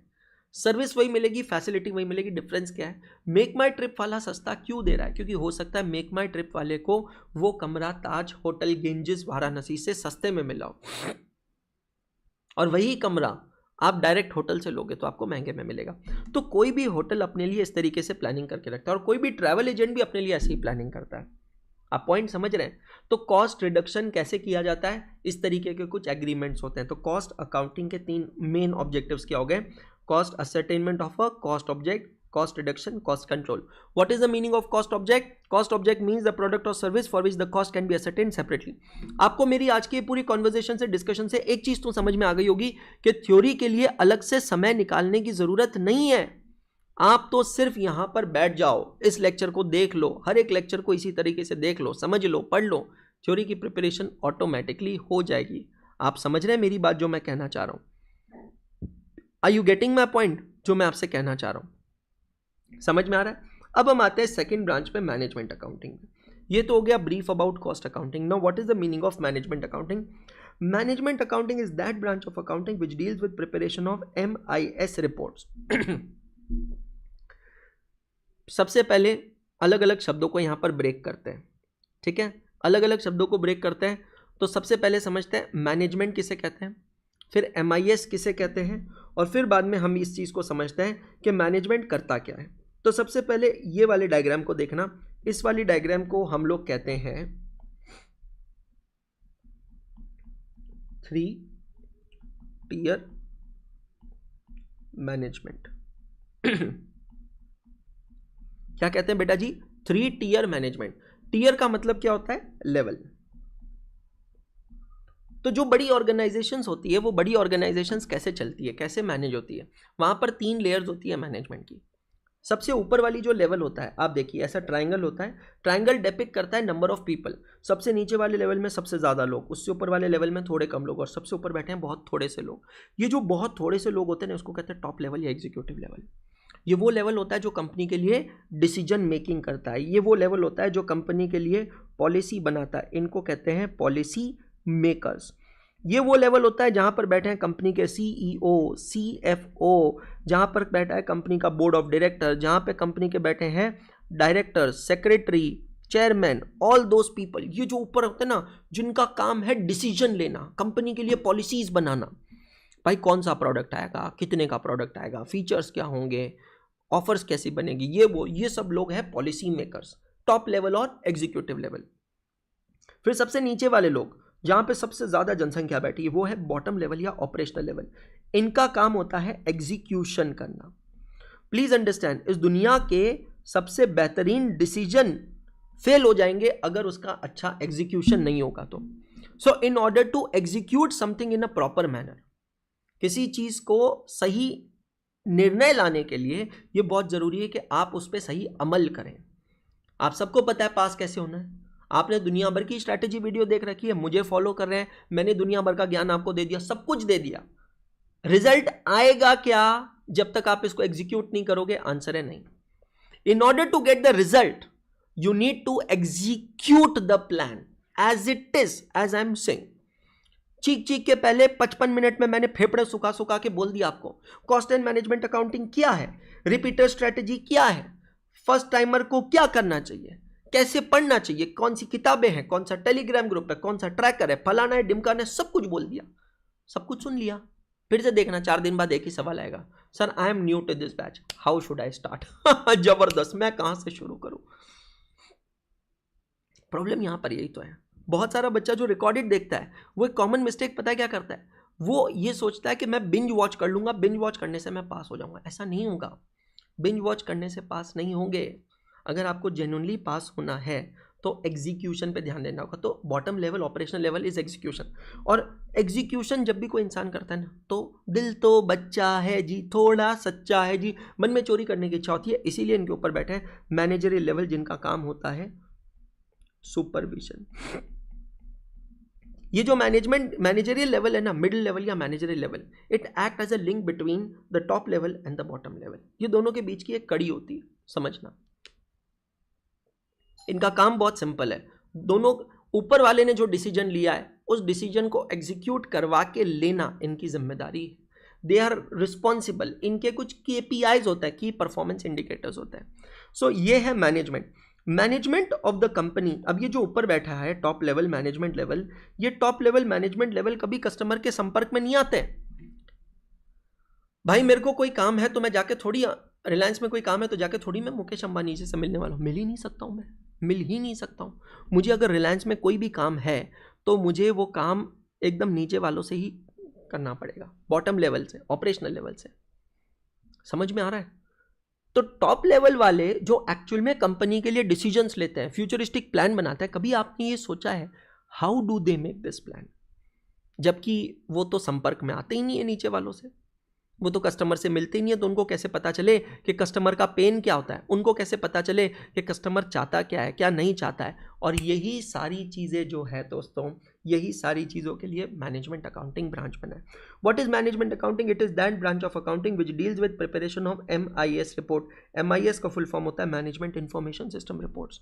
सर्विस वही मिलेगी, फैसिलिटी वही मिलेगी। डिफरेंस क्या है? मेक माई ट्रिप वाला सस्ता क्यों दे रहा है? क्योंकि हो सकता है मेक माई ट्रिप वाले को वो कमरा ताज होटल गेंजेस वाराणसी से सस्ते में मिला हो, और वही कमरा आप डायरेक्ट होटल से लोगे तो आपको महंगे में मिलेगा। तो कोई भी होटल अपने लिए इस तरीके से प्लानिंग करके रखता है, और कोई भी ट्रैवल एजेंट भी अपने लिए ऐसी ही प्लानिंग करता है। आप पॉइंट समझ रहे हैं? तो कॉस्ट रिडक्शन कैसे किया जाता है, इस तरीके के कुछ एग्रीमेंट्स होते हैं। तो कॉस्ट अकाउंटिंग के 3 मेन ऑब्जेक्टिव्स क्या हो गए? cost ascertainment of a cost object, cost reduction, cost control. What is the meaning of cost object? Cost object means the product or service for which the cost can be ascertained separately. आपको मेरी आज की पूरी कॉन्वर्जेशन से, डिस्कशन से एक चीज तो समझ में आ गई होगी कि थ्योरी के लिए अलग से समय निकालने की जरूरत नहीं है. आप तो सिर्फ यहां पर बैठ जाओ, इस लेक्चर को देख लो, हर एक लेक्चर को इसी तरीके से देख लो, समझ लो, पढ़ लो, थ्योरी की प्रिपरेशन ऑटोमेटिकली हो जाएगी. आप समझ रहे हैं मेरी बात जो मैं कहना चाह रहा हूं? Are you getting my point जो मैं आपसे कहना चाह रहा हूं? समझ में आ रहा है? अब हम आते हैं सेकंड ब्रांच पे, मैनेजमेंट अकाउंटिंग. ये तो हो गया brief about cost accounting. Now what is the meaning of management accounting? Management accounting is that branch of accounting which deals with preparation of MIS reports. सबसे पहले अलग अलग शब्दों को यहां पर ब्रेक करते हैं. ठीक है, अलग अलग शब्दों को ब्रेक करते हैं. तो सबसे पहले समझते हैं मैनेजमेंट किसे कहते हैं, फिर MIS किसे कहते हैं, और फिर बाद में हम इस चीज को समझते हैं कि मैनेजमेंट करता क्या है. तो सबसे पहले ये वाले डायग्राम को देखना. इस वाली डायग्राम को हम लोग कहते हैं 3 टियर मैनेजमेंट. क्या कहते हैं बेटा जी? 3 टियर मैनेजमेंट. टियर का मतलब क्या होता है? लेवल. तो जो बड़ी ऑर्गेनाइजेशंस होती है, वो बड़ी ऑर्गेनाइजेशंस कैसे चलती है, कैसे मैनेज होती है? वहां पर 3 लेयर्स होती है मैनेजमेंट की. सबसे ऊपर वाली जो लेवल होता है, आप देखिए ऐसा ट्रायंगल होता है. ट्रायंगल डिपिक्ट करता है नंबर ऑफ पीपल. सबसे नीचे वाले लेवल में सबसे ज्यादा लोग, उससे ऊपर वाले लेवल में थोड़े कम लोग, और सबसे ऊपर बैठे हैं बहुत थोड़े से लोग. ये जो बहुत थोड़े से लोग होते हैं ना, उसको कहते हैं टॉप लेवल या एग्जीक्यूटिव लेवल. ये वो लेवल होता है जो कंपनी के लिए डिसीजन मेकिंग करता है. ये वो लेवल होता है जो कंपनी के लिए पॉलिसी बनाता है. इनको कहते हैं पॉलिसी मेकर्स. ये वो लेवल होता है जहां पर बैठे हैं कंपनी के CEO, CFO, जहां पर बैठा है कंपनी का बोर्ड ऑफ डायरेक्टर, जहां पे कंपनी के बैठे हैं director, secretary, chairman, all those people. ये जो ऊपर होते हैं ना, जिनका काम है डिसीजन लेना, कंपनी के लिए पॉलिसीज बनाना. भाई कौन सा प्रोडक्ट आएगा, कितने का प्रोडक्ट आएगा, फीचर्स क्या होंगे, ऑफर्स कैसी बनेगी, ये सब लोग हैं पॉलिसी मेकर्स. टॉप लेवल और एग्जीक्यूटिव लेवल. फिर सबसे नीचे वाले लोग, जहां पे सबसे ज्यादा जनसंख्या बैठी है, वो है बॉटम लेवल या ऑपरेशनल लेवल. इनका काम होता है एग्जीक्यूशन करना. प्लीज अंडरस्टैंड, इस दुनिया के सबसे बेहतरीन डिसीजन फेल हो जाएंगे अगर उसका अच्छा एग्जीक्यूशन नहीं होगा तो. So in order to execute something in a proper manner, किसी चीज को सही निर्णय लाने के लिए ये बहुत जरूरी है कि आप उस पर सही अमल करें. आप सबको पता है पास कैसे होना है. आपने दुनिया भर की स्ट्रैटेजी वीडियो देख रखी है, मुझे फॉलो कर रहे हैं, मैंने दुनिया भर का ज्ञान आपको दे दिया, सब कुछ दे दिया. रिजल्ट आएगा क्या जब तक आप इसको एग्जीक्यूट नहीं करोगे? आंसर है नहीं. In order to get the result you need to execute the plan as it is, as I am saying. चीख चीख के पहले 55 मिनट में मैंने फेफड़े सुखा सुखा के बोल दिया आपको. कॉस्ट एंड मैनेजमेंट अकाउंटिंग क्या है, रिपीटर स्ट्रैटेजी क्या है, फर्स्ट टाइमर को क्या करना चाहिए, कैसे पढ़ना चाहिए, कौन सी किताबें हैं, कौन सा टेलीग्राम ग्रुप है, कौन सा ट्रैकर है, फलाना है, डिमकाना है, सब कुछ बोल दिया, सब कुछ सुन लिया. फिर से देखना, 4 दिन बाद एक ही सवाल आएगा, sir I am new to this batch, how should I start. जबरदस्त, मैं कहां से शुरू करूं. प्रॉब्लम यहां पर यही तो है. बहुत सारा बच्चा जो रिकॉर्डेड देखता है, वो एक कॉमन मिस्टेक पता है क्या करता है? वो ये सोचता है कि मैं बिंज वॉच कर लूंगा, बिंज वॉच करने से मैं पास हो जाऊंगा. ऐसा नहीं होगा. बिंज वॉच करने से पास नहीं होंगे. अगर आपको जेन्युइनली पास होना है तो एग्जीक्यूशन पे ध्यान देना होगा. तो bottom level, operational level is execution. और एग्जीक्यूशन जब भी कोई इंसान करता है ना, तो दिल तो बच्चा है जी, थोड़ा सच्चा है जी, मन में चोरी करने की इच्छा होती है. इसीलिए इनके ऊपर बैठे हैं मैनेजरियल लेवल, जिनका काम होता है सुपरविजन. ये जो मैनेजरियल लेवल है ना, मिडिल लेवल या managerial level, it act as a link between the top level and the bottom level. ये दोनों के बीच की एक कड़ी होती है, समझना. इनका काम बहुत सिंपल है. दोनों ऊपर वाले ने जो डिसीजन लिया है, उस डिसीजन को एग्जीक्यूट करवा के लेना इनकी जिम्मेदारी है. They are responsible. इनके कुछ KPIs होता है, की परफॉर्मेंस इंडिकेटर्स होता है. सो ये है मैनेजमेंट ऑफ द कंपनी. अब ये जो ऊपर बैठा है टॉप लेवल मैनेजमेंट लेवल, ये टॉप लेवल मैनेजमेंट लेवल कभी कस्टमर के संपर्क में नहीं आते. भाई मेरे को कोई काम है तो मैं जाके थोड़ी, रिलायंस में कोई काम है तो जाके थोड़ी मैं मुकेश अंबानी जी से मिलने वाला हूँ. मिल ही नहीं सकता हूँ, मैं मिल ही नहीं सकता हूँ. मुझे अगर रिलायंस में कोई भी काम है तो मुझे वो काम एकदम नीचे वालों से ही करना पड़ेगा, बॉटम लेवल से, ऑपरेशनल लेवल से. समझ में आ रहा है? तो टॉप लेवल वाले जो एक्चुअल में कंपनी के लिए डिसीजंस लेते हैं, फ्यूचरिस्टिक प्लान बनाते हैं, कभी आपने ये सोचा है how do they make this plan? जबकि वो तो संपर्क में आते ही नहीं है नीचे वालों से, वो तो कस्टमर से मिलते ही नहीं है, तो उनको कैसे पता चले कि कस्टमर का पेन क्या होता है, उनको कैसे पता चले कि कस्टमर चाहता क्या है, क्या नहीं चाहता है। और यही सारी चीज़ें जो है दोस्तों, यही सारी चीज़ों के लिए मैनेजमेंट अकाउंटिंग ब्रांच बना है। What is management accounting? It is that branch of accounting which deals with preparation of MIS report. MIS का फुल फॉर्म होता है मैनेजमेंट इंफॉर्मेशन सिस्टम रिपोर्ट्स।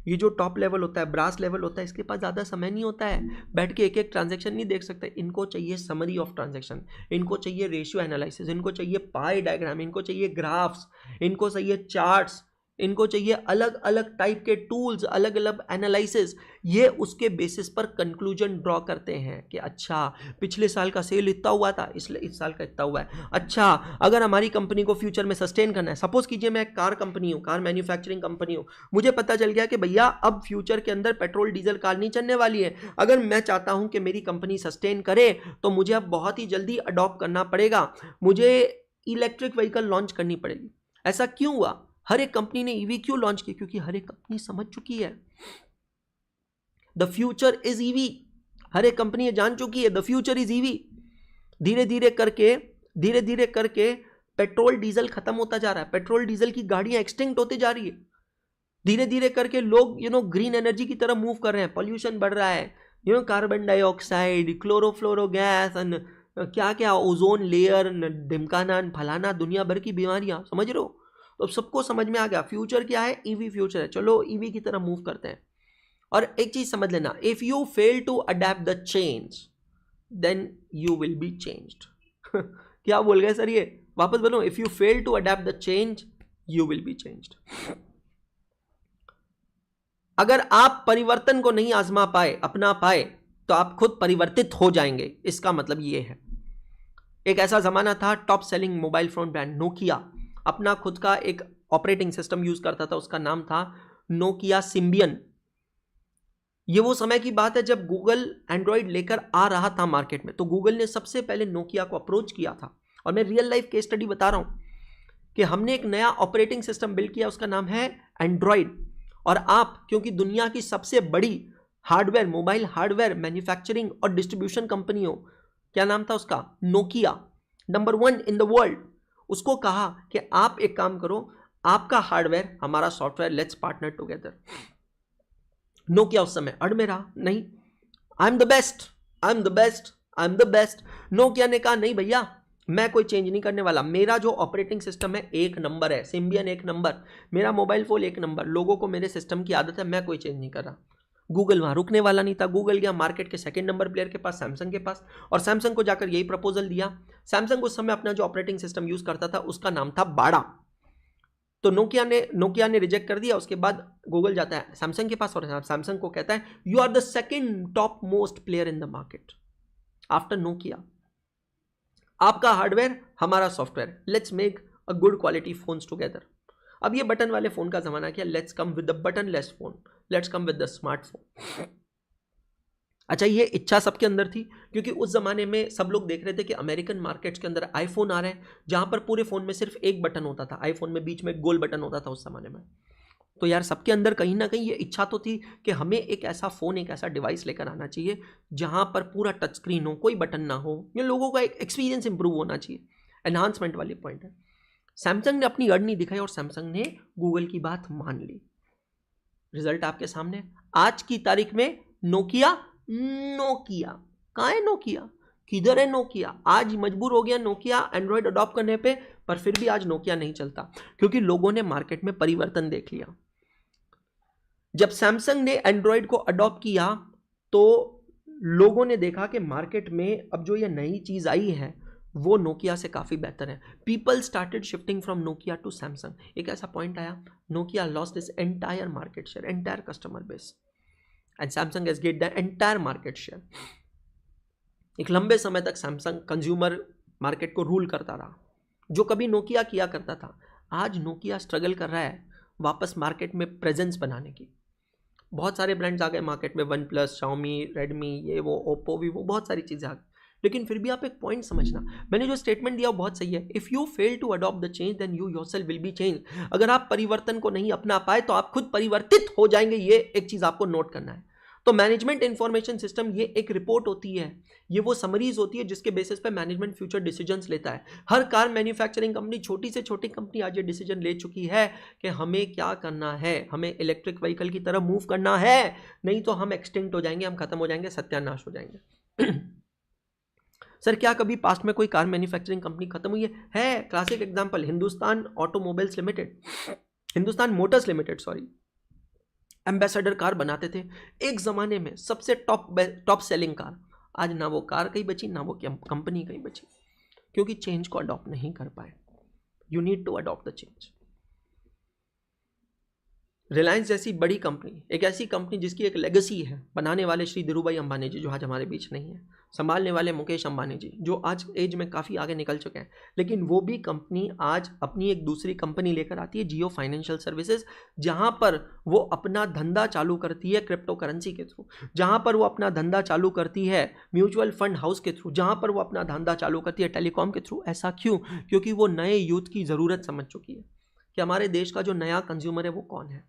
ये जो टॉप लेवल होता है, ब्रास लेवल होता है, इसके पास ज़्यादा समय नहीं होता है, बैठ के एक एक ट्रांजैक्शन नहीं देख सकते। इनको चाहिए समरी ऑफ ट्रांजैक्शन, इनको चाहिए रेशियो एनालिसिस, इनको चाहिए पाई डायग्राम, इनको चाहिए ग्राफ्स, इनको चाहिए चार्ट्स, इनको चाहिए अलग अलग टाइप के टूल्स, अलग अलग एनालिसिस। ये उसके बेसिस पर कंक्लूजन ड्रॉ करते हैं कि अच्छा पिछले साल का सेल इतना हुआ था, इसलिए इस साल का इतना हुआ है। अच्छा अगर हमारी कंपनी को फ्यूचर में सस्टेन करना है, सपोज कीजिए मैं एक कार कंपनी हूँ, कार मैन्युफैक्चरिंग कंपनी हूँ, मुझे पता चल गया कि भैया अब फ्यूचर के अंदर पेट्रोल डीजल कार नहीं चलने वाली है। अगर मैं चाहता हूँ कि मेरी कंपनी सस्टेन करे तो मुझे अब बहुत ही जल्दी अडॉप्ट करना पड़ेगा, मुझे इलेक्ट्रिक व्हीकल लॉन्च करनी पड़ेगी। ऐसा क्यों हुआ? हर एक कंपनी ने ईवी क्यों लॉन्च की? क्योंकि हर एक कंपनी समझ चुकी है द फ्यूचर इज ईवी। हर एक कंपनी ये जान चुकी है द फ्यूचर इज ईवी। धीरे धीरे करके पेट्रोल डीजल खत्म होता जा रहा है, पेट्रोल डीजल की गाड़ियां एक्सटिंक्ट होती जा रही है। धीरे धीरे करके लोग ग्रीन एनर्जी की तरफ मूव कर रहे हैं, पॉल्यूशन बढ़ रहा है, कार्बन डाइऑक्साइड, क्लोरोफ्लोरो गैस, क्या क्या, ओजोन लेयर, ढिमकाना, फलाना, दुनिया भर की बीमारियां, समझ रहे हो? तो सबको समझ में आ गया फ्यूचर क्या है, ईवी फ्यूचर है, चलो ईवी की तरफ मूव करते हैं। और एक चीज समझ लेना, if you fail to adapt the change then you will be changed. क्या बोल गए सर ये? वापस बोलो, if you fail to adapt the change you will be changed. अगर आप परिवर्तन को नहीं आजमा पाए, अपना पाए, तो आप खुद परिवर्तित हो जाएंगे। इसका मतलब ये है, एक ऐसा जमाना था, top selling mobile phone brand Nokia अपना खुद का एक ऑपरेटिंग सिस्टम यूज करता था, उसका नाम था नोकिया सिम्बियन। ये वो समय की बात है जब गूगल एंड्रॉइड लेकर आ रहा था मार्केट में, तो गूगल ने सबसे पहले नोकिया को अप्रोच किया था। और मैं रियल लाइफ केस स्टडी बता रहा हूं कि हमने एक नया ऑपरेटिंग सिस्टम बिल्ड किया, उसका नाम है एंड्रॉइड। और आप, क्योंकि दुनिया की सबसे बड़ी हार्डवेयर, मोबाइल हार्डवेयर मैन्युफैक्चरिंग और डिस्ट्रीब्यूशन कंपनी हो, क्या नाम था उसका? Nokia, number 1 in the world. उसको कहा कि आप एक काम करो, आपका हार्डवेयर हमारा software, let's partner together. Nokia उस समय अड़ में रहा, नहीं, आई am the best, I am the best, I am the best. Nokia ने कहा नहीं भैया, मैं कोई चेंज नहीं करने वाला, मेरा जो ऑपरेटिंग सिस्टम है एक नंबर है, सिम्बियन एक नंबर, मेरा मोबाइल फोन एक नंबर, लोगों को मेरे सिस्टम की आदत है, मैं कोई चेंज नहीं कर रहा। गूगल वहां रुकने वाला नहीं था, गूगल गया मार्केट के सेकंड नंबर प्लेयर के पास, सैमसंग के पास, और सैमसंग को जाकर यही प्रपोजल दिया। सैमसंग उस समय अपना जो ऑपरेटिंग सिस्टम यूज करता था उसका नाम था बाड़ा। तो नोकिया ने रिजेक्ट कर दिया। उसके बाद गूगल जाता है सैमसंग के पास और सैमसंग को कहता है you are the second top most player in the market after Nokia. आपका हार्डवेयर हमारा software, let's make a good quality phones together. अब ये बटन वाले फोन का जमाना क्या, let's come with the button less phone, let's come with the smartphone. अच्छा, ये इच्छा सबके अंदर थी, क्योंकि उस जमाने में सब लोग देख रहे थे कि अमेरिकन मार्केट्स के अंदर आईफोन आ रहे हैं, जहां पर पूरे फोन में सिर्फ एक बटन होता था, आईफोन में बीच में गोल बटन होता था उस जमाने में। तो यार सबके अंदर कहीं ना कहीं ये इच्छा तो थी कि हमें एक ऐसा फोन, एक ऐसा डिवाइस लेकर आना चाहिए जहां पर पूरा टच स्क्रीन हो, कोई बटन ना हो, ये लोगों का एक एक्सपीरियंस इंप्रूव होना चाहिए, एनहांसमेंट वाली पॉइंट है। सैमसंग ने अपनी अड़ नहीं दिखाई और सैमसंग ने गूगल की बात मान ली। रिजल्ट आपके सामने, आज की तारीख में नोकिया कहाँ है नोकिया, किधर है नोकिया? आज मजबूर हो गया नोकिया एंड्रॉइड अडॉप्ट करने पे, पर फिर भी आज नोकिया नहीं चलता, क्योंकि लोगों ने मार्केट में परिवर्तन देख लिया। जब सैमसंग ने एंड्रॉइड को अडॉप्ट किया तो लोगों ने देखा कि मार्केट में अब जो ये नई चीज आई है वो नोकिया से काफी बेहतर है। People started shifting from Nokia to Samsung. एक ऐसा पॉइंट आया, Nokia lost is entire market share, entire customer base, and Samsung has get the entire market share. एक लंबे समय तक सैमसंग कंज्यूमर मार्केट को रूल करता रहा, जो कभी नोकिया किया करता था। आज नोकिया स्ट्रगल कर रहा है वापस मार्केट में प्रेजेंस बनाने की। बहुत सारे ब्रांड्स आ गए मार्केट में, वन प्लस, शाओमी, रेडमी, ये वो, ओप्पो, वीवो, बहुत सारी चीज़ें आ गई, लेकिन फिर भी आप एक पॉइंट समझना, मैंने जो स्टेटमेंट दिया वो बहुत सही है। If you fail to adopt the change then you yourself will be change. अगर आप परिवर्तन को नहीं अपना पाए तो आप खुद परिवर्तित हो जाएंगे, ये एक चीज आपको नोट करना है। तो मैनेजमेंट इंफॉर्मेशन सिस्टम ये एक रिपोर्ट होती है, ये वो समरीज होती है जिसके बेसिस पे मैनेजमेंट फ्यूचर डिसीजंस लेता है। हर कार मैन्युफैक्चरिंग कंपनी, छोटी से छोटी कंपनी आज ये डिसीजन ले चुकी है कि हमें क्या करना है, हमें इलेक्ट्रिक व्हीकल की तरफ मूव करना है, नहीं तो हम एक्सटिंक्ट हो जाएंगे, हम खत्म हो जाएंगे, सत्यानाश हो जाएंगे। सर क्या कभी पास्ट में कोई कार मैन्युफैक्चरिंग कंपनी खत्म हुई है? Classic example Hindustan automobiles limited, Hindustan Motors limited sorry, ambassador car बनाते थे एक जमाने में, सबसे टॉप सेलिंग कार। आज ना वो कार कहीं बची, ना वो कंपनी कहीं बची, क्योंकि चेंज को अडॉप्ट नहीं कर पाए। You need to adopt the change. Reliance जैसी बड़ी कंपनी, एक ऐसी कंपनी जिसकी एक लेगेसी है, बनाने वाले श्री धीरूभाई अंबानी जी जो आज हमारे बीच नहीं है, संभालने वाले मुकेश अंबानी जी जो आज एज में काफ़ी आगे निकल चुके हैं, लेकिन वो भी कंपनी आज अपनी एक दूसरी कंपनी लेकर आती है, जियो फाइनेंशियल सर्विसेज, जहां पर वो अपना धंधा चालू करती है क्रिप्टो करेंसी के थ्रू, जहां पर वो अपना धंधा चालू करती है म्यूचुअल फंड हाउस के थ्रू, जहां पर वो अपना धंधा चालू करती है टेलीकॉम के थ्रू। ऐसा क्यों? क्योंकि वो नए यूथ की ज़रूरत समझ चुकी है कि हमारे देश का जो नया कंज्यूमर है वो कौन है।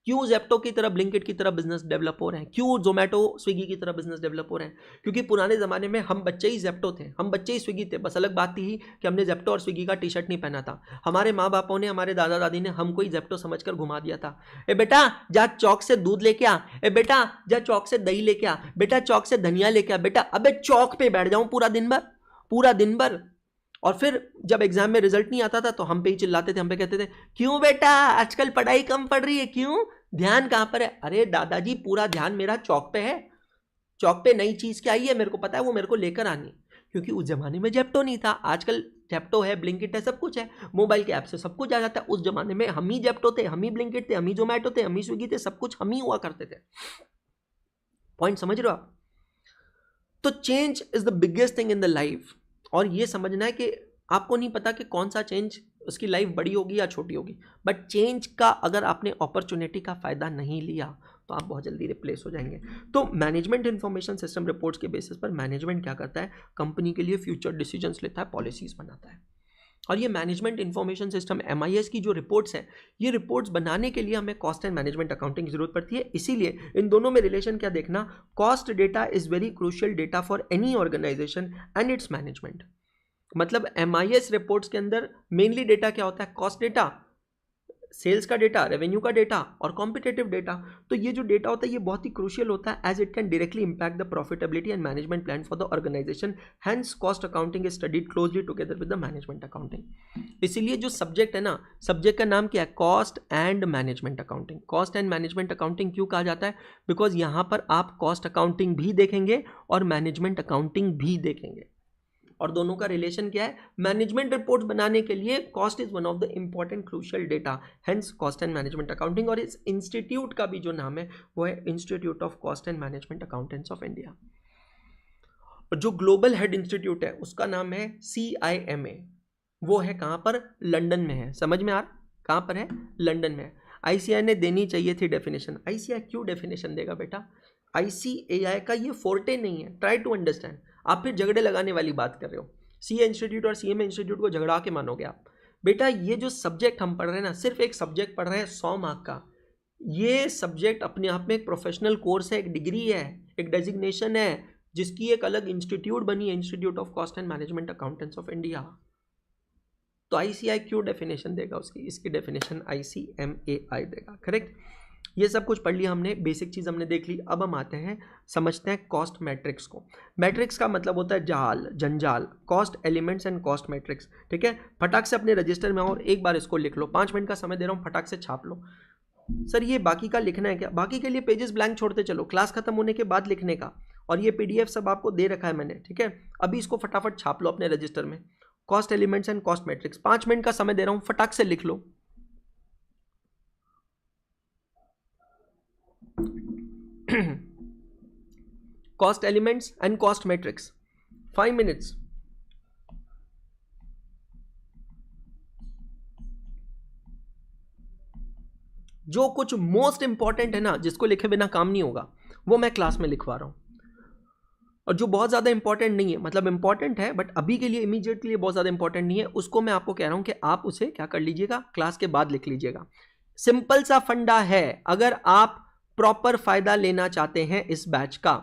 क्यों जेप्टो की तरह, ब्लिंकिट की तरह बिजनेस डेवलप हो रहे हैं, क्यों जोमेटो स्विगी की तरह बिजनेस डेवलप हो रहे हैं? क्योंकि पुराने ज़माने में हम बच्चे ही जेप्टो थे, हम बच्चे ही स्विगी थे, बस अलग बात थी कि हमने जेप्टो और स्विगी का टी शर्ट नहीं पहना था। हमारे माँ बापों ने, हमारे दादा दादी ने हमको ही जेप्टो समझकर घुमा दिया था। ए बेटा जा चौक से दूध लेके आ, ए बेटा जा चौक से दही लेके आ, बेटा चौक से धनिया लेके आ, बेटा अबे चौक पे बैठ जाऊँ पूरा दिन भर, पूरा दिन भर। और फिर जब एग्जाम में रिजल्ट नहीं आता था तो हम पे ही चिल्लाते थे, हम पे कहते थे क्यों बेटा आजकल पढ़ाई कम पड़ रही है, क्यों, ध्यान कहां पर है? अरे दादाजी पूरा ध्यान मेरा चौक पे है, चौक पे नई चीज क्या आई है मेरे को पता है, वो मेरे को लेकर आनी। क्योंकि उस जमाने में जेप्टो नहीं था, आजकल जेप्टो है, ब्लिंकिट है, सब कुछ है, मोबाइल के ऐप से सब कुछ आ जाता है। उस जमाने में हम ही जेप्टो थे, हम ही ब्लिंकिट थे, हम ही जोमेटो थे, हम ही स्विगी थे, सब कुछ हम ही हुआ करते थे। पॉइंट समझ रहे हो आप? तो change is the biggest thing in the life, और ये समझना है कि आपको नहीं पता कि कौन सा चेंज उसकी लाइफ बड़ी होगी या छोटी होगी, बट चेंज का अगर आपने अपॉर्चुनिटी का फ़ायदा नहीं लिया तो आप बहुत जल्दी रिप्लेस हो जाएंगे। तो मैनेजमेंट इंफॉर्मेशन सिस्टम रिपोर्ट्स के बेसिस पर मैनेजमेंट क्या करता है, कंपनी के लिए फ्यूचर डिसीजंस लेता है, पॉलिसीज बनाता है। और ये मैनेजमेंट इंफॉर्मेशन सिस्टम MIS की जो रिपोर्ट्स है, ये रिपोर्ट्स बनाने के लिए हमें कॉस्ट एंड मैनेजमेंट अकाउंटिंग की जरूरत पड़ती है। इसीलिए इन दोनों में रिलेशन क्या देखना, cost data is very crucial data for any organisation and its management. मतलब MIS रिपोर्ट्स के अंदर मेनली डेटा क्या होता है, कॉस्ट डेटा, सेल्स का डेटा, रेवेन्यू का डेटा और कॉम्पिटेटिव डेटा। तो ये जो डेटा होता है ये बहुत ही क्रूशियल होता है, as it can directly impact the profitability and management plan for the organisation. Hence cost accounting is studied closely together with the management accounting. इसीलिए जो सब्जेक्ट है ना, सब्जेक्ट का नाम क्या है, cost and management accounting. Cost and management accounting क्यों कहा जाता है? बिकॉज यहाँ पर आप कॉस्ट अकाउंटिंग भी देखेंगे और मैनेजमेंट अकाउंटिंग भी देखेंगे, और दोनों का रिलेशन क्या है, मैनेजमेंट रिपोर्ट बनाने के लिए cost is one of the important crucial data, hence cost and management accounting. और इस इंस्टीट्यूट का भी जो नाम है वो है institute of cost and management accountants of India. और जो ग्लोबल हेड इंस्टीट्यूट है उसका नाम है CIMA, वो है कहाँ पर, लंदन में है। समझ में आ रहा कहाँ पर है, लंदन में है। ICAI ने देनी चाहिए थी डेफिनेशन, ICAI क्यों डेफिनेशन देगा बेटा, ICAI का ये फोर्टे नहीं है, ट्राई टू अंडरस्टैंड। आप फिर झगड़े लगाने वाली बात कर रहे हो, CA इंस्टीट्यूट और CMA इंस्टीट्यूट को झगड़ा के मानोगे आप? बेटा ये जो सब्जेक्ट हम पढ़ रहे हैं ना, सिर्फ एक सब्जेक्ट पढ़ रहे हैं 100 मार्क का, ये सब्जेक्ट अपने आप में एक प्रोफेशनल कोर्स है, एक डिग्री है, एक डेजिग्नेशन है, जिसकी एक अलग इंस्टीट्यूट बनी है, institute of cost and management accountants of India. तो ICAI क्यों डेफिनेशन देगा उसकी, इसकी डेफिनेशन ICMAI देगा, करेक्ट। ये सब कुछ पढ़ लिया हमने, बेसिक चीज़ हमने देख ली। अब हम आते हैं, समझते हैं कॉस्ट मैट्रिक्स को। मैट्रिक्स का मतलब होता है जाल, जंजाल, cost elements and cost matrix. ठीक है, फटाक से अपने रजिस्टर में और एक बार इसको लिख लो, 5 मिनट का समय दे रहा हूँ, फटाक से छाप लो। सर ये बाकी का लिखना है क्या? बाकी के लिए पेजेस ब्लैंक छोड़ते चलो, क्लास खत्म होने के बाद लिखने का। और ये PDF सब आपको दे रखा है मैंने, ठीक है। अभी इसको फटाफट छाप लो अपने रजिस्टर में, cost elements and cost matrix. 5 minute का समय दे रहा हूँ, फटाक से लिख लो। Cost elements and cost matrix, 5 minutes. जो कुछ मोस्ट इंपॉर्टेंट है ना, जिसको लिखे बिना काम नहीं होगा, वो मैं क्लास में लिखवा रहा हूं। और जो बहुत ज़्यादा इंपॉर्टेंट नहीं है, मतलब इंपॉर्टेंट है बट अभी के लिए इमीडिएट के लिए बहुत ज़्यादा इंपॉर्टेंट नहीं है, उसको मैं आपको कह रहा हूं कि आप उसे क्या कर लीजिएगा, क्लास के बाद लिख लीजिएगा। सिंपल सा फंडा है, अगर आप प्रॉपर फायदा लेना चाहते हैं इस बैच का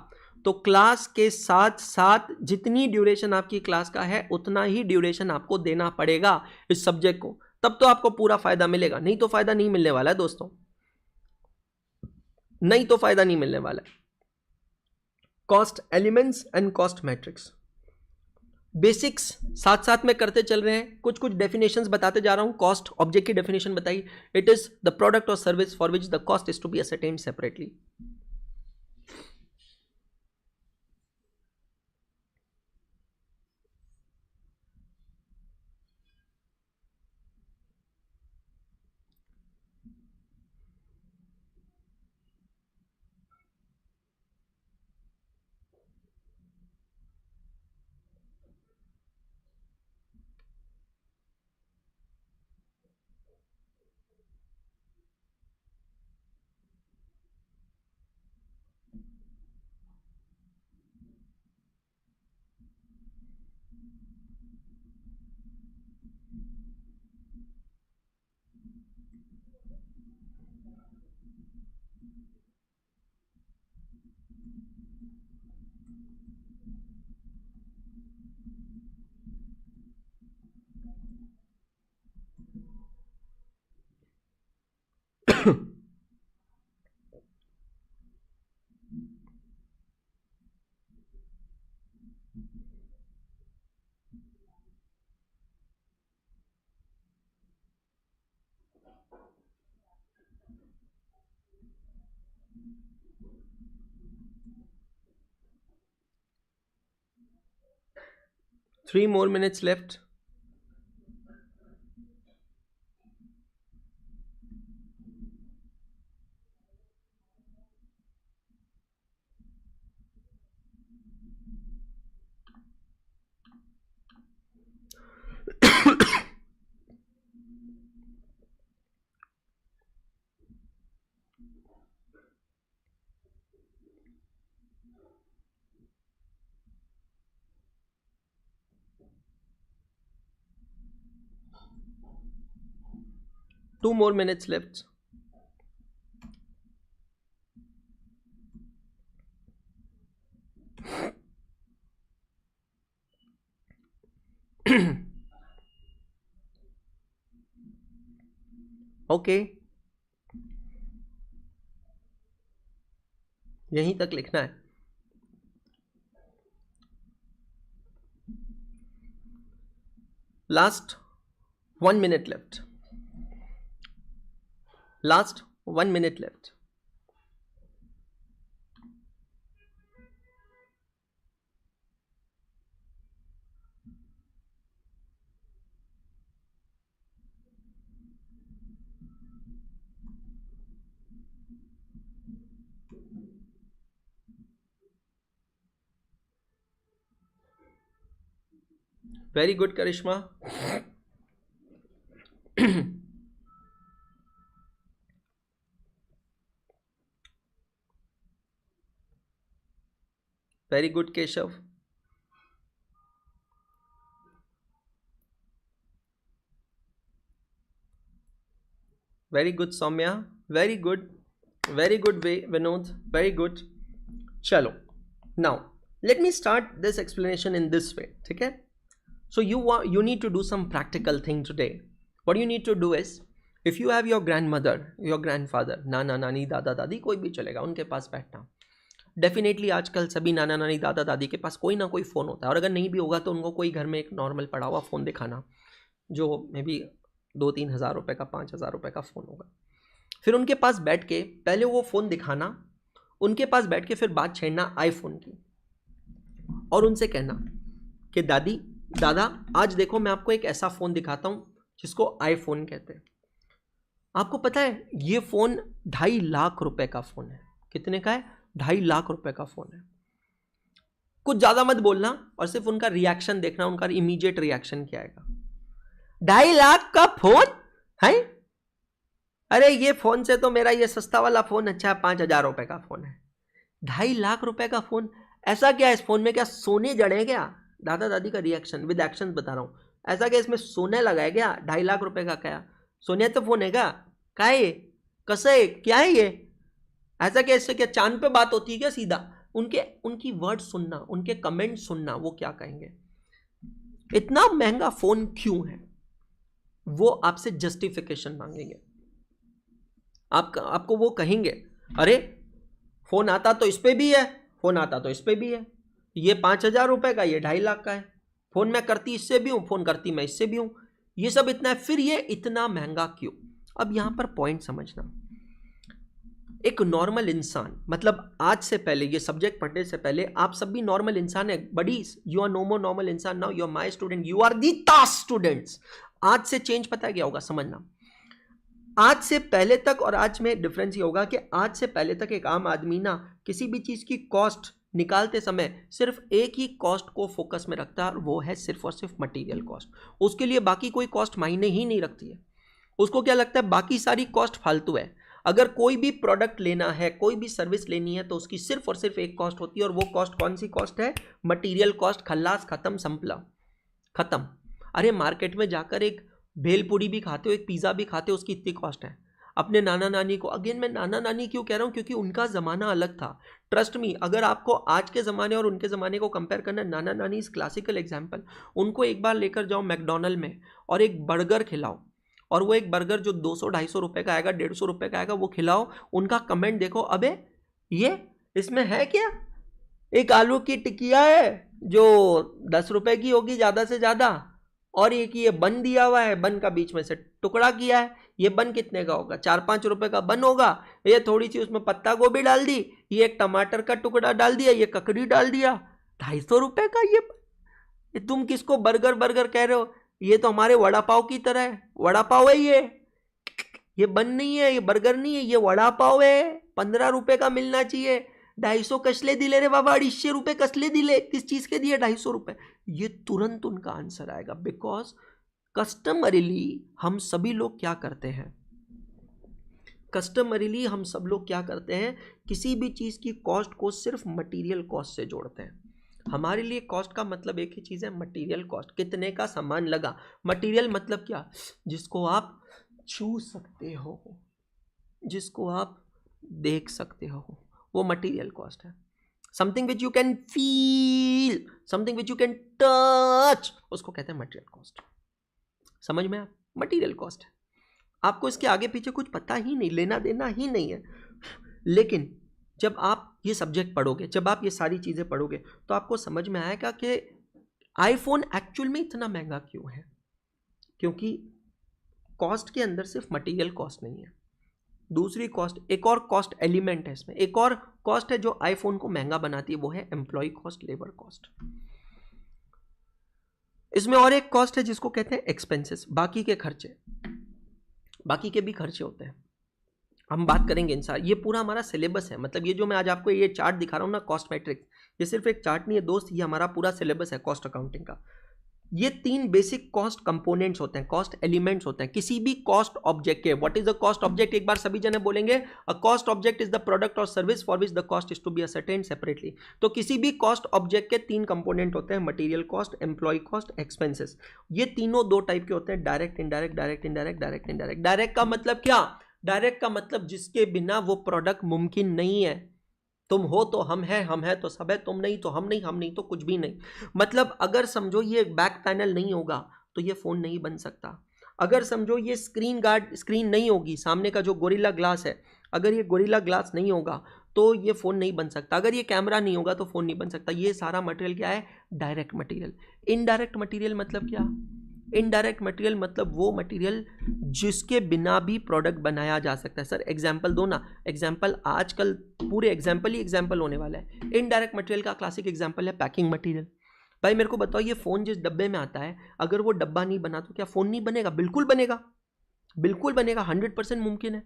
तो क्लास के साथ साथ जितनी ड्यूरेशन आपकी क्लास का है उतना ही ड्यूरेशन आपको देना पड़ेगा इस सब्जेक्ट को, तब तो आपको पूरा फायदा मिलेगा, नहीं तो फायदा नहीं मिलने वाला है दोस्तों, नहीं तो फायदा नहीं मिलने वाला है। Cost elements and cost matrix basics साथ साथ में करते चल रहे हैं, कुछ कुछ डेफिनेशंस बताते जा रहा हूं। कॉस्ट ऑब्जेक्ट की डेफिनेशन बताई, इट इज द प्रोडक्ट और service for which the cost is to be ascertained separately. Three more minutes left. Two more minutes left. Okay, यहीं तक लिखना है। Last 1 minute left. Last 1 minute left. Very good, Karishma. Very good, Keshav. Very good, Soumya. Very good. Very good, Vinod. Very good. Chalo. Now, let me start this explanation in this way. Okay? So you need to do some practical thing today. What you need to do is, if you have your grandmother, your grandfather, नाना नानी दादा दादी कोई भी चलेगा, उनके पास बैठना। डेफिनेटली आजकल सभी नाना नानी दादा दादी के पास कोई ना कोई फ़ोन होता है, और अगर नहीं भी होगा तो उनको कोई घर में एक नॉर्मल पड़ा हुआ फ़ोन दिखाना जो मे बी 2-3 हज़ार रुपये का, 5 हज़ार रुपये का फ़ोन होगा। फिर उनके पास बैठ के पहले वो फ़ोन दिखाना, उनके पास बैठ के फिर बात छेड़ना आईफोन की, और उनसे कहना कि दादी दादा आज देखो मैं आपको एक ऐसा फ़ोन दिखाता हूँ जिसको आईफोन कहते हैं। आपको पता है ये फ़ोन 2.5 लाख रुपए का फ़ोन है। कितने का है? 2.5 लाख रुपए का फ़ोन है। कुछ ज़्यादा मत बोलना और सिर्फ उनका रिएक्शन देखना, उनका इमीडिएट रिएक्शन क्या आएगा। 2.5 लाख का फ़ोन है? अरे ये फ़ोन से तो मेरा ये सस्ता वाला फ़ोन अच्छा है, 5,000 रुपए का फ़ोन है। 2.5 लाख रुपए का फ़ोन, ऐसा क्या है इस फोन में, क्या सोने जड़े क्या? दादा दादी का रिएक्शन विद एक्शन बता रहा हूँ। ऐसा क्या इसमें सोने लगाया क्या? 2.5 लाख रुपए का क्या सोने तो फोन है क्या? है ये? कसं है? क्या है ये? ऐसा क्या इससे क्या चांद पे बात होती है क्या सीधा? उनकी वर्ड सुनना, उनके कमेंट सुनना, वो क्या कहेंगे। इतना महंगा फोन क्यों है, वो आपसे जस्टिफिकेशन मांगेंगे। आपको वो कहेंगे अरे फोन आता तो इस पे भी है, फोन आता तो इस पे भी है, ये 5,000 रुपए का, ये 2.5 लाख का है, फोन मैं करती इससे भी हूं, फोन करती मैं इससे भी हूं, ये सब इतना है, फिर ये इतना महंगा क्यों? अब यहां पर पॉइंट समझना, एक नॉर्मल इंसान, मतलब आज से पहले, ये सब्जेक्ट पढ़ने से पहले आप सब भी नॉर्मल इंसान है buddies, you are no more normal इंसान now, you are my student, you are the task students. आज से चेंज पता है क्या होगा, समझना। आज से पहले तक और आज में डिफरेंस ये होगा कि आज से पहले तक एक आम आदमी ना किसी भी चीज की कॉस्ट निकालते समय सिर्फ एक ही कॉस्ट को फोकस में रखता है, और वो है सिर्फ और सिर्फ मटेरियल कॉस्ट। उसके लिए बाकी कोई कॉस्ट मायने ही नहीं रखती है। उसको क्या लगता है, बाकी सारी कॉस्ट फालतू है। अगर कोई भी प्रोडक्ट लेना है, कोई भी सर्विस लेनी है, तो उसकी सिर्फ और सिर्फ एक कॉस्ट होती है, और वो कॉस्ट कौन सी कॉस्ट है? Material cost. खल्लास, खत्म, संपला, खत्म। अरे मार्केट में जाकर एक भेलपूरी भी खाते हो, एक पिज़्ज़ा भी खाते हो, उसकी इतनी कॉस्ट है। अपने नाना नानी को, अगेन मैं नाना नानी क्यों कह रहा हूँ, क्योंकि उनका ज़माना अलग था। ट्रस्ट मी, अगर आपको आज के ज़माने और उनके ज़माने को कंपेयर करना, नाना नानी इज क्लासिकल एग्जाम्पल। उनको एक बार लेकर जाओ मैकडोनल्ड में और एक बर्गर खिलाओ, और वो एक बर्गर जो 200-250 रुपये का आएगा, 150 रुपये का आएगा, वो खिलाओ, उनका कमेंट देखो, अबे ये इसमें है क्या? एक आलू की टिकिया है जो 10 रुपए की होगी ज़्यादा से ज़्यादा, और एक ये बन दिया हुआ है, बन का बीच में से टुकड़ा किया है, ये बन कितने का होगा? 4-5 रुपए का बन होगा। ये थोड़ी सी उसमें पत्ता गोभी डाल दी, ये एक टमाटर का टुकड़ा डाल दिया, ये ककड़ी डाल दिया, 250 रुपए का ये तुम किसको बर्गर बर्गर कह रहे हो? ये तो हमारे वड़ा पाव की तरह है, वड़ा पाव है ये बन नहीं है, ये बर्गर नहीं है, ये वड़ा पाव है। 15 रुपए का मिलना चाहिए, 250 कसले दिले रे बाबा, 250 रुपये कसले दिले, किस चीज के दिए 250 रुपये? ये तुरंत उनका आंसर आएगा, बिकॉज कस्टमरीली हम सभी लोग क्या करते हैं, कस्टमरीली हम सब लोग क्या करते हैं, किसी भी चीज की कॉस्ट को सिर्फ मटेरियल कॉस्ट से जोड़ते हैं। हमारे लिए कॉस्ट का मतलब एक ही चीज है, मटेरियल कॉस्ट, कितने का सामान लगा। मटेरियल मतलब क्या? जिसको आप छू सकते हो, जिसको आप देख सकते हो, वो मटेरियल कॉस्ट है। Something which you can feel, something which you can touch, उसको कहते हैं मटेरियल कॉस्ट। समझ में? आप मटेरियल कॉस्ट है, आपको इसके आगे पीछे कुछ पता ही नहीं, लेना देना ही नहीं है। लेकिन जब आप ये सब्जेक्ट पढ़ोगे, जब आप ये सारी चीज़ें पढ़ोगे, तो आपको समझ में आएगा कि आईफोन एक्चुअल में इतना महंगा क्यों है। क्योंकि कॉस्ट के अंदर सिर्फ मटेरियल कॉस्ट नहीं है, दूसरी कॉस्ट, एक और कॉस्ट एलिमेंट है इसमें, एक और कॉस्ट है जो आईफोन को महंगा बनाती है, वो है एम्प्लॉय कॉस्ट, लेबर कॉस्ट। इसमें और एक कॉस्ट है जिसको कहते हैं एक्सपेंसेस, बाकी के खर्चे, बाकी के भी खर्चे होते हैं, हम बात करेंगे इंसान। ये पूरा हमारा सिलेबस है, मतलब ये जो मैं आज आपको ये चार्ट दिखा रहा हूँ ना, कॉस्ट मैट्रिक्स, ये सिर्फ एक चार्ट नहीं है दोस्त, ये हमारा पूरा सिलेबस है कॉस्ट अकाउंटिंग का। ये 3 बेसिक कॉस्ट कंपोनेंट्स होते हैं, कॉस्ट एलिमेंट्स होते हैं किसी भी कॉस्ट ऑब्जेक्ट के। What is the cost object? एक बार सभी जने बोलेंगे, a cost object is the product और service for which the cost is to be ascertained separately. तो किसी भी कॉस्ट ऑब्जेक्ट के 3 कंपोनेंट होते हैं, material cost, employ cost, expenses. ये तीनों 2 टाइप के होते हैं, direct indirect, direct indirect, direct indirect. Direct का मतलब क्या? डायरेक्ट का मतलब जिसके बिना वो प्रोडक्ट मुमकिन नहीं है। तुम हो तो हम है तो सब है, तुम नहीं तो हम नहीं तो कुछ भी नहीं। मतलब अगर समझो ये बैक पैनल नहीं होगा तो ये फोन नहीं बन सकता। अगर समझो ये स्क्रीन गार्ड, स्क्रीन नहीं होगी, सामने का जो गोरिल्ला ग्लास है, अगर ये गोरिल्ला ग्लास नहीं होगा तो ये फोन नहीं बन सकता। अगर ये कैमरा नहीं होगा तो फोन नहीं बन सकता। ये सारा मटेरियल क्या है? Direct material. इनडायरेक्ट मटेरियल मतलब क्या? इनडायरेक्ट मटेरियल मतलब वो मटेरियल जिसके बिना भी प्रोडक्ट बनाया जा सकता है। सर एग्जांपल दो ना। एग्जांपल आजकल पूरे एग्जांपल ही एग्जांपल होने वाला है। इनडायरेक्ट मटेरियल का क्लासिक एग्जांपल है पैकिंग मटेरियल। भाई मेरे को बताओ, ये फ़ोन जिस डब्बे में आता है, अगर वो डब्बा नहीं बना तो क्या फ़ोन नहीं बनेगा? बिल्कुल बनेगा, बिल्कुल बनेगा, 100% मुमकिन है।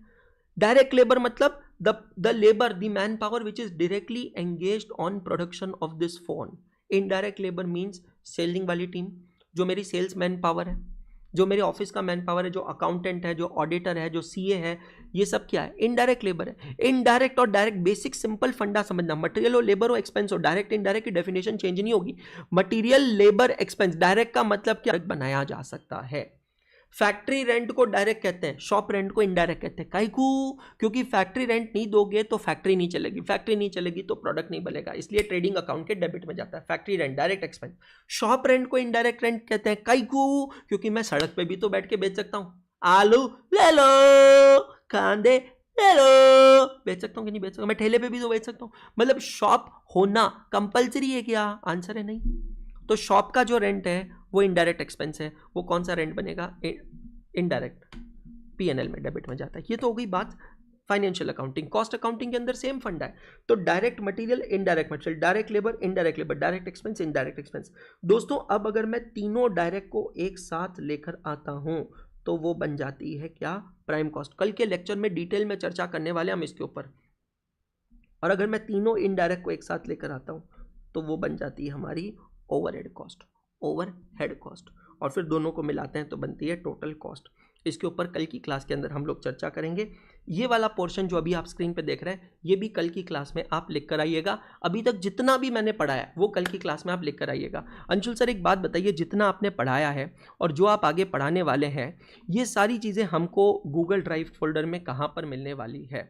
डायरेक्ट लेबर मतलब the labour, the man power which is directly engaged on production of this phone. Indirect labour means selling वाली टीम, जो मेरी सेल्स मैन पावर है, जो मेरे ऑफिस का मैन पावर है, जो अकाउंटेंट है, जो ऑडिटर है, जो सीए है, ये सब क्या है? इनडायरेक्ट लेबर है। इनडायरेक्ट और डायरेक्ट बेसिक सिंपल फंडा समझना, मटेरियल हो, लेबर हो, एक्सपेंस हो, डायरेक्ट इनडायरेक्ट की डेफिनेशन चेंज नहीं होगी। मटेरियल, लेबर, एक्सपेंस, डायरेक्ट का मतलब क्या? बनाया जा सकता है। फैक्ट्री रेंट को डायरेक्ट कहते हैं, शॉप रेंट को इनडायरेक्ट कहते हैं। काहे को? क्योंकि फैक्ट्री रेंट नहीं दोगे तो फैक्ट्री नहीं चलेगी, फैक्ट्री नहीं चलेगी तो प्रोडक्ट नहीं बनेगा, इसलिए ट्रेडिंग अकाउंट के डेबिट में जाता है। Factory rent direct expense. Shop rent को इनडायरेक्ट रेंट कहते हैं। काहे को? क्योंकि मैं सड़क पे भी तो बैठ के बेच सकता हूं। आलू ले लो, कांदे ले लो, बेच सकता हूं कि नहीं बेच सकता? मैं ठेले पे भी तो बेच सकता हूं। मतलब शॉप होना कंपलसरी है क्या? आंसर है नहीं। तो शॉप का जो रेंट है वो इनडायरेक्ट एक्सपेंस है। वो कौन सा रेंट बनेगा? इनडायरेक्ट, पीएनएल में डेबिट में जाता है। ये तो हो गई बात फाइनेंशियल अकाउंटिंग। कॉस्ट अकाउंटिंग के अंदर सेम फंडा है। तो direct material, indirect material, direct labour, indirect labour, direct expense, indirect expense. दोस्तों अब अगर मैं तीनों डायरेक्ट को एक साथ लेकर आता हूं तो वो बन जाती है क्या? Prime cost. कल के लेक्चर में डिटेल में चर्चा करने वाले हम इसके ऊपर। और अगर मैं तीनों इनडायरेक्ट को एक साथ लेकर आता हूं तो वो बन जाती है हमारी ओवरहेड कॉस्ट, ओवरहेड कॉस्ट। और फिर दोनों को मिलाते हैं तो बनती है टोटल कॉस्ट। इसके ऊपर कल की क्लास के अंदर हम लोग चर्चा करेंगे। ये वाला पोर्शन जो अभी आप स्क्रीन पे देख रहे हैं, ये भी कल की क्लास में आप लिख कर आइएगा। अभी तक जितना भी मैंने पढ़ाया वो कल की क्लास में आप लिख कर आइएगा। अंशुल सर एक बात बताइए, जितना आपने पढ़ाया है और जो आप आगे पढ़ाने वाले हैं, ये सारी चीज़ें हमको गूगल ड्राइव फोल्डर में कहाँ पर मिलने वाली है?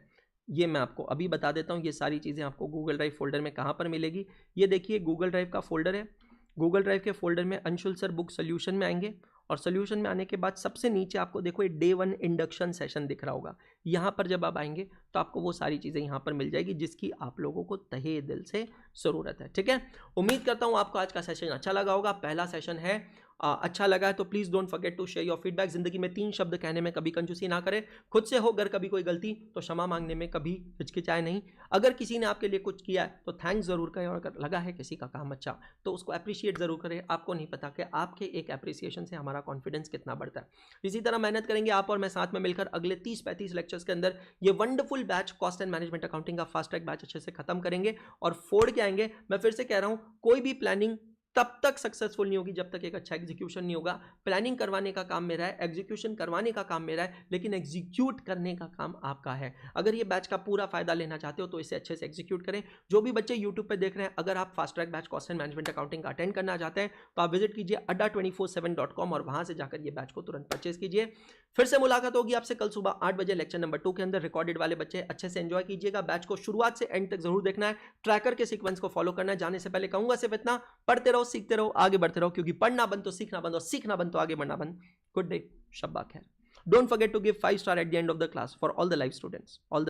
ये मैं आपको अभी बता देता हूँ। ये सारी चीज़ें आपको गूगल ड्राइव फोल्डर में कहाँ पर मिलेगी? ये देखिए गूगल ड्राइव का फोल्डर है। गूगल ड्राइव के फोल्डर में अंशुल सर बुक सोल्यूशन में आएंगे और सोल्यूशन में आने के बाद सबसे नीचे आपको देखो ये डे 1 इंडक्शन सेशन दिख रहा होगा। यहाँ पर जब आप आएंगे तो आपको वो सारी चीज़ें यहाँ पर मिल जाएगी जिसकी आप लोगों को तहे दिल से ज़रूरत है। ठीक है, उम्मीद करता हूँ आपको आज का सेशन अच्छा लगा होगा। पहला सेशन है, अच्छा लगा है तो please don't forget to share your feedback. जिंदगी में 3 शब्द कहने में कभी कंजूसी ना करें। खुद से हो अगर कभी कोई गलती तो क्षमा मांगने में कभी हिचकिचाए नहीं। अगर किसी ने आपके लिए कुछ किया है तो थैंक्स ज़रूर करें, और अगर लगा है किसी का काम अच्छा तो उसको अप्रिशिएट ज़रूर करें। आपको नहीं पता कि आपके एक अप्रिसिएशन से हमारा कॉन्फिडेंस कितना बढ़ता है। इसी तरह मेहनत करेंगे आप और मैं साथ में मिलकर अगले 30-35 लेक्चर्स के अंदर ये wonderful batch cost and management accounting का फास्ट ट्रैक बैच अच्छे से खत्म करेंगे और फोड़ के आएंगे। मैं फिर से कह रहा हूँ, कोई भी प्लानिंग तब तक सक्सेसफुल नहीं होगी जब तक एक अच्छा एग्जीक्यूशन नहीं होगा। प्लानिंग करवाने का काम मेरा है, एग्जीक्यूशन करवाने का काम मेरा है, लेकिन एग्जीक्यूट करने का काम आपका है। अगर ये बैच का पूरा फायदा लेना चाहते हो तो इसे अच्छे से एग्जीक्यूट करें। जो भी बच्चे यूट्यूब पे देख रहे हैं, अगर आप fast track batch cost and management accounting का अटेंड करना चाहते हैं तो आप विजिट कीजिए adda247.com और वहां से जाकर ये बैच को तुरंत परचेज कीजिए। फिर से मुलाकात होगी आपसे कल सुबह 8 बजे लेक्चर नंबर 2 के अंदर। रिकॉर्डेड वाले बच्चे अच्छे से एंजॉय कीजिएगा। बैच को शुरुआत से एंड तक जरूर देखना है, ट्रैकर के सीक्वेंस को फॉलो करना है। जाने से पहले कहूंगा सिर्फ इतना, पढ़ते रहो, सीखते रहो, आगे बढ़ते रहो, क्योंकि पढ़ना बंद तो सीखना बंद और सीखना बंद तो आगे बढ़ना बंद। गुड डे, शब्बा खैर। Don't forget to give 5 star at the end of the class for all the live students. All